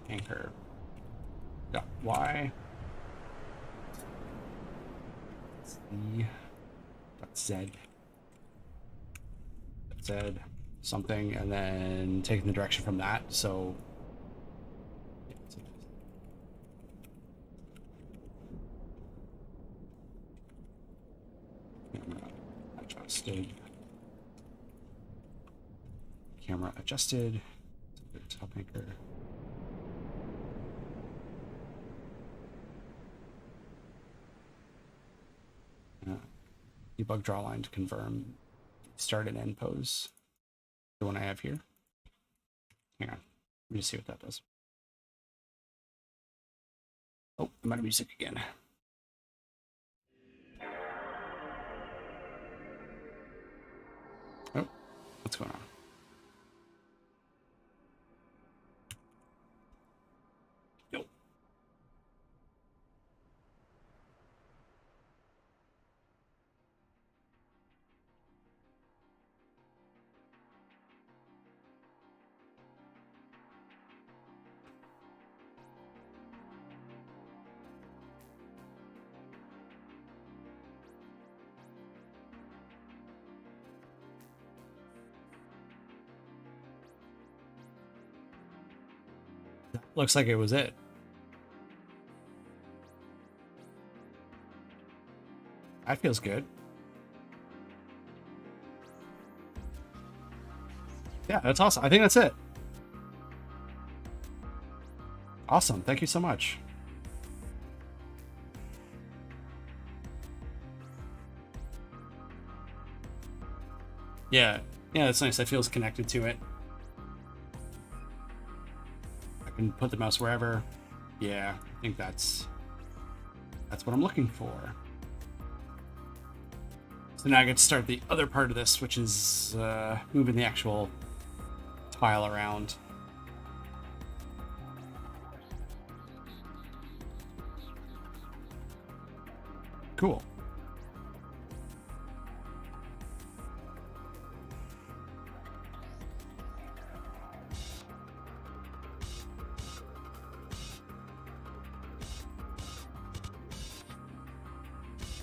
anchor dot Y, Z dot Z, Z something, and then taking the direction from that. So camera adjusted. Camera adjusted. Top anchor. Debug draw line to confirm start and end pose. The one I have here. Hang on. Let me just see what that does. Oh, I'm out of music again. Oh, what's going on? looks like it was it. That feels good. Yeah, that's awesome. I think that's it. Awesome. Thank you so much. Yeah. Yeah, that's nice. That feels connected to it. I can put the mouse wherever. Yeah, I think that's what I'm looking for. So now I get to start the other part of this, which is moving the actual tile around. Cool.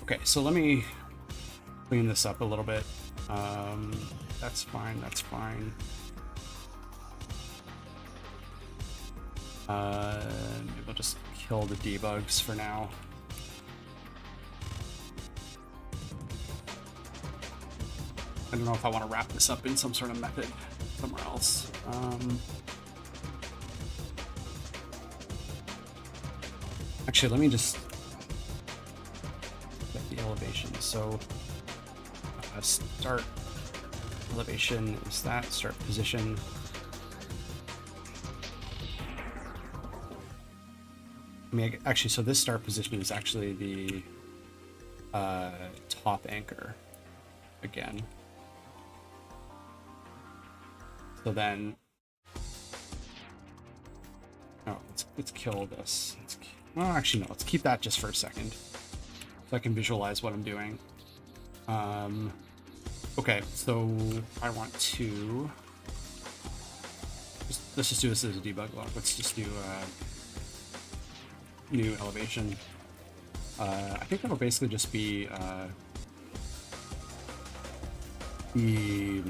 Okay, so let me clean this up a little bit. That's fine, that's fine. Maybe I'll just kill the debugs for now. I don't know if I want to wrap this up in some sort of method somewhere else. Actually, let me just get the elevation. So start elevation is that, start position. I mean, actually, so this start position is actually the top anchor again. So then, oh, let's kill this. Well, actually, no, let's keep that just for a second, so I can visualize what I'm doing. Okay, so I want to let's just do this as a debug log. Let's just do new elevation. I think that'll basically just be the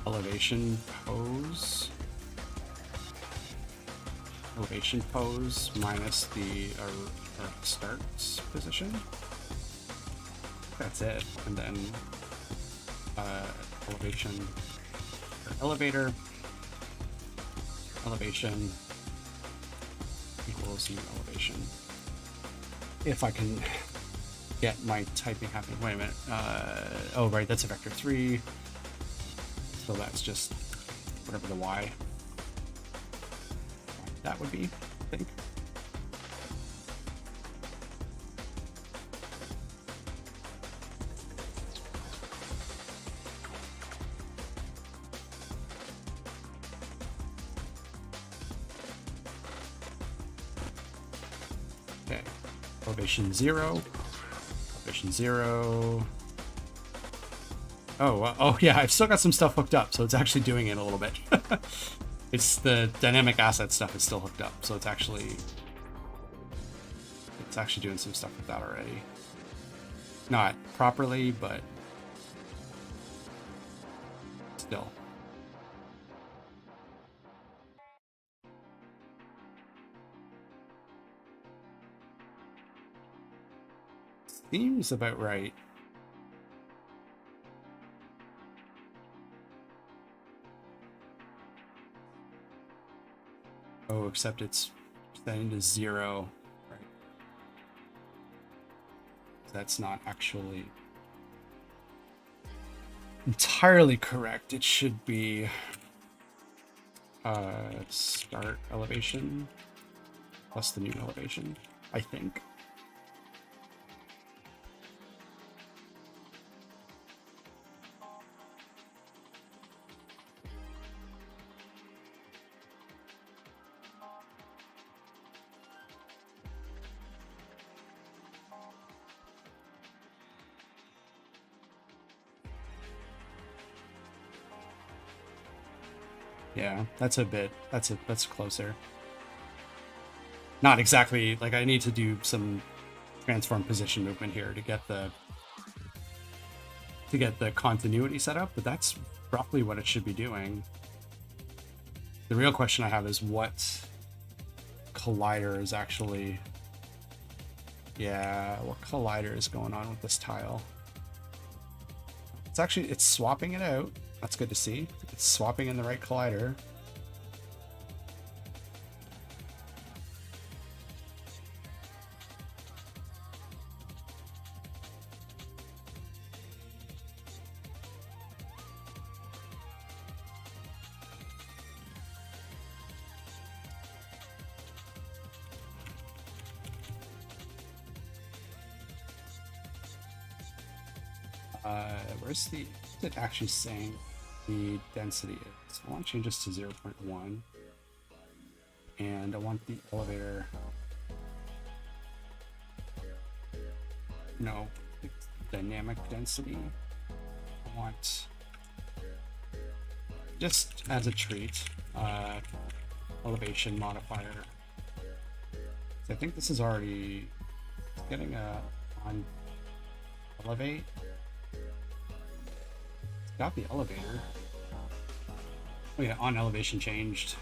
elevation pose minus the start position. That's it. And then elevation or elevator elevation equals new elevation. If I can get my typing happening. Wait a minute. Oh, right, that's a vector 3. So that's just whatever the y that would be, I think. Okay, elevation 0, elevation 0. Oh yeah, I've still got some stuff hooked up, so it's actually doing it a little bit. It's the dynamic asset stuff is still hooked up, so it's actually doing some stuff with that already. Not properly, but still. Seems about right. Oh, except it's setting to 0. Right. That's not actually entirely correct. It should be start elevation plus the new elevation, I think. Yeah, that's closer. Not exactly, like I need to do some transform position movement here to get the continuity set up, but that's roughly what it should be doing. The real question I have is what collider is actually... Yeah, what collider is going on with this tile? It's swapping it out. That's good to see. It's swapping in the right collider. Where's it actually saying the density is? I want to change this to 0.1. And I want the elevator. No, it's dynamic density. I want, just as a treat, elevation modifier. So I think this is already getting a on elevate. Got the elevator. Oh yeah, on elevation changed.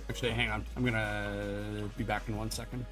Actually, hang on. I'm gonna be back in 1 second.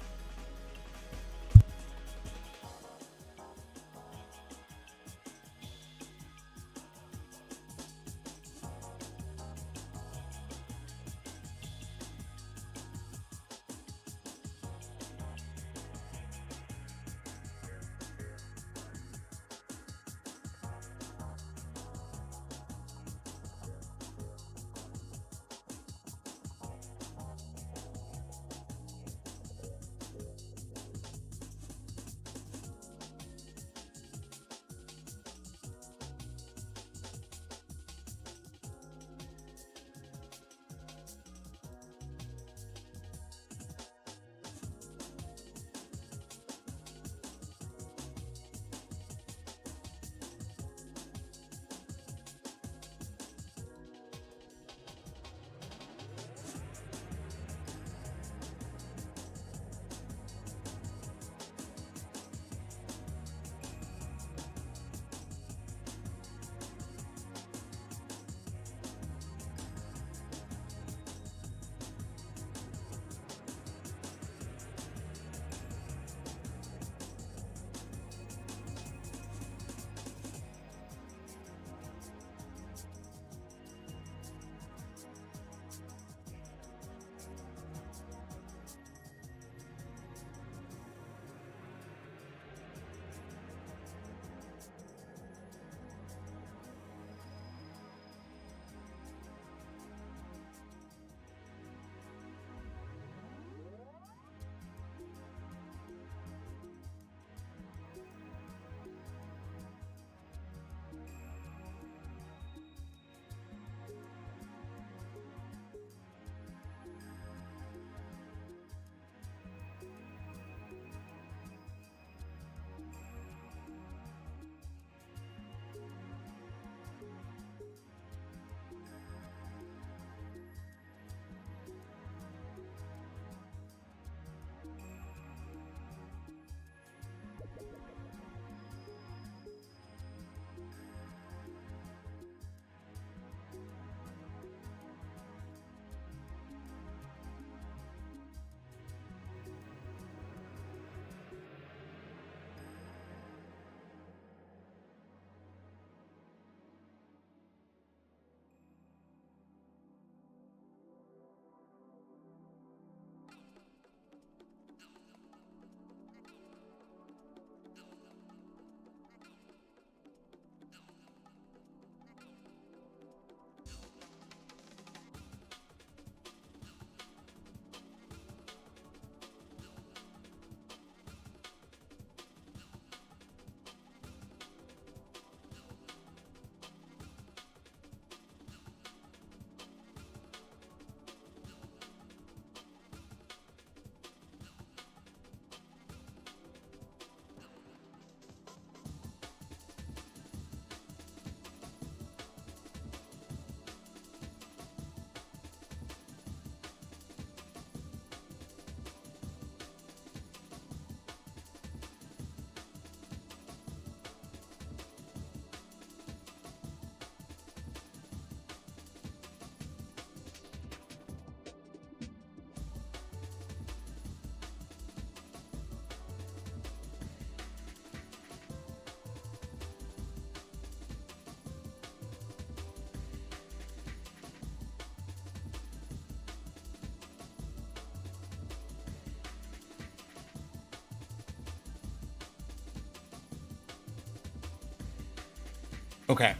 Okay.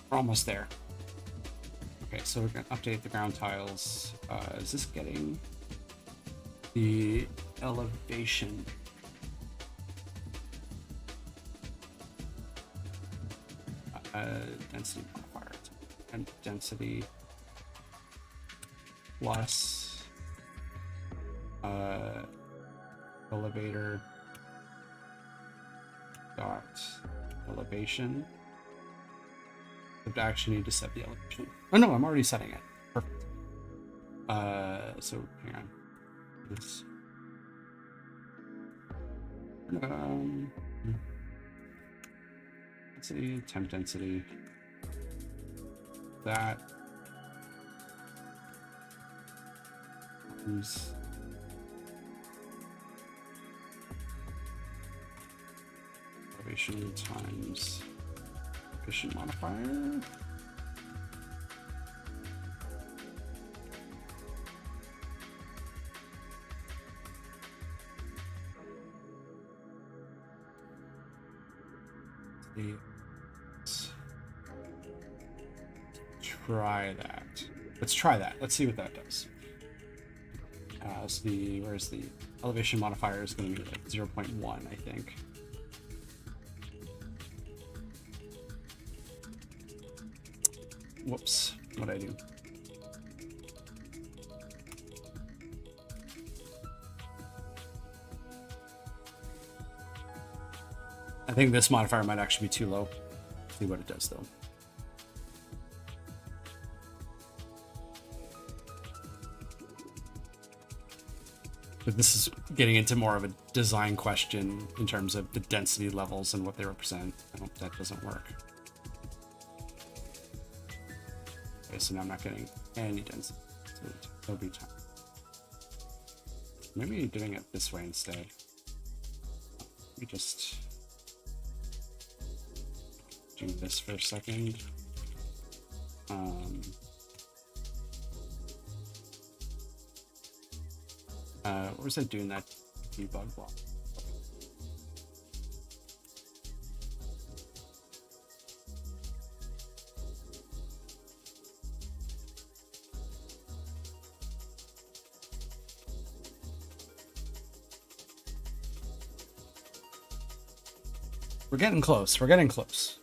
We're almost there. Okay, so we're gonna update the ground tiles. Is this getting the elevation? Density modifier and density plus elevator dot elevation. I actually need to set the elevation. Oh no, I'm already setting it. Perfect. So hang on. This. Density, temp density. That. Times. Elevation times efficient modifier. Let's try that. Let's try that. Let's see what that does. So where's the elevation modifier is going to be like 0.1, I think. Whoops, what'd I do? I think this modifier might actually be too low. See what it does though. But this is getting into more of a design question in terms of the density levels and what they represent. I hope that doesn't work. Okay, so now I'm not getting any density. So it'll be time. Maybe doing it this way instead. Let me just do this for a second. What was I doing that debug block? We're getting close. We're getting close.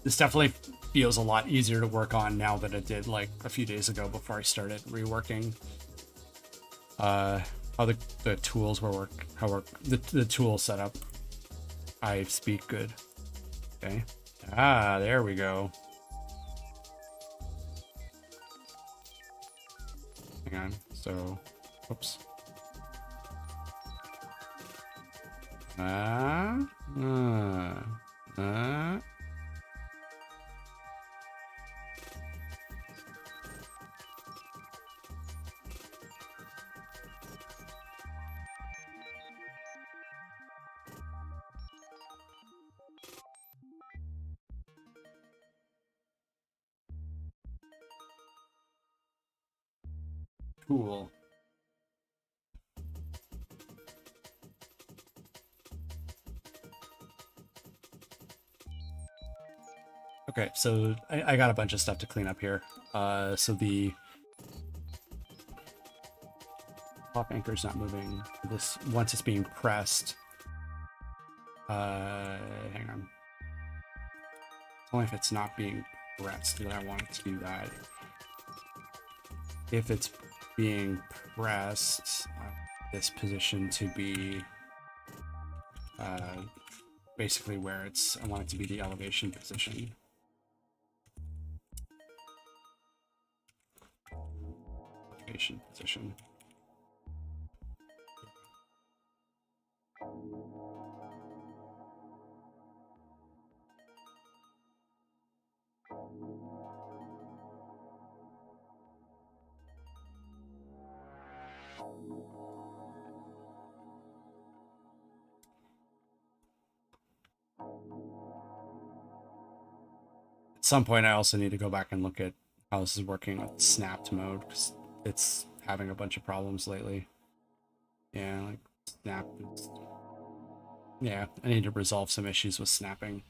This definitely feels a lot easier to work on now than it did like a few days ago before I started reworking how the tools were the tool setup. I speak good. Okay. Ah, there we go. Hang on. So, oops. Cool. Okay, so I got a bunch of stuff to clean up here. So the top anchor's not moving. This once it's being pressed. Hang on. Only if it's not being pressed that I want it to do that. If it's being pressed, this position to be basically where it's. I want it to be the elevation position. Position. At some point, I also need to go back and look at how this is working with snapped mode, because it's having a bunch of problems lately. Yeah, like snap is Yeah, I need to resolve some issues with snapping.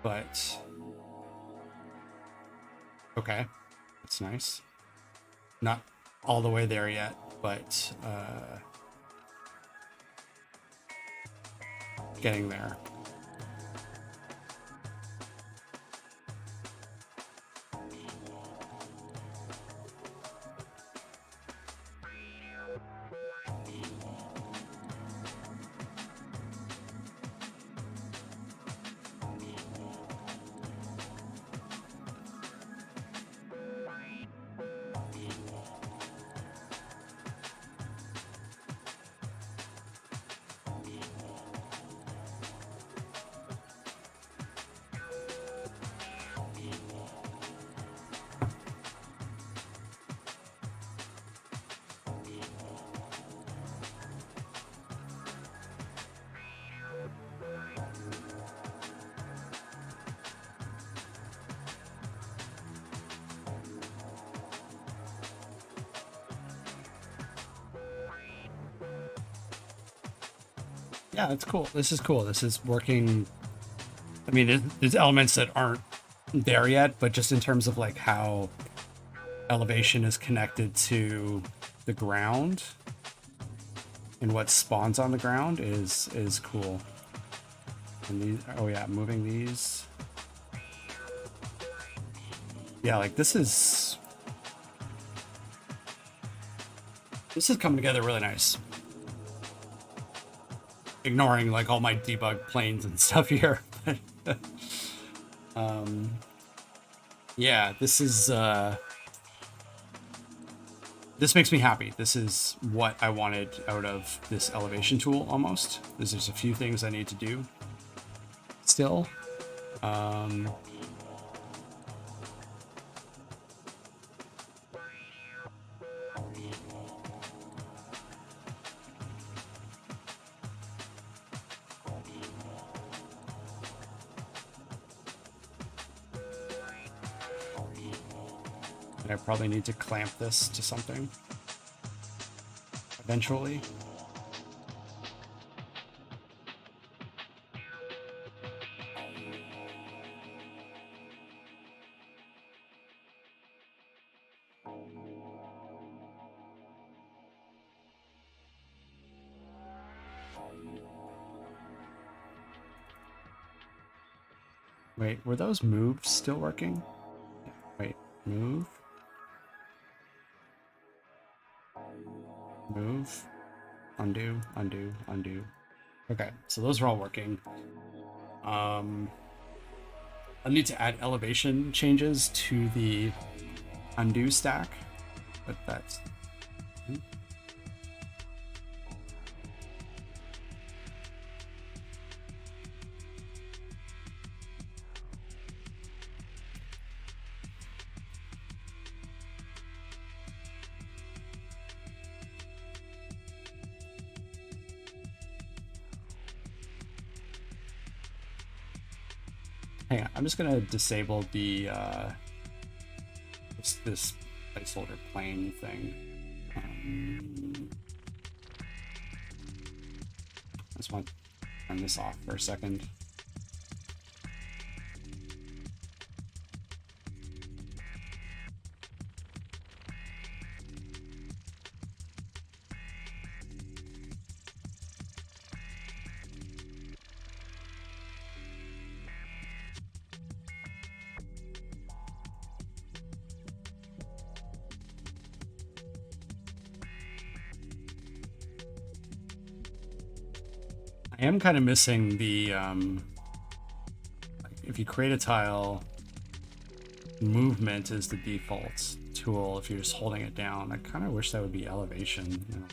But okay, that's nice. Not all the way there yet, but getting there. Yeah, that's cool. This is cool. This is working. I mean, there's elements that aren't there yet, but just in terms of like how elevation is connected to the ground and what spawns on the ground is cool. And these, oh yeah, moving these. Yeah, like this is coming together really nice. Ignoring like all my debug planes and stuff here. Yeah, this is this makes me happy. This is what I wanted out of this elevation tool almost. There's a few things I need to do still. I probably need to clamp this to something eventually. Wait, were those moves still working? Wait, move. Move. Undo, undo, undo. Okay, so those are all working. I need to add elevation changes to the undo stack, but that's... Hang on, I'm just gonna disable the this placeholder plane thing. I just want to turn this off for a second. I am kind of missing the like if you create a tile, movement is the default tool if you're just holding it down. I kind of wish that would be elevation, you know.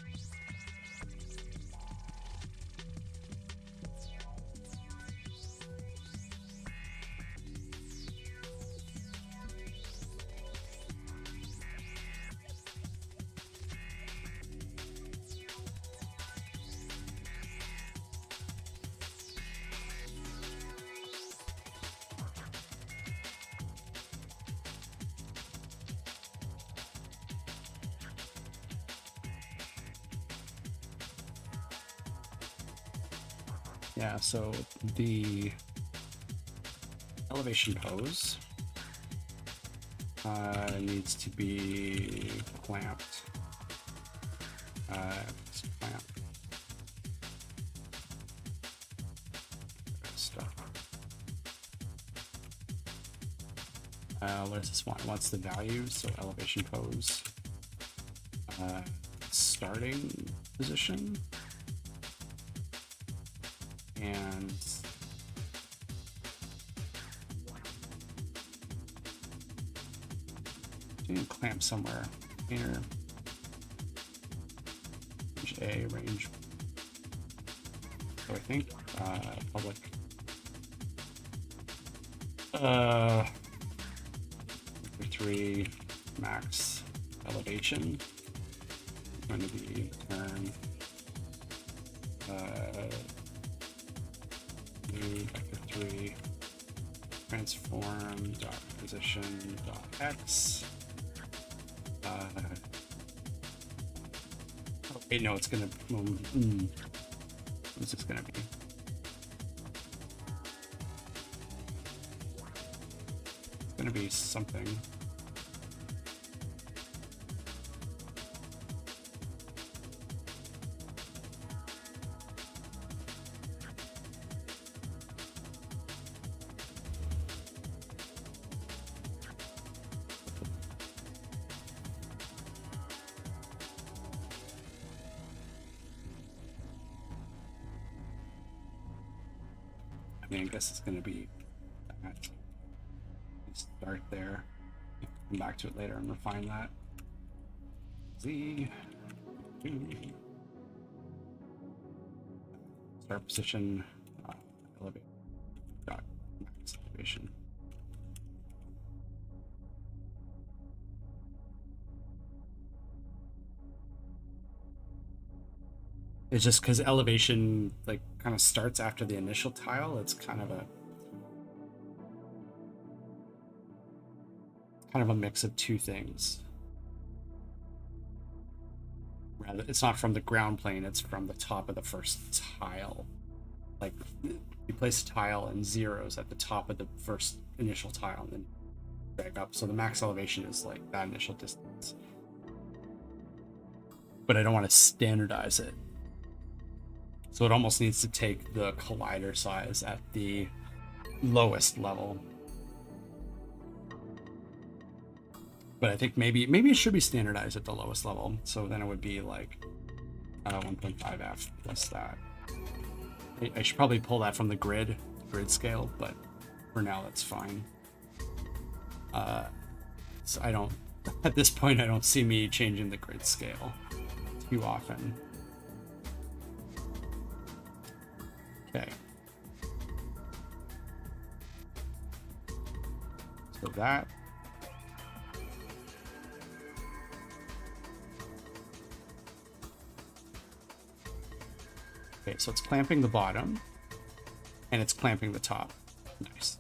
Yeah, so the elevation pose needs to be clamped. Just clamp. Stuff. What does this want? It wants the value, so elevation pose. Starting position. And clamp somewhere here. Range A, range. So I think public. For 3 max elevation. Going to be return. New vector 3 transform dot position dot x. Oh wait, no, it's gonna what's this gonna be? It's gonna be something. I mean, I guess it's going to be that. Start there. Come back to it later and refine that. Z. Start position. Elevate. Dot max elevation. It's just because elevation like kind of starts after the initial tile. It's kind of a mix of two things. Rather, it's not from the ground plane, it's from the top of the first tile. Like you place a tile and zeros at the top of the first initial tile and then drag up. So the max elevation is like that initial distance. But I don't want to standardize it. So it almost needs to take the collider size at the lowest level. But I think maybe it should be standardized at the lowest level. So then it would be like 1.5F plus that. I should probably pull that from the grid scale, but for now that's fine. So I don't, at this point, I don't see me changing the grid scale too often. Okay. So that. Okay, so it's clamping the bottom and it's clamping the top. Nice.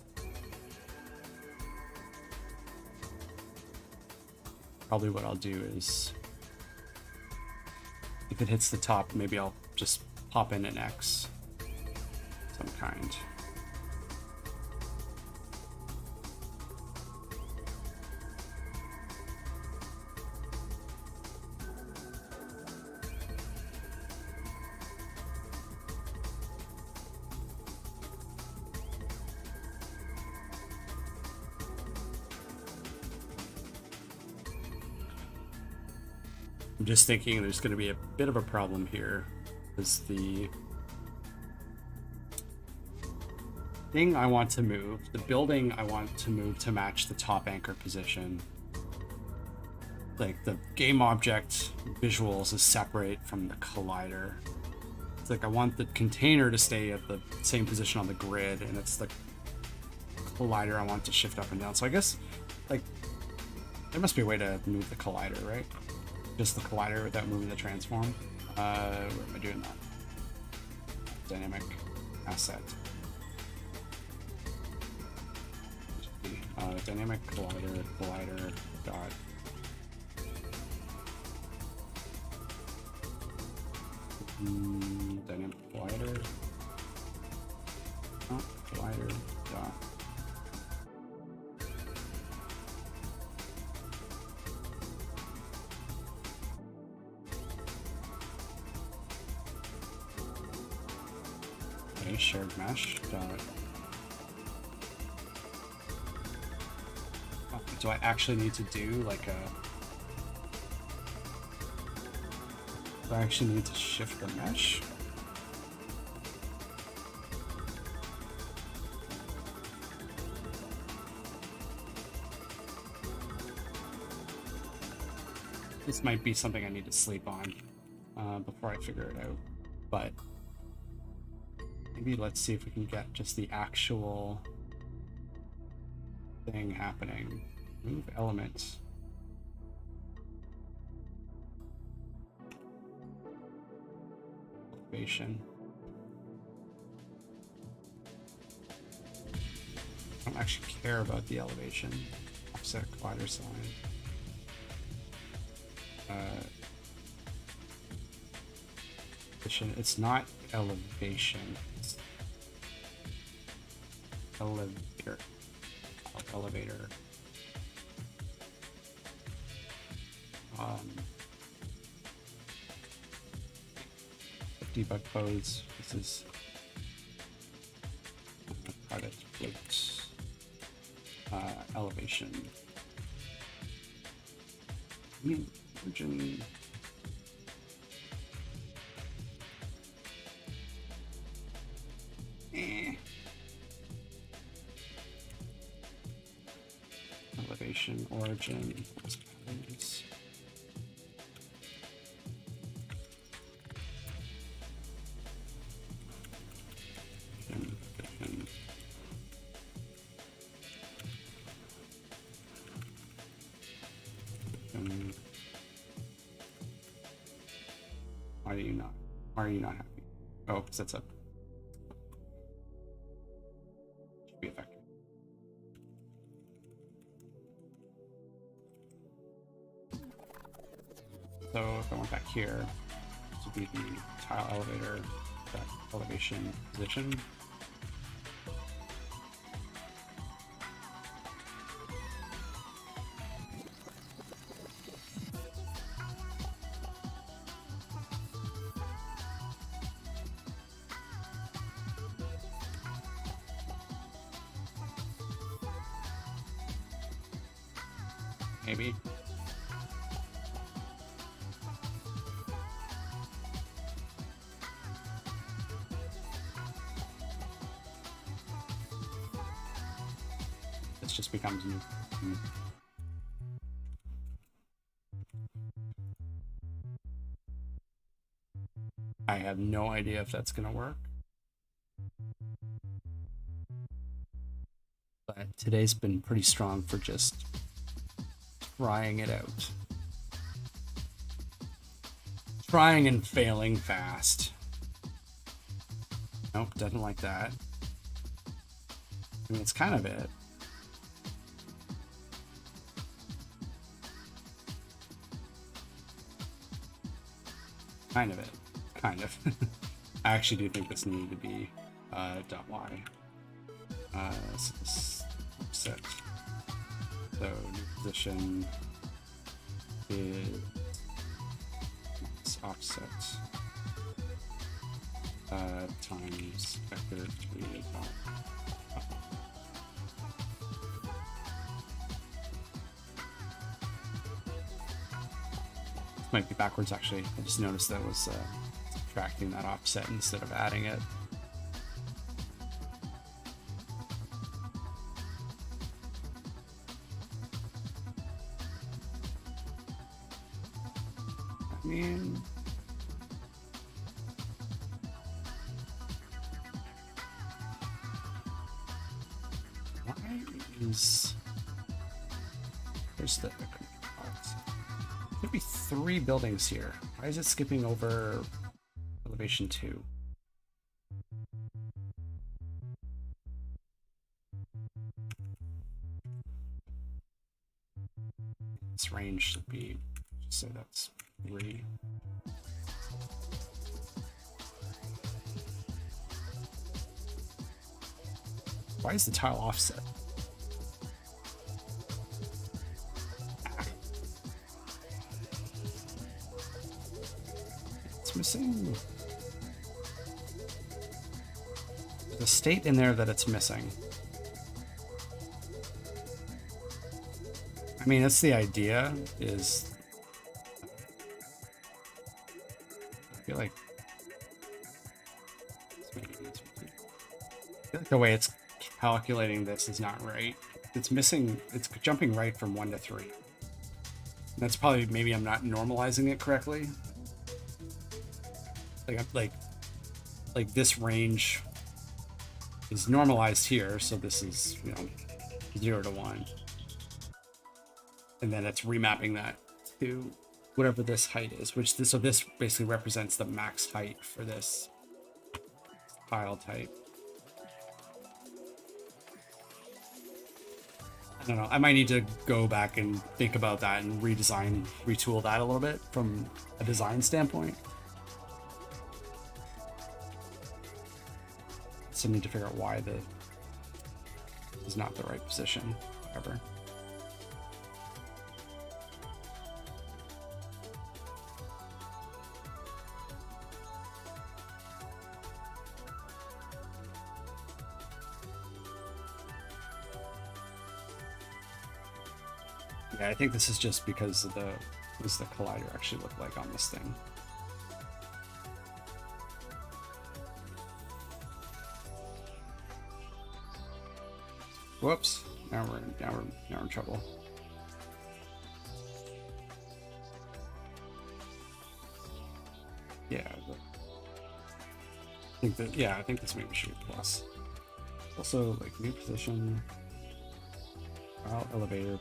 Probably what I'll do is if it hits the top, maybe I'll just pop in an X. Some kind. I'm just thinking there's going to be a bit of a problem here because the thing I want to move, the building I want to move to match the top anchor position. Like the game object visuals is separate from the collider. It's like I want the container to stay at the same position on the grid, and it's the collider I want to shift up and down. So I guess like there must be a way to move the collider, right? Just the collider without moving the transform. Where am I doing that? Dynamic asset. Dynamic collider dot dynamic collider me. Shared mesh. Do I actually need to do like a... Do I actually need to shift the mesh? This might be something I need to sleep on before I figure it out, but maybe let's see if we can get just the actual thing happening. Move element. Elevation. I don't actually care about the elevation. Offset collider sign. It's not elevation. It's elevator. Elevator. Debug codes. This is product float. Elevation. Origin. Elevation, origin, patterns. Why are you not happy? Oh, because that's up. Should be effective. So if I went back here, this would be the tile elevator, that elevation position. Maybe. This just becomes new. I have no idea if that's gonna work. But today's been pretty strong for just trying it out. Trying and failing fast. Nope, doesn't like that. I mean, it's kind of it. Kind of it. Kind of. I actually do think this needed to be .y. So this set. So new position is offset times vector 3. This might be backwards actually. I just noticed that was subtracting that offset instead of adding it. I mean, why is there's the there'd be 3 buildings here. Why is it skipping over elevation 2? Its range should be, just say that's 3. Why is the tile offset? It's missing. a state in there that it's missing. I mean, that's the idea, is... I feel like the way it's calculating this is not right. It's missing, it's jumping right from 1 to 3. And that's probably, maybe I'm not normalizing it correctly. Like this range is normalized here, so this is, you know, 0 to 1. And then it's remapping that to whatever this height is, which this, so this basically represents the max height for this tile type. I don't know, I might need to go back and think about that and redesign, retool that a little bit from a design standpoint. So I need to figure out why the is not the right position ever. Yeah, I think this is just because of what does the collider actually look like on this thing. Whoops! Now we're in trouble. Yeah, I think this maybe should be plus. Also, like new position, elevator.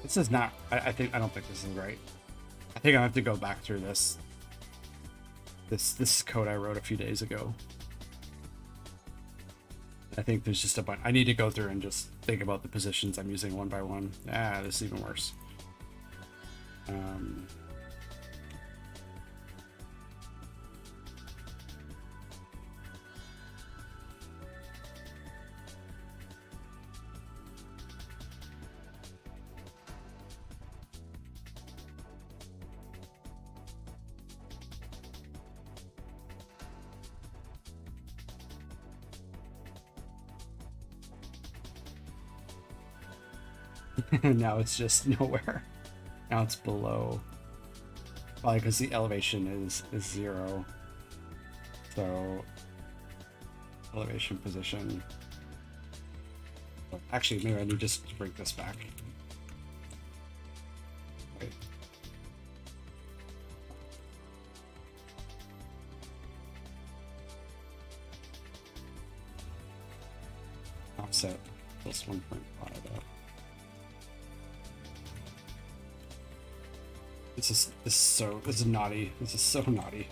This is not. I don't think this is right. I think I have to go back through this. This code I wrote a few days ago. I think there's just a bunch. I need to go through and just think about the positions I'm using one by one. Ah, this is even worse. Now it's just nowhere. Now it's below. Probably because the elevation is 0. So elevation position. Actually, maybe I need just to bring this back. Wait. Offset plus 1.5 up. This is naughty. This is so naughty.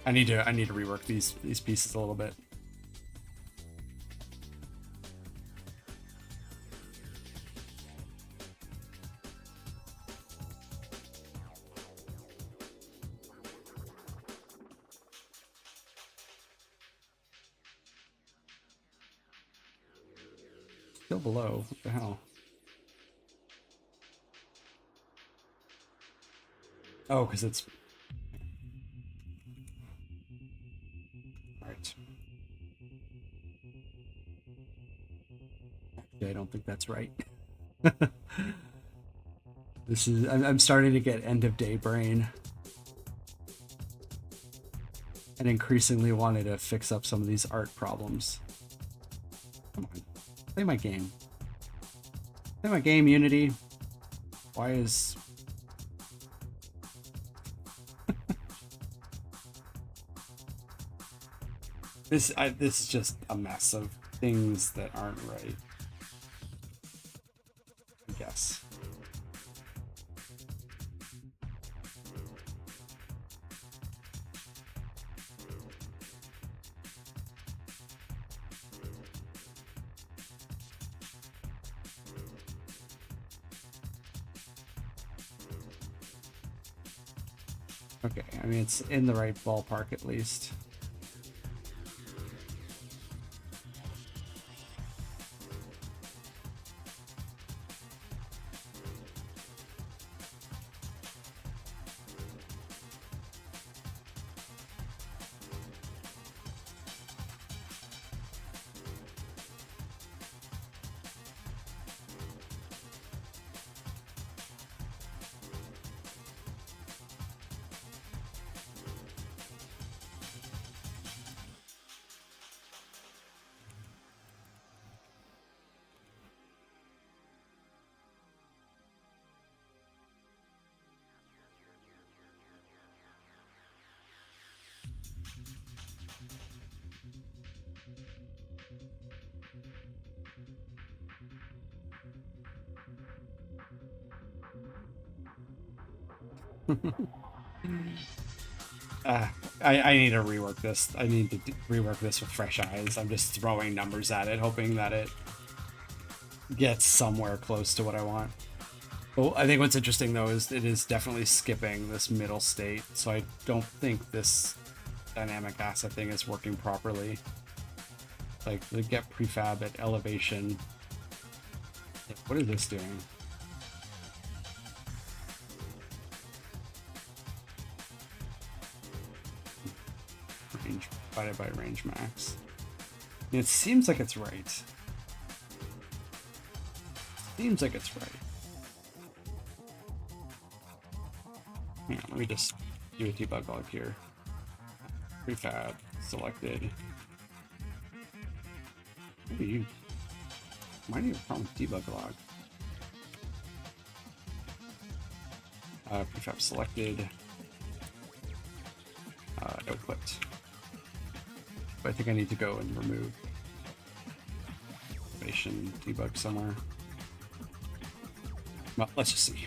I need to rework these pieces a little bit. Still below. What the hell? Oh, because it's... Alright. Actually, I don't think that's right. This is... I'm starting to get end-of-day brain. And increasingly wanted to fix up some of these art problems. Come on. Play my game. Play my game, Unity. Why is... This is just a mess of things that aren't right. I guess. Okay, I mean, it's in the right ballpark at least. I need to rework this. I need to rework this with fresh eyes. I'm just throwing numbers at it, hoping that it gets somewhere close to what I want. Well, I think what's interesting though is it is definitely skipping this middle state, so I don't think this dynamic asset thing is working properly. Like the get prefab at elevation. What is this doing? Range divided by range max. It seems like it's right. Seems like it's right. Hang on, let me just do a debug log here. Prefab selected. Maybe you might need a problem with debug log. Prefab selected. Output. But I think I need to go and remove elevation debug somewhere. Well, let's just see.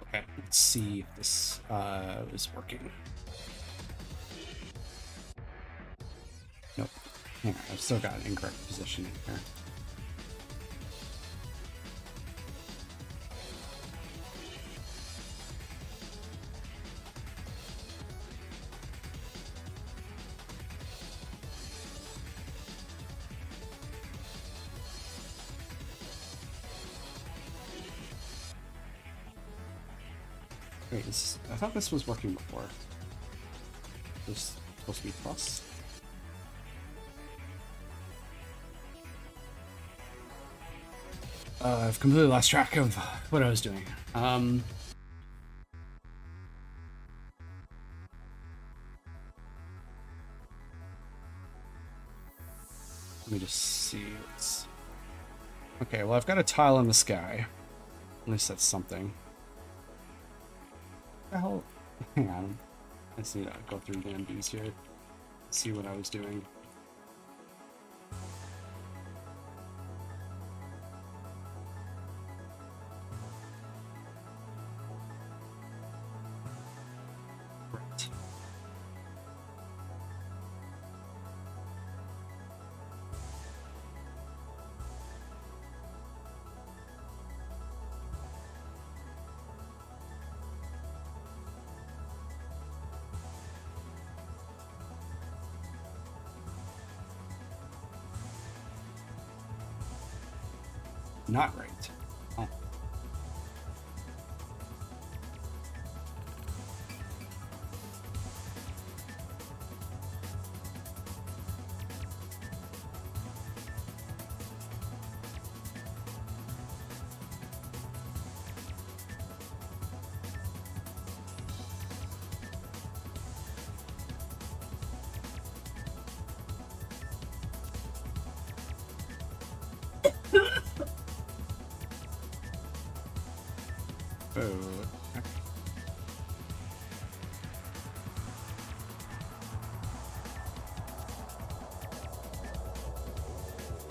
Okay, let's see if this is working. Nope. Hang on, I've still got an incorrect positioning here. Wait, I thought this was working before. This is supposed to be plus. I've completely lost track of what I was doing. Let me just see. Okay, well, I've got a tile in the sky. At least that's something. What the hell? Hang on. I just need to go through the MDs here. See what I was doing. Right. Not right. Oh.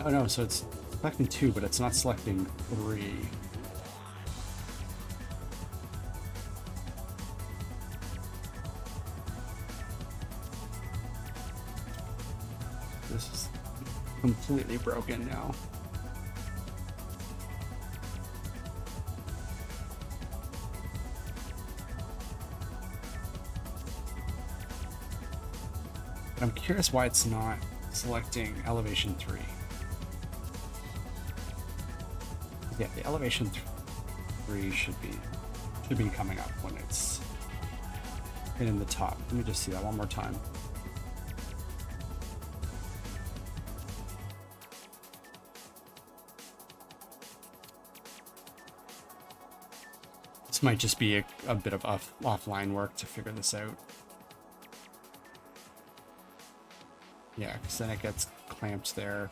Oh no, so it's selecting 2, but it's not selecting 3. This is completely broken now. I'm curious why it's not selecting elevation 3. Yeah, the elevation 3 should be coming up when it's hitting the top. Let me just see that one more time. This might just be a bit of offline work to figure this out. Yeah, because then it gets clamped there.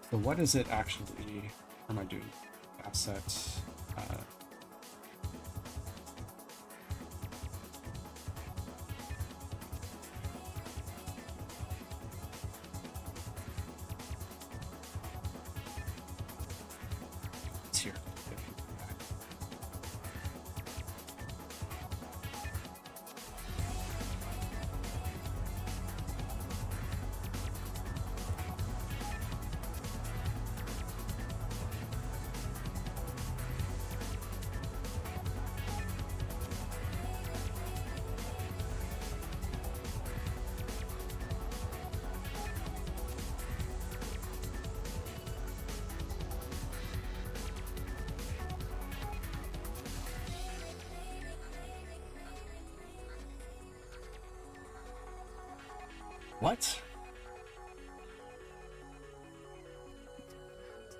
So what is it actually? What am I doing? Asset. It's here. What?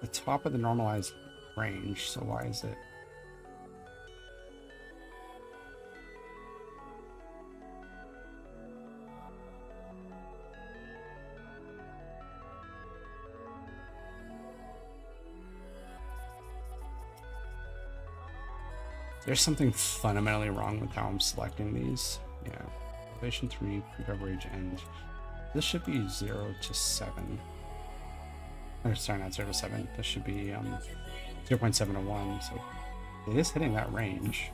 The top of the normalized range, so why is it? There's something fundamentally wrong with how I'm selecting these. Yeah. Elevation 3, pre-coverage, and this should be 0 to 7. Or sorry, not 0 to 7. This should be 0.7 to 1. So it is hitting that range.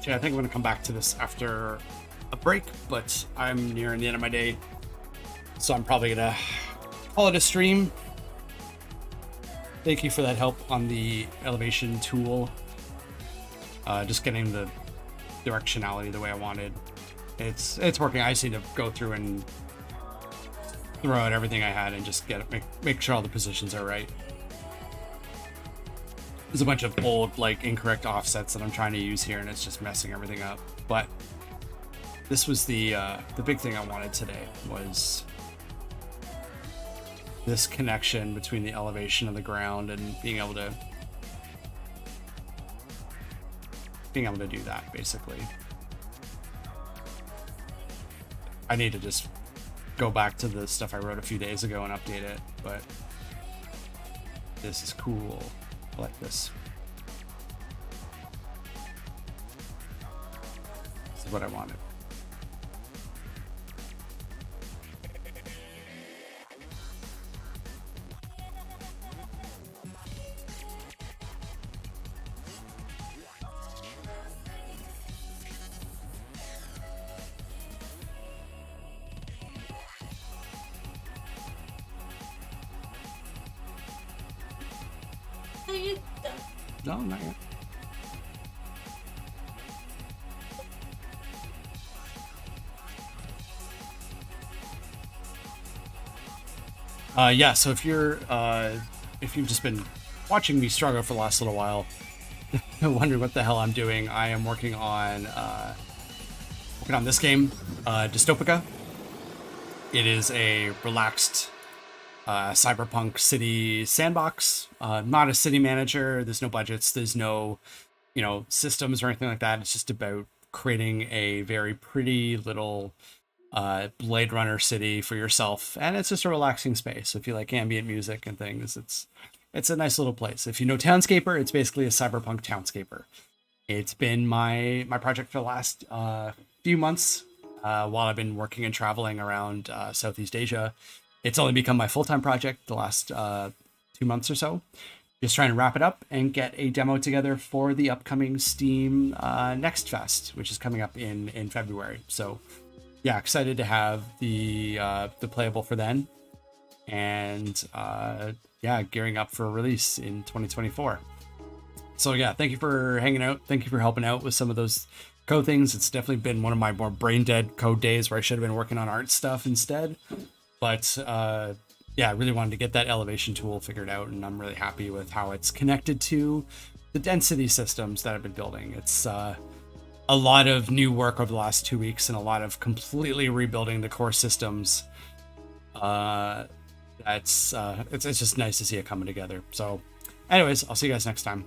Yeah, I think I'm going to come back to this after a break, but I'm nearing the end of my day. So I'm probably gonna call it a stream. Thank you for that help on the elevation tool. Just getting the directionality the way I wanted. It's working. I just need to go through and throw out everything I had and just get it, make sure all the positions are right. There's a bunch of old, like, incorrect offsets that I'm trying to use here, and it's just messing everything up. But this was the big thing I wanted today, was this connection between the elevation of the ground and being able to do that, basically. I need to just go back to the stuff I wrote a few days ago and update it, but this is cool. I like this. This is what I wanted. No, not yet. Yeah, so if you've just been watching me struggle for the last little while, wondering what the hell I'm doing, I am working on this game, Dystopika. It is a relaxed cyberpunk city sandbox. Not a city manager. There's no budgets. There's no, systems or anything like that. It's just about creating a very pretty little Blade Runner city for yourself, and it's just a relaxing space. If you like ambient music and things, it's a nice little place. If you know Townscaper, it's basically a cyberpunk Townscaper. It's been my project for the last few months while I've been working and traveling around Southeast Asia. It's only become my full-time project the last 2 months or so. Just trying to wrap it up and get a demo together for the upcoming Steam Next Fest, which is coming up in February. So yeah, excited to have the playable for then, and gearing up for a release in 2024. So yeah, thank you for hanging out. Thank you for helping out with some of those code things. It's definitely been one of my more brain dead code days where I should have been working on art stuff instead. But I really wanted to get that elevation tool figured out, and I'm really happy with how it's connected to the density systems that I've been building. It's a lot of new work over the last 2 weeks and a lot of completely rebuilding the core systems. It's just nice to see it coming together. So anyways, I'll see you guys next time.